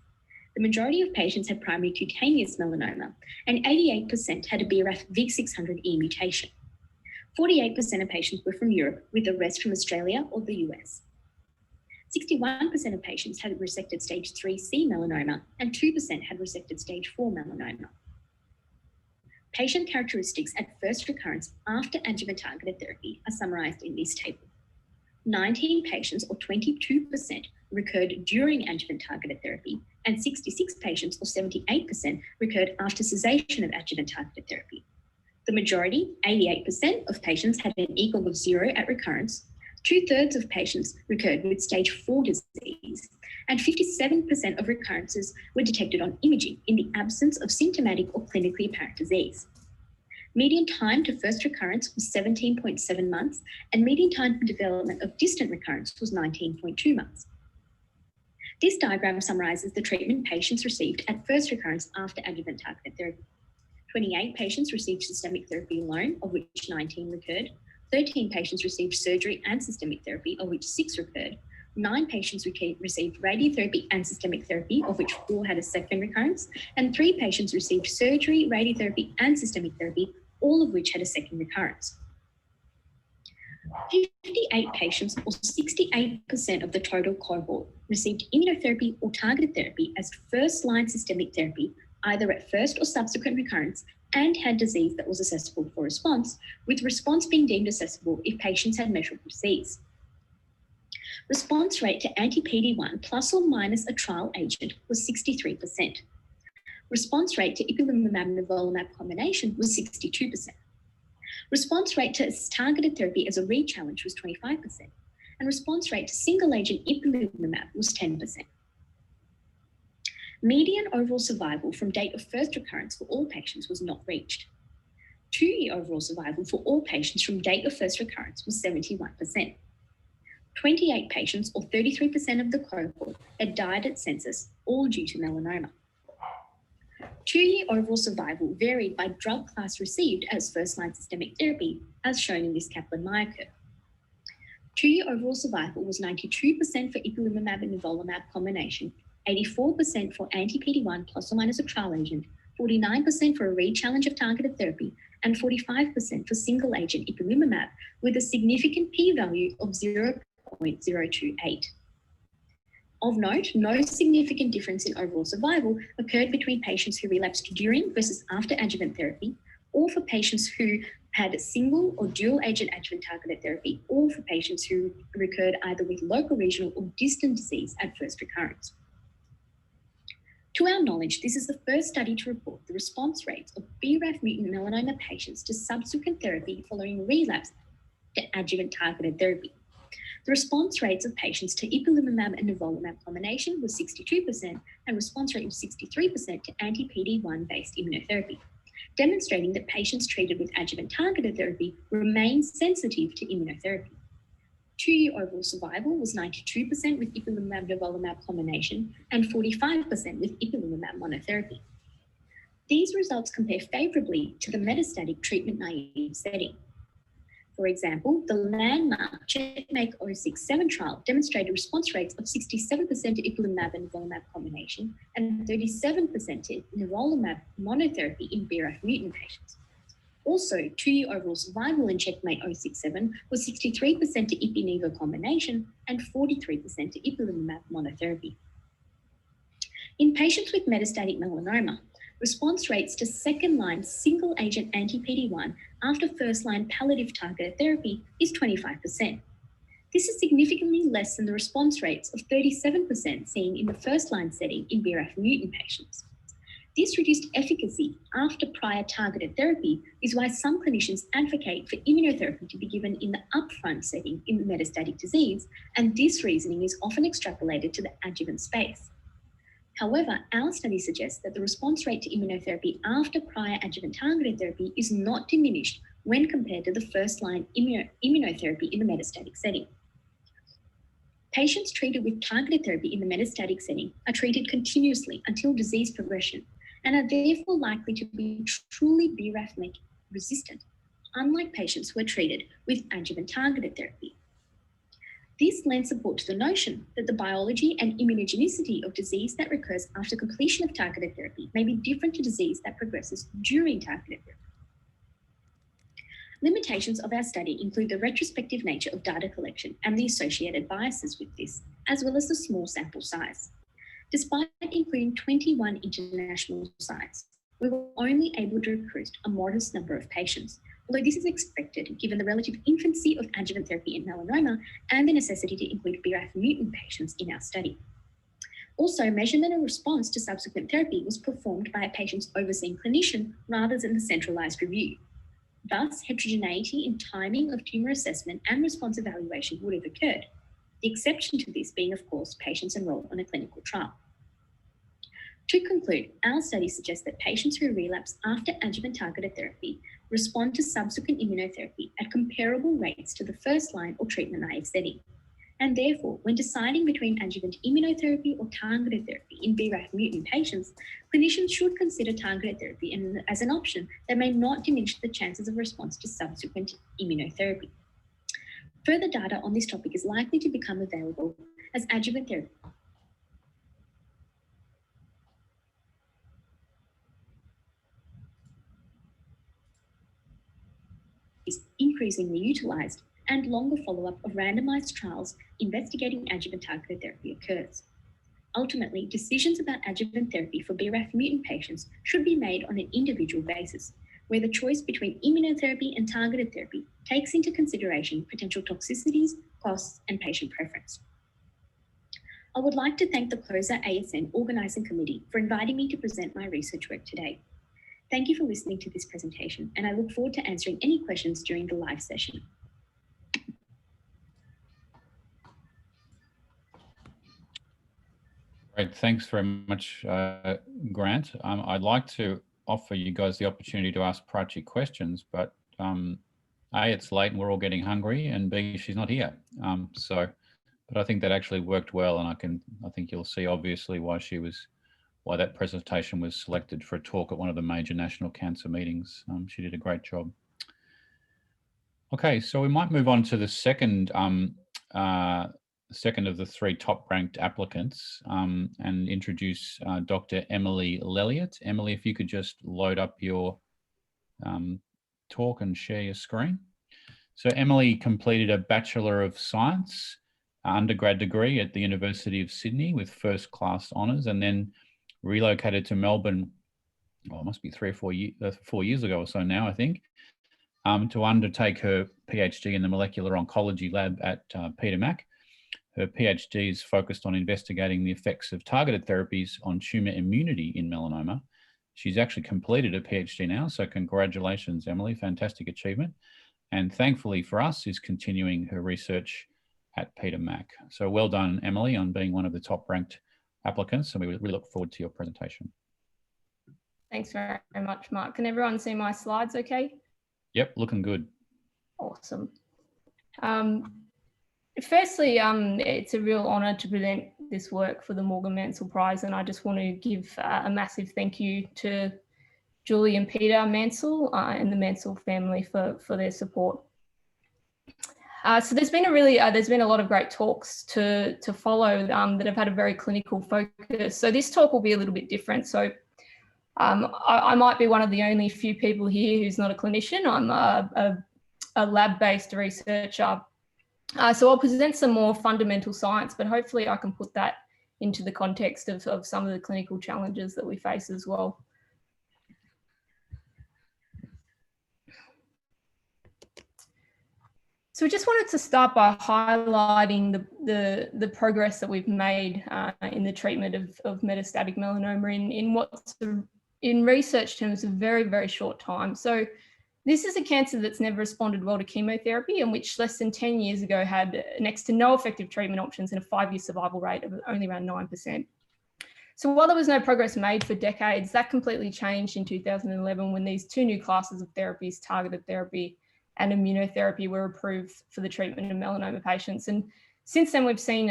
[SPEAKER 6] The majority of patients had primary cutaneous melanoma, and 88% had a BRAF V600E mutation. 48% of patients were from Europe, with the rest from Australia or the US. 61% of patients had resected stage 3C melanoma, and 2% had resected stage 4 melanoma. Patient characteristics at first recurrence after adjuvant targeted therapy are summarised in this table. 19 patients, or 22%, recurred during adjuvant targeted therapy, and 66 patients, or 78%, recurred after cessation of adjuvant targeted therapy. The majority, 88% of patients, had an equal of 0 at recurrence. 2/3 of patients recurred with stage 4 disease, and 57% of recurrences were detected on imaging in the absence of symptomatic or clinically apparent disease. Median time to first recurrence was 17.7 months, and median time for development of distant recurrence was 19.2 months. This diagram summarises the treatment patients received at first recurrence after adjuvant targeted therapy. 28 patients received systemic therapy alone, of which 19 recurred. 13 patients received surgery and systemic therapy, of which 6 recurred. 9 patients received radiotherapy and systemic therapy, of which 4 had a second recurrence, and 3 patients received surgery, radiotherapy, and systemic therapy, all of which had a second recurrence. 58 patients, or 68% of the total cohort, received immunotherapy or targeted therapy as first-line systemic therapy, either at first or subsequent recurrence, and had disease that was assessable for response, with response being deemed assessable if patients had measurable disease. Response rate to anti-PD-1 plus or minus a trial agent was 63%. Response rate to ipilimumab-nivolumab combination was 62%. Response rate to targeted therapy as a re-challenge was 25%, and response rate to single-agent ipilimumab was 10%. Median overall survival from date of first recurrence for all patients was not reached. 2-year overall survival for all patients from date of first recurrence was 71%. 28 patients, or 33% of the cohort, had died at census, all due to melanoma. 2-year overall survival varied by drug class received as first-line systemic therapy, as shown in this Kaplan-Meier curve. 2-year overall survival was 92% for ipilimumab and nivolumab combination, 84% for anti-PD-1 plus or minus a trial agent, 49% for a re-challenge of targeted therapy, and 45% for single-agent ipilimumab, with a significant p-value of 0.028. Of note, no significant difference in overall survival occurred between patients who relapsed during versus after adjuvant therapy, or for patients who had single or dual agent adjuvant targeted therapy, or for patients who recurred either with local, regional, or distant disease at first recurrence. To our knowledge, this is the first study to report the response rates of BRAF mutant melanoma patients to subsequent therapy following relapse to adjuvant targeted therapy. The response rates of patients to ipilimumab and nivolumab combination was 62%, and response rate was 63% to anti-PD-1 based immunotherapy, demonstrating that patients treated with adjuvant targeted therapy remain sensitive to immunotherapy. 2-year overall survival was 92% with ipilimumab-nivolumab combination and 45% with ipilimumab monotherapy. These results compare favourably to the metastatic treatment-naive setting. For example, the landmark CheckMate 067 trial demonstrated response rates of 67% to ipilimumab and nivolumab combination and 37% to nivolumab monotherapy in BRAF mutant patients. Also, 2-year overall survival in CheckMate 067 was 63% to ipi-nivo combination and 43% to ipilimumab monotherapy. In patients with metastatic melanoma, response rates to second-line single-agent anti-PD-1 after first-line palliative targeted therapy is 25%. This is significantly less than the response rates of 37% seen in the first-line setting in BRAF mutant patients. This reduced efficacy after prior targeted therapy is why some clinicians advocate for immunotherapy to be given in the upfront setting in the metastatic disease, and this reasoning is often extrapolated to the adjuvant space. However, our study suggests that the response rate to immunotherapy after prior adjuvant targeted therapy is not diminished when compared to the first-line immunotherapy in the metastatic setting. Patients treated with targeted therapy in the metastatic setting are treated continuously until disease progression and are therefore likely to be truly BRAF/MEK resistant, unlike patients who are treated with adjuvant targeted therapy. This lends support to the notion that the biology and immunogenicity of disease that recurs after completion of targeted therapy may be different to disease that progresses during targeted therapy. Limitations of our study include the retrospective nature of data collection and the associated biases with this, as well as the small sample size. Despite including 21 international sites, we were only able to recruit a modest number of patients, although this is expected given the relative infancy of adjuvant therapy in melanoma and the necessity to include BRAF mutant patients in our study. Also, measurement of response to subsequent therapy was performed by a patient's overseeing clinician rather than the centralised review. Thus, heterogeneity in timing of tumour assessment and response evaluation would have occurred, the exception to this being, of course, patients enrolled on a clinical trial. To conclude, our study suggests that patients who relapse after adjuvant targeted therapy respond to subsequent immunotherapy at comparable rates to the first-line or treatment-naive setting. And therefore, when deciding between adjuvant immunotherapy or targeted therapy in BRAF mutant patients, clinicians should consider targeted therapy as an option that may not diminish the chances of response to subsequent immunotherapy. Further data on this topic is likely to become available as adjuvant therapy is increasingly utilised and longer follow-up of randomised trials investigating adjuvant targeted therapy occurs. Ultimately, decisions about adjuvant therapy for BRAF mutant patients should be made on an individual basis, where the choice between immunotherapy and targeted therapy takes into consideration potential toxicities, costs, and patient preference. I would like to thank the CLOSA ASN Organising Committee for inviting me to present my research work today. Thank you for listening to this presentation, and I look forward to answering any questions during the live session.
[SPEAKER 5] Great, thanks very much, Grant. I'd like to offer you guys the opportunity to ask Prachi questions, but A, it's late and we're all getting hungry, and B, she's not here. But I think that actually worked well, and I think you'll see obviously why that presentation was selected for a talk at one of the major national cancer meetings. She did a great job. Okay, so we might move on to the second of the three top-ranked applicants and introduce Dr. Emily Lelliott. Emily, if you could just load up your talk and share your screen. So Emily completed a Bachelor of Science undergrad degree at the University of Sydney with first-class honours, and then relocated to Melbourne, well, it must be 3 or 4 years ago or so now, I think, to undertake her PhD in the molecular oncology lab at Peter Mac. Her PhD is focused on investigating the effects of targeted therapies on tumour immunity in melanoma. She's actually completed a PhD now, so congratulations, Emily, fantastic achievement. And thankfully for us, is continuing her research at Peter Mac. So well done, Emily, on being one of the top ranked applicants, and we look forward to your presentation.
[SPEAKER 7] Thanks very much, Mark. Can everyone see my slides okay?
[SPEAKER 5] Yep, looking good.
[SPEAKER 7] Awesome. Firstly, it's a real honour to present this work for the Morgan Mansell Prize, and I just want to give a massive thank you to Julie and Peter Mansell and the Mansell family for their support. So there's been a lot of great talks to follow that have had a very clinical focus. So this talk will be a little bit different. So I might be one of the only few people here who's not a clinician. I'm a lab-based researcher. So I'll present some more fundamental science, but hopefully I can put that into the context of some of the clinical challenges that we face as well. So we just wanted to start by highlighting the progress that we've made in the treatment of metastatic melanoma in what's, in research terms, a very, very short time. So this is a cancer that's never responded well to chemotherapy, and which less than 10 years ago had next to no effective treatment options and a 5-year survival rate of only around 9%. So while there was no progress made for decades, that completely changed in 2011 when these two new classes of therapies, targeted therapy and immunotherapy, were approved for the treatment of melanoma patients. And since then, we've seen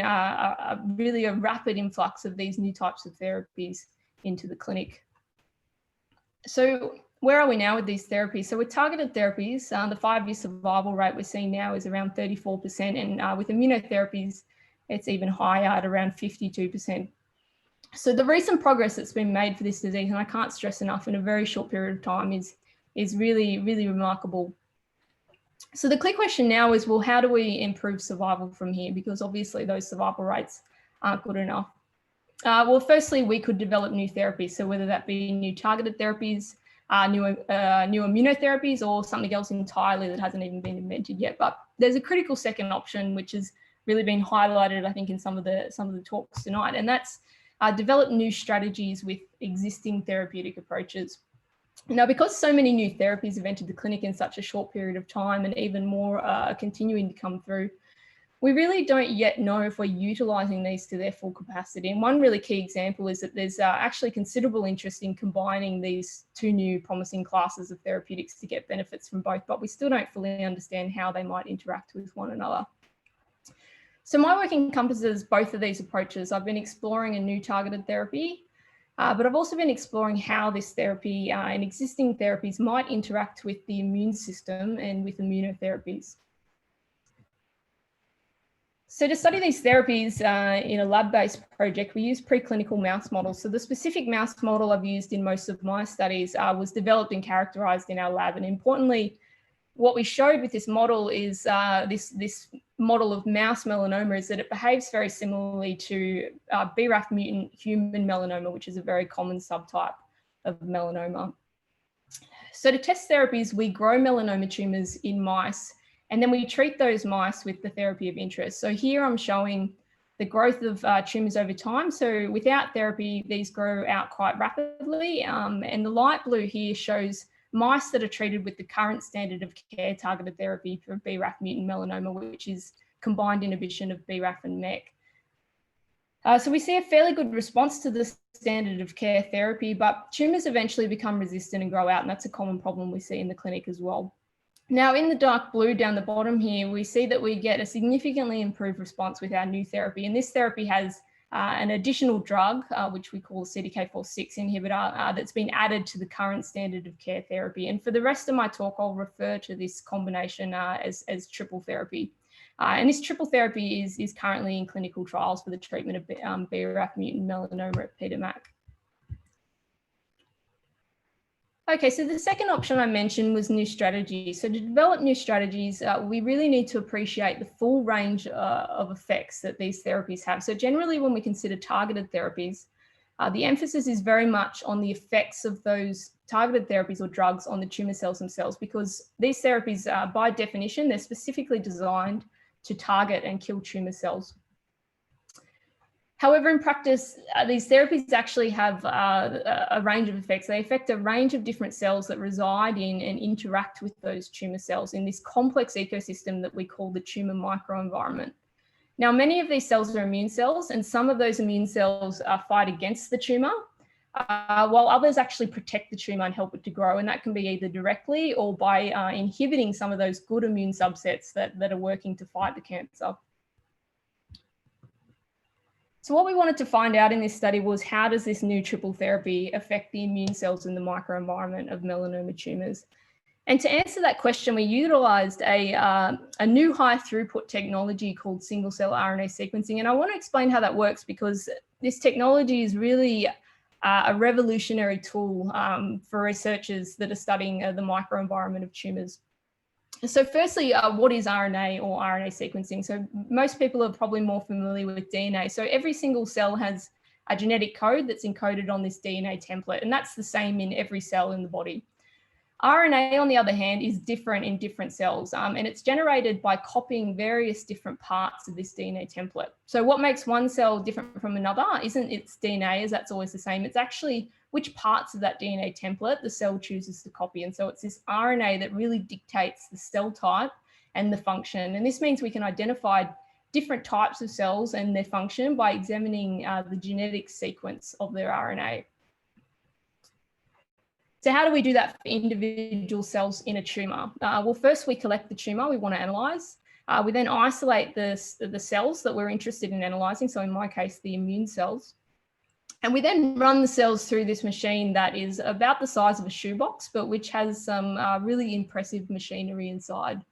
[SPEAKER 7] really a rapid influx of these new types of therapies into the clinic. So where are we now with these therapies? So with targeted therapies, the 5-year survival rate we're seeing now is around 34%. And with immunotherapies, it's even higher at around 52%. So the recent progress that's been made for this disease, and I can't stress enough, in a very short period of time is really, really remarkable. So the clear question now is, well, how do we improve survival from here? Because obviously those survival rates aren't good enough. Well, firstly, we could develop new therapies. So whether that be new targeted therapies, new immunotherapies, or something else entirely that hasn't even been invented yet. But there's a critical second option, which has really been highlighted, I think, in some of the talks tonight, and that's develop new strategies with existing therapeutic approaches. Now, because so many new therapies have entered the clinic in such a short period of time, and even more are continuing to come through, we really don't yet know if we're utilising these to their full capacity. And one really key example is that there's actually considerable interest in combining these two new promising classes of therapeutics to get benefits from both, but we still don't fully understand how they might interact with one another. So my work encompasses both of these approaches. I've been exploring a new targeted therapy, but I've also been exploring how this therapy and existing therapies might interact with the immune system and with immunotherapies. So to study these therapies in a lab-based project, we use preclinical mouse models. So the specific mouse model I've used in most of my studies was developed and characterized in our lab. And importantly, what we showed with this model is this model of mouse melanoma is that it behaves very similarly to BRAF mutant human melanoma, which is a very common subtype of melanoma. So to test therapies, we grow melanoma tumors in mice, and then we treat those mice with the therapy of interest. So here I'm showing the growth of tumors over time. So without therapy, these grow out quite rapidly. And the light blue here shows mice that are treated with the current standard of care targeted therapy for BRAF mutant melanoma, which is combined inhibition of BRAF and MEK. So we see a fairly good response to the standard of care therapy, but tumors eventually become resistant and grow out, and that's a common problem we see in the clinic as well. Now, in the dark blue down the bottom here, we see that we get a significantly improved response with our new therapy. And this therapy has an additional drug, which we call CDK4/6 inhibitor, that's been added to the current standard of care therapy. And for the rest of my talk, I'll refer to this combination as triple therapy. And this triple therapy is currently in clinical trials for the treatment of BRAF mutant melanoma at Peter Mac. Okay, so the second option I mentioned was new strategies. So to develop new strategies, we really need to appreciate the full range of effects that these therapies have. So generally, when we consider targeted therapies, the emphasis is very much on the effects of those targeted therapies or drugs on the tumor cells themselves, because these therapies, by definition, they're specifically designed to target and kill tumor cells. However, in practice, these therapies actually have a range of effects. They affect a range of different cells that reside in and interact with those tumor cells in this complex ecosystem that we call the tumor microenvironment. Now, many of these cells are immune cells, and some of those immune cells fight against the tumor, while others actually protect the tumor and help it to grow. And that can be either directly or by inhibiting some of those good immune subsets that are working to fight the cancer. So what we wanted to find out in this study was, how does this new triple therapy affect the immune cells in the microenvironment of melanoma tumors? And to answer that question, we utilised a new high throughput technology called single cell RNA sequencing. And I want to explain how that works, because this technology is really a revolutionary tool for researchers that are studying the microenvironment of tumours. So firstly, what is RNA or RNA sequencing? So most people are probably more familiar with DNA. So every single cell has a genetic code that's encoded on this DNA template, and that's the same in every cell in the body. RNA, on the other hand, is different in different cells, and it's generated by copying various different parts of this DNA template. So what makes one cell different from another isn't its DNA, as that's always the same. It's actually which parts of that DNA template the cell chooses to copy. And so it's this RNA that really dictates the cell type and the function. And this means we can identify different types of cells and their function by examining the genetic sequence of their RNA. So how do we do that for individual cells in a tumour? Well, first we collect the tumour we want to analyse. We then isolate the cells that we're interested in analysing. So in my case, the immune cells. And we then run the cells through this machine that is about the size of a shoebox, but which has some really impressive machinery inside.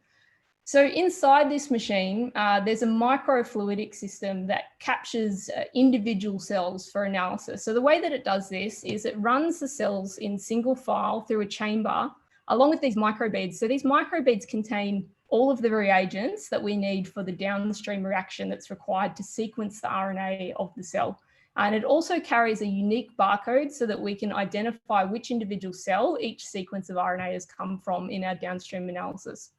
[SPEAKER 7] So inside this machine, there's a microfluidic system that captures individual cells for analysis. So the way that it does this is it runs the cells in single file through a chamber along with these microbeads. So these microbeads contain all of the reagents that we need for the downstream reaction that's required to sequence the RNA of the cell. And it also carries a unique barcode so that we can identify which individual cell each sequence of RNA has come from in our downstream analysis.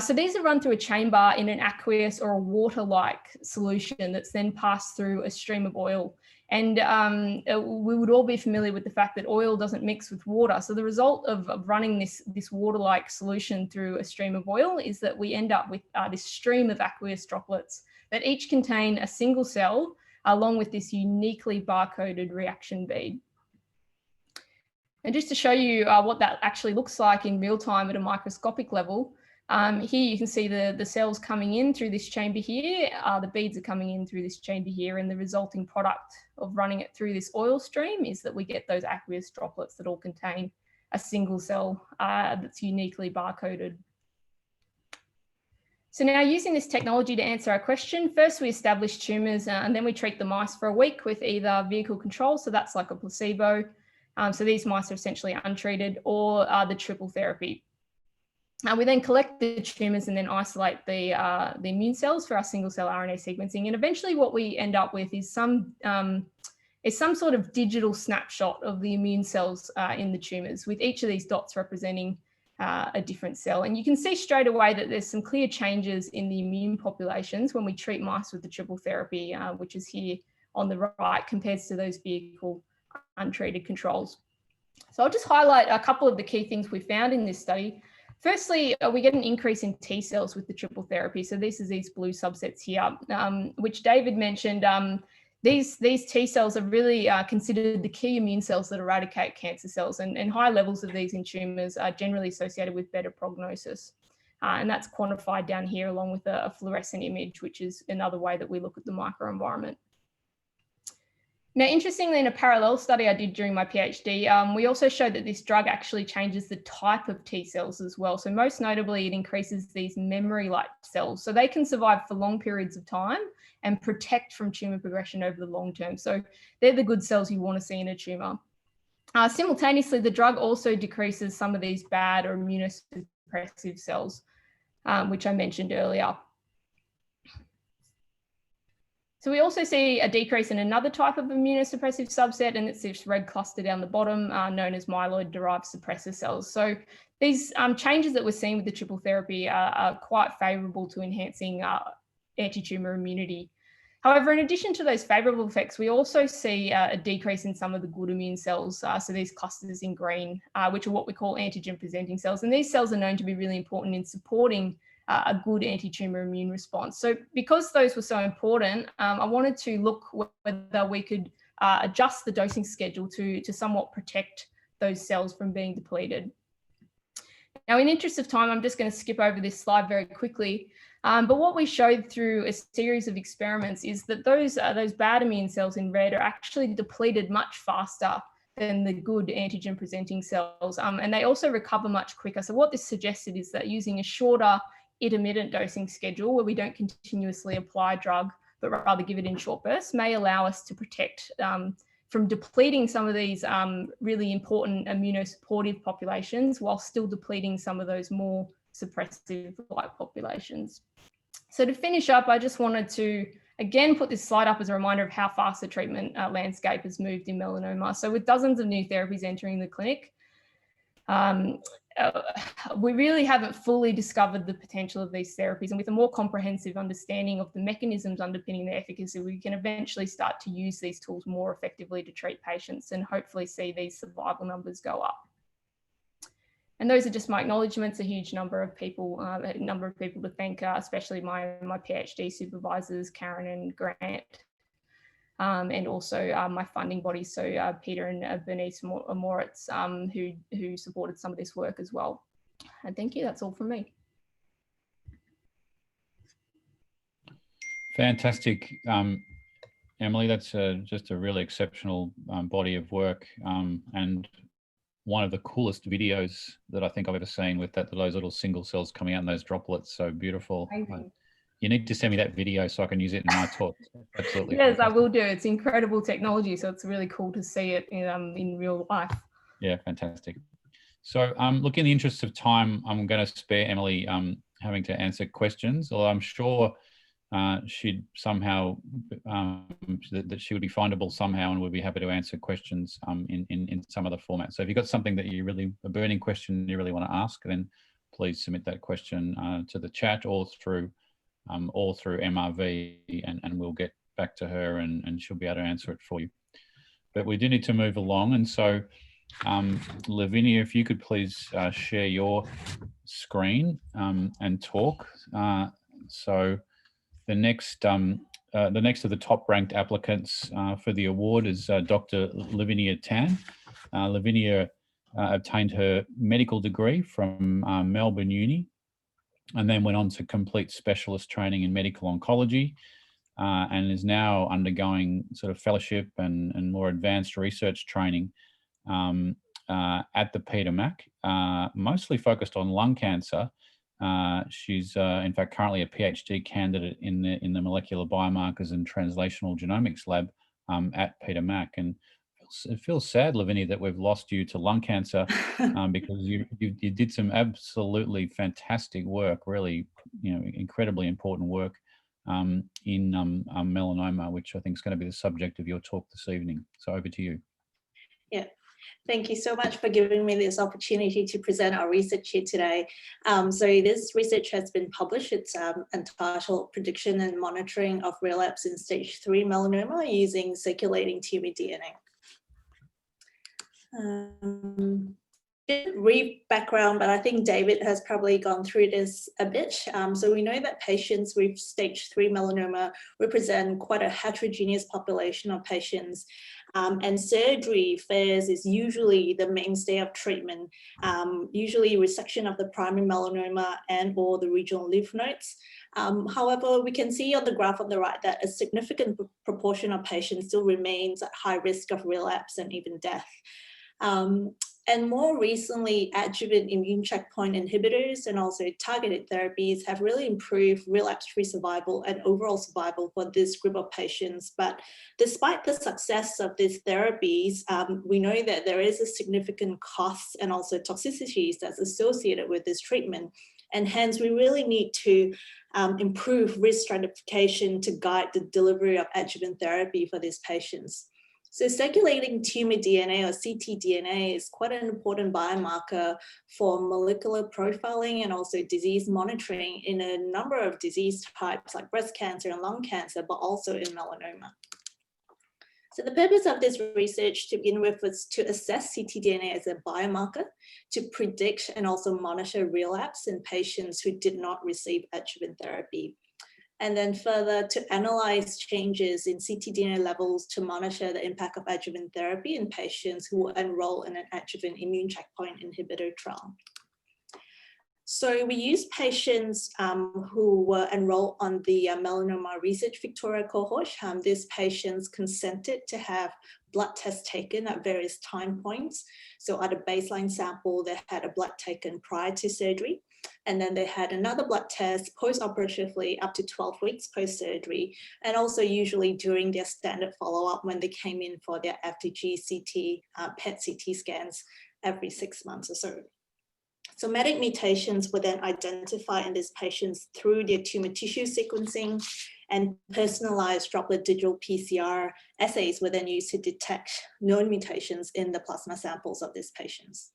[SPEAKER 7] So these are run through a chamber in an aqueous or a water-like solution that's then passed through a stream of oil. And we would all be familiar with the fact that oil doesn't mix with water. So the result of running this water-like solution through a stream of oil is that we end up with this stream of aqueous droplets that each contain a single cell along with this uniquely barcoded reaction bead. And just to show you what that actually looks like in real time at a microscopic level, here you can see the cells coming in through this chamber here. The beads are coming in through this chamber here, and the resulting product of running it through this oil stream is that we get those aqueous droplets that all contain a single cell that's uniquely barcoded. So now, using this technology to answer our question, first we establish tumours and then we treat the mice for a week with either vehicle control, so that's like a placebo. So these mice are essentially untreated, or the triple therapy. We then collect the tumours and then isolate the immune cells for our single cell RNA sequencing. And eventually what we end up with is some sort of digital snapshot of the immune cells in the tumours, with each of these dots representing a different cell. And you can see straight away that there's some clear changes in the immune populations when we treat mice with the triple therapy, which is here on the right, compared to those vehicle untreated controls. So I'll just highlight a couple of the key things we found in this study. Firstly, we get an increase in T cells with the triple therapy. So this is these blue subsets here, which David mentioned. These T cells are really considered the key immune cells that eradicate cancer cells, and high levels of these in tumours are generally associated with better prognosis. And that's quantified down here along with a fluorescent image, which is another way that we look at the microenvironment. Now, interestingly, in a parallel study I did during my PhD, we also showed that this drug actually changes the type of T cells as well. So most notably, it increases these memory-like cells. So they can survive for long periods of time and protect from tumour progression over the long term. So they're the good cells you want to see in a tumour. Simultaneously, the drug also decreases some of these bad or immunosuppressive cells, which I mentioned earlier. So we also see a decrease in another type of immunosuppressive subset, and it's this red cluster down the bottom, known as myeloid-derived suppressor cells. So these changes that we're seeing with the triple therapy are quite favourable to enhancing anti-tumour immunity. However, in addition to those favourable effects, we also see a decrease in some of the good immune cells. So these clusters in green, which are what we call antigen-presenting cells. And these cells are known to be really important in supporting a good anti-tumour immune response. So because those were so important, I wanted to look whether we could adjust the dosing schedule to somewhat protect those cells from being depleted. Now, in interest of time, I'm just going to skip over this slide very quickly. But what we showed through a series of experiments is that those bad immune cells in red are actually depleted much faster than the good antigen presenting cells. And they also recover much quicker. So what this suggested is that using a shorter intermittent dosing schedule, where we don't continuously apply drug, but rather give it in short bursts, may allow us to protect from depleting some of these really important immunosupportive populations while still depleting some of those more suppressive-like populations. So to finish up, I just wanted to again put this slide up as a reminder of how fast the treatment landscape has moved in melanoma. So with dozens of new therapies entering the clinic, we really haven't fully discovered the potential of these therapies, and with a more comprehensive understanding of the mechanisms underpinning their efficacy, we can eventually start to use these tools more effectively to treat patients and hopefully see these survival numbers go up. And those are just my acknowledgements. A huge number of people to thank, especially my PhD supervisors, Karen and Grant, and also my funding bodies, so Peter and Bernice Moritz, who supported some of this work as well. And thank you, that's all from me.
[SPEAKER 5] Fantastic. Emily, that's just a really exceptional body of work, and one of the coolest videos that I think I've ever seen, with those little single cells coming out in those droplets. So beautiful. You need to send me that video so I can use it in my talk. Absolutely.
[SPEAKER 7] Yes, fantastic. I will do. It's incredible technology, so it's really cool to see it in real life.
[SPEAKER 5] Yeah, fantastic. So look, in the interest of time, I'm going to spare Emily having to answer questions, although I'm sure she'd somehow, that she would be findable somehow, and would be happy to answer questions in some other format. So if you've got something that you really, a burning question you really want to ask, then please submit that question to the chat or through MRV, and we'll get back to her, and she'll be able to answer it for you. But we do need to move along, and so Lavinia, if you could please share your screen and talk. So the next of the top-ranked applicants for the award is Dr. Lavinia Tan. Lavinia obtained her medical degree from Melbourne Uni, and then went on to complete specialist training in medical oncology, and is now undergoing sort of fellowship and more advanced research training at the Peter Mac, mostly focused on lung cancer. She's in fact currently a PhD candidate in the molecular biomarkers and translational genomics lab at Peter Mac. And it feels sad, Lavinia, that we've lost you to lung cancer, because you did some absolutely fantastic work, really, incredibly important work in melanoma, which I think is going to be the subject of your talk this evening. So over to you.
[SPEAKER 8] Yeah. Thank you so much for giving me this opportunity to present our research here today. So this research has been published. It's entitled Prediction and Monitoring of Relapse in Stage 3 Melanoma Using Circulating Tumor DNA. Brief background, but I think David has probably gone through this a bit. So we know that patients with stage 3 melanoma represent quite a heterogeneous population of patients, and surgery phase is usually the mainstay of treatment, usually resection of the primary melanoma and or the regional lymph nodes. However, we can see on the graph on the right that a significant proportion of patients still remains at high risk of relapse and even death. And more recently, adjuvant immune checkpoint inhibitors and also targeted therapies have really improved relapse-free survival and overall survival for this group of patients. But despite the success of these therapies, we know that there is a significant cost and also toxicities that's associated with this treatment. And hence, we really need to improve risk stratification to guide the delivery of adjuvant therapy for these patients. So circulating tumor DNA or ctDNA is quite an important biomarker for molecular profiling and also disease monitoring in a number of disease types like breast cancer and lung cancer, but also in melanoma. So the purpose of this research to begin with was to assess ctDNA as a biomarker to predict and also monitor relapse in patients who did not receive adjuvant therapy. And then further to analyze changes in ctDNA levels to monitor the impact of adjuvant therapy in patients who will enroll in an adjuvant immune checkpoint inhibitor trial. So we used patients who were enrolled on the Melanoma Research Victoria cohort. These patients consented to have blood tests taken at various time points. So at a baseline sample, they had a blood taken prior to surgery. And then they had another blood test post-operatively up to 12 weeks post-surgery, and also usually during their standard follow-up when they came in for their FDG CT, PET CT scans every 6 months or so. Somatic mutations were then identified in these patients through their tumor tissue sequencing, and personalized droplet digital PCR assays were then used to detect known mutations in the plasma samples of these patients.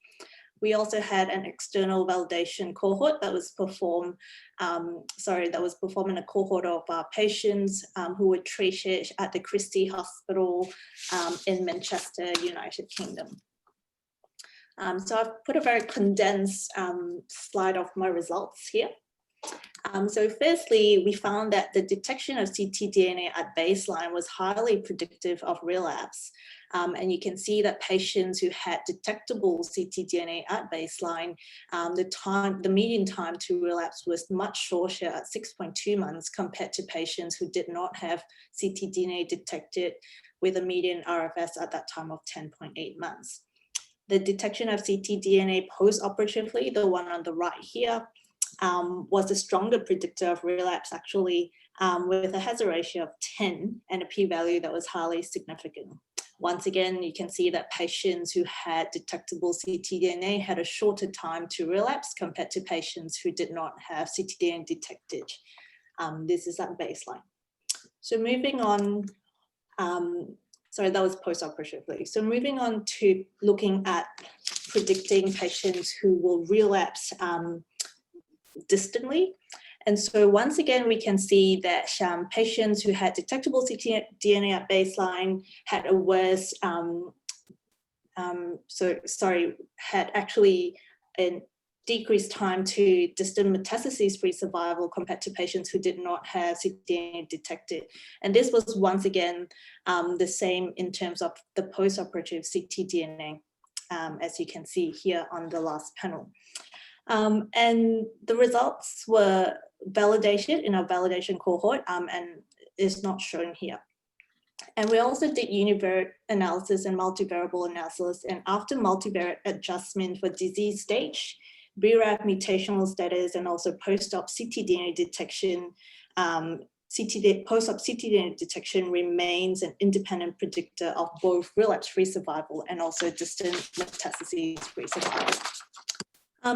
[SPEAKER 8] We also had an external validation cohort that was performed, in a cohort of patients who were treated at the Christie Hospital in Manchester, United Kingdom. So I've put a very condensed slide of my results here. So firstly, we found that the detection of ctDNA at baseline was highly predictive of relapse. And you can see that patients who had detectable ctDNA at baseline, the median time to relapse was much shorter at 6.2 months compared to patients who did not have ctDNA detected with a median RFS at that time of 10.8 months. The detection of ctDNA post-operatively, the one on the right here, was a stronger predictor of relapse actually, with a hazard ratio of 10 and a p-value that was highly significant. Once again, you can see that patients who had detectable ctDNA had a shorter time to relapse compared to patients who did not have ctDNA detected This is at baseline. So moving on, sorry, that was post-operatively. So moving on to looking at predicting patients who will relapse distantly. And so once again, we can see that patients who had detectable ctDNA at baseline had a worse, had actually a decreased time to distant metastases-free survival compared to patients who did not have ctDNA detected. And this was once again the same in terms of the post-operative ctDNA, as you can see here on the last panel. And the results were validated in our validation cohort and is not shown here. And we also did univariate analysis and multivariable analysis. And after multivariate adjustment for disease stage, BRAF mutational status, and also post-op ctDNA detection, post-op ctDNA detection remains an independent predictor of both relapse-free survival and also distant metastases-free survival.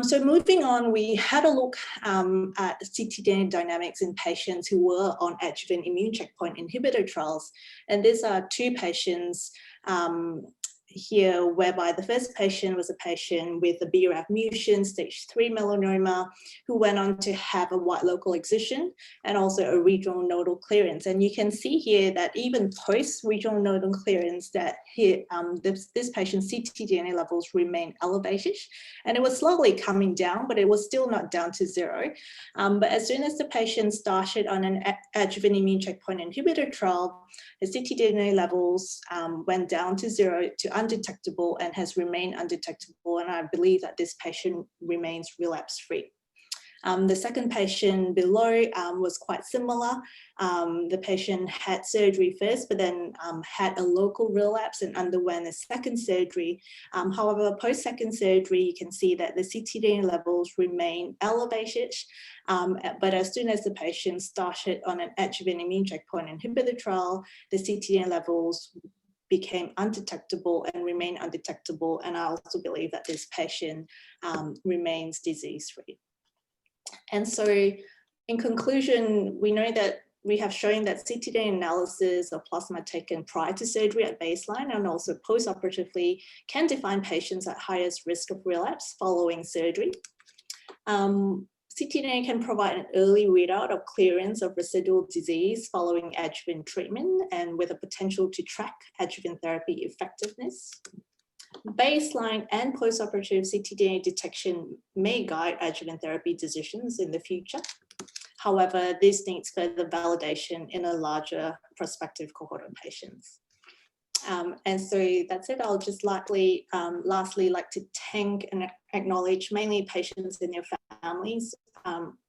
[SPEAKER 8] So moving on, we had a look at ctDNA dynamics in patients who were on adjuvant immune checkpoint inhibitor trials. And these are two patients here, whereby the first patient was a patient with a BRAF mutation, stage 3 melanoma, who went on to have a wide local excision and also a regional nodal clearance. And you can see here that even post-regional nodal clearance, that here this patient's ctDNA levels remain elevated, and it was slowly coming down, but it was still not down to zero. But as soon as the patient started on an adjuvant immune checkpoint inhibitor trial, the ctDNA levels went down to zero to undetectable and has remained undetectable. And I believe that this patient remains relapse-free. The second patient below was quite similar. The patient had surgery first, but then had a local relapse and underwent a second surgery. However, post-second surgery, you can see that the ctDNA levels remain elevated. But as soon as the patient started on an adjuvant immune checkpoint inhibitor trial, the ctDNA levels became undetectable and remain undetectable. And I also believe that this patient remains disease-free. And so in conclusion, we know that we have shown that ctDNA analysis of plasma taken prior to surgery at baseline and also post-operatively can define patients at highest risk of relapse following surgery. ctDNA can provide an early readout of clearance of residual disease following adjuvant treatment and with a potential to track adjuvant therapy effectiveness. Baseline and post-operative ctDNA detection may guide adjuvant therapy decisions in the future. However, this needs further validation in a larger prospective cohort of patients. And so that's it. I'll just lastly like to thank and acknowledge mainly patients and their families,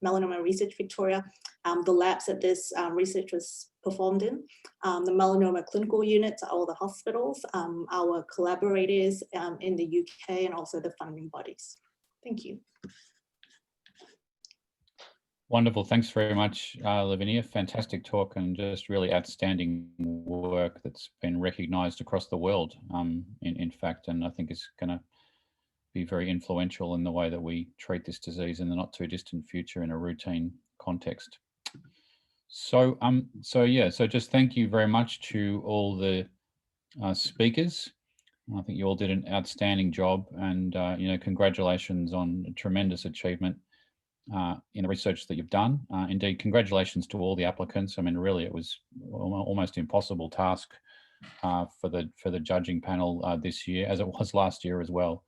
[SPEAKER 8] Melanoma Research Victoria, the labs that this research was performed in, the melanoma clinical units at all the hospitals, our collaborators in the UK, and also the funding bodies. Thank you.
[SPEAKER 5] Wonderful. Thanks very much, Lavinia. Fantastic talk and just really outstanding work that's been recognised across the world, in fact, and I think is going to be very influential in the way that we treat this disease in the not too distant future in a routine context. So, so just thank you very much to all the speakers. I think you all did an outstanding job, and congratulations on a tremendous achievement in the research that you've done. Indeed, congratulations to all the applicants. I mean, really, it was almost impossible task for the judging panel this year, as it was last year as well.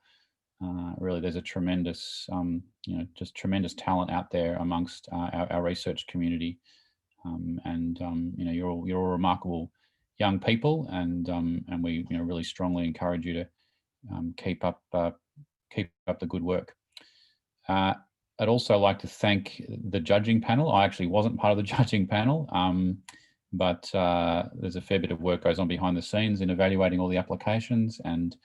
[SPEAKER 5] Really, there's a tremendous, just tremendous talent out there amongst our research community, you're all remarkable young people, and we really strongly encourage you to keep up the good work. I'd also like to thank the judging panel. I actually wasn't part of the judging panel, but there's a fair bit of work goes on behind the scenes in evaluating all the applications and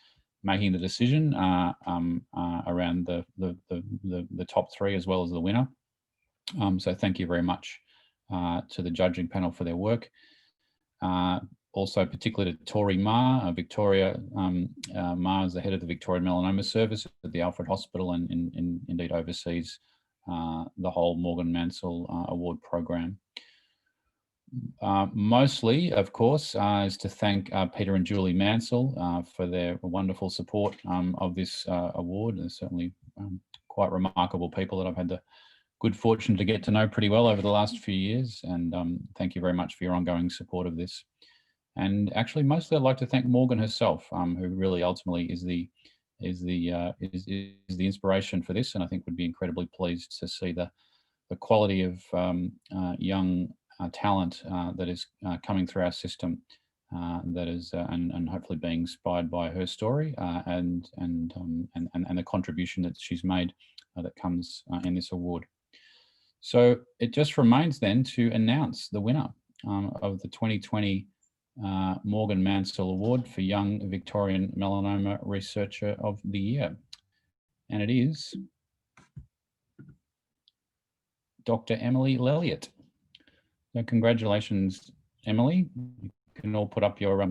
[SPEAKER 5] making the decision around the top three as well as the winner. So thank you very much to the judging panel for their work. Also particularly to Tori Ma, Victoria. Ma is the head of the Victorian Melanoma Service at the Alfred Hospital and indeed oversees the whole Morgan Mansell Award program. Mostly, of course, is to thank Peter and Julie Mansell for their wonderful support of this award. They're certainly quite remarkable people that I've had the good fortune to get to know pretty well over the last few years. And thank you very much for your ongoing support of this. And actually, mostly I'd like to thank Morgan herself, who really ultimately is the inspiration for this, and I think would be incredibly pleased to see the quality of young talent that is coming through our system, that is and hopefully being inspired by her story and the contribution that she's made that comes in this award. So it just remains then to announce the winner of the 2020 Morgan Mansell Award for Young Victorian Melanoma Researcher of the Year. And it is Dr. Emily Lelliott. So congratulations, Emily. You can all put up your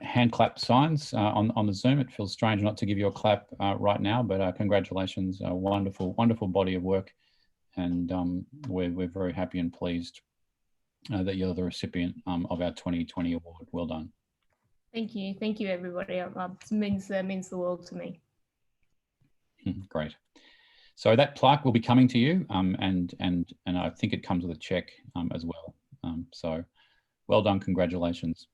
[SPEAKER 5] hand clap signs on the Zoom. It feels strange not to give you a clap right now, but congratulations, a wonderful, wonderful body of work. And we're very happy and pleased that you're the recipient of our 2020 award. Well done.
[SPEAKER 7] Thank you, everybody. It means the world to me.
[SPEAKER 5] Great. So that plaque will be coming to you, and I think it comes with a check as well. So well done, congratulations.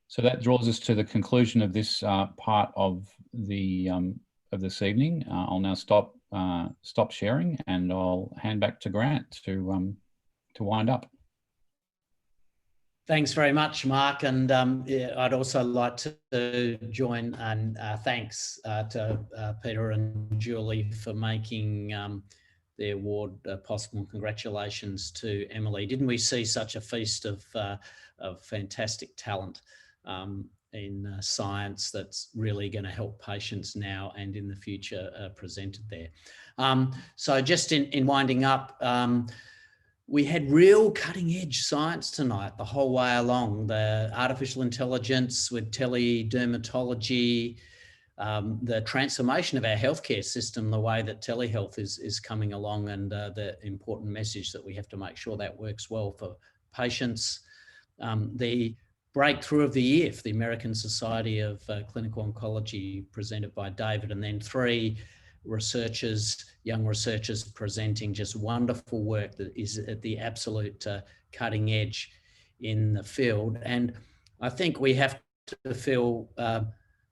[SPEAKER 5] So that draws us to the conclusion of this part of the of this evening. I'll now stop sharing, and I'll hand back to Grant to wind up.
[SPEAKER 1] Thanks very much, Mark. And yeah, I'd also like to join and thanks to Peter and Julie for making the award possible. Congratulations to Emily. Didn't we see such a feast of fantastic talent in science that's really going to help patients now and in the future presented there. So just in winding up, we had real cutting edge science tonight the whole way along. The artificial intelligence with teledermatology, the transformation of our healthcare system, the way that telehealth is coming along, and the important message that we have to make sure that works well for patients. The breakthrough of the year for the American Society of Clinical Oncology presented by David, and then 3 researchers, young researchers presenting just wonderful work that is at the absolute cutting edge in the field. And I think we have to feel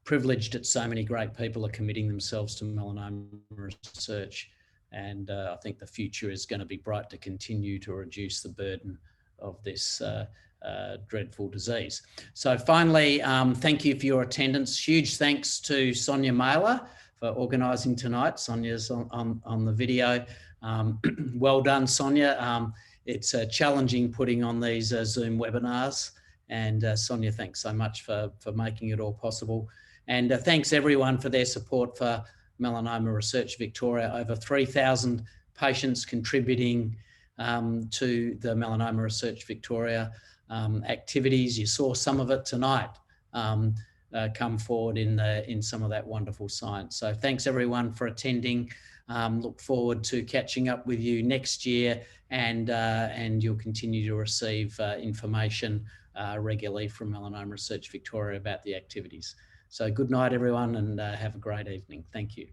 [SPEAKER 1] privileged that so many great people are committing themselves to melanoma research. And I think the future is going to be bright to continue to reduce the burden of this dreadful disease. So finally, thank you for your attendance. Huge thanks to Sonia Mailer for organising tonight. Sonia's on the video. Well done, Sonia. It's challenging putting on these Zoom webinars. And Sonia, thanks so much for making it all possible. And thanks everyone for their support for Melanoma Research Victoria. Over 3,000 patients contributing to the Melanoma Research Victoria activities. You saw some of it tonight. Come forward in some of that wonderful science. So thanks everyone for attending. Look forward to catching up with you next year, and you'll continue to receive information regularly from Melanoma Research Victoria about the activities. So good night everyone, and have a great evening. Thank you.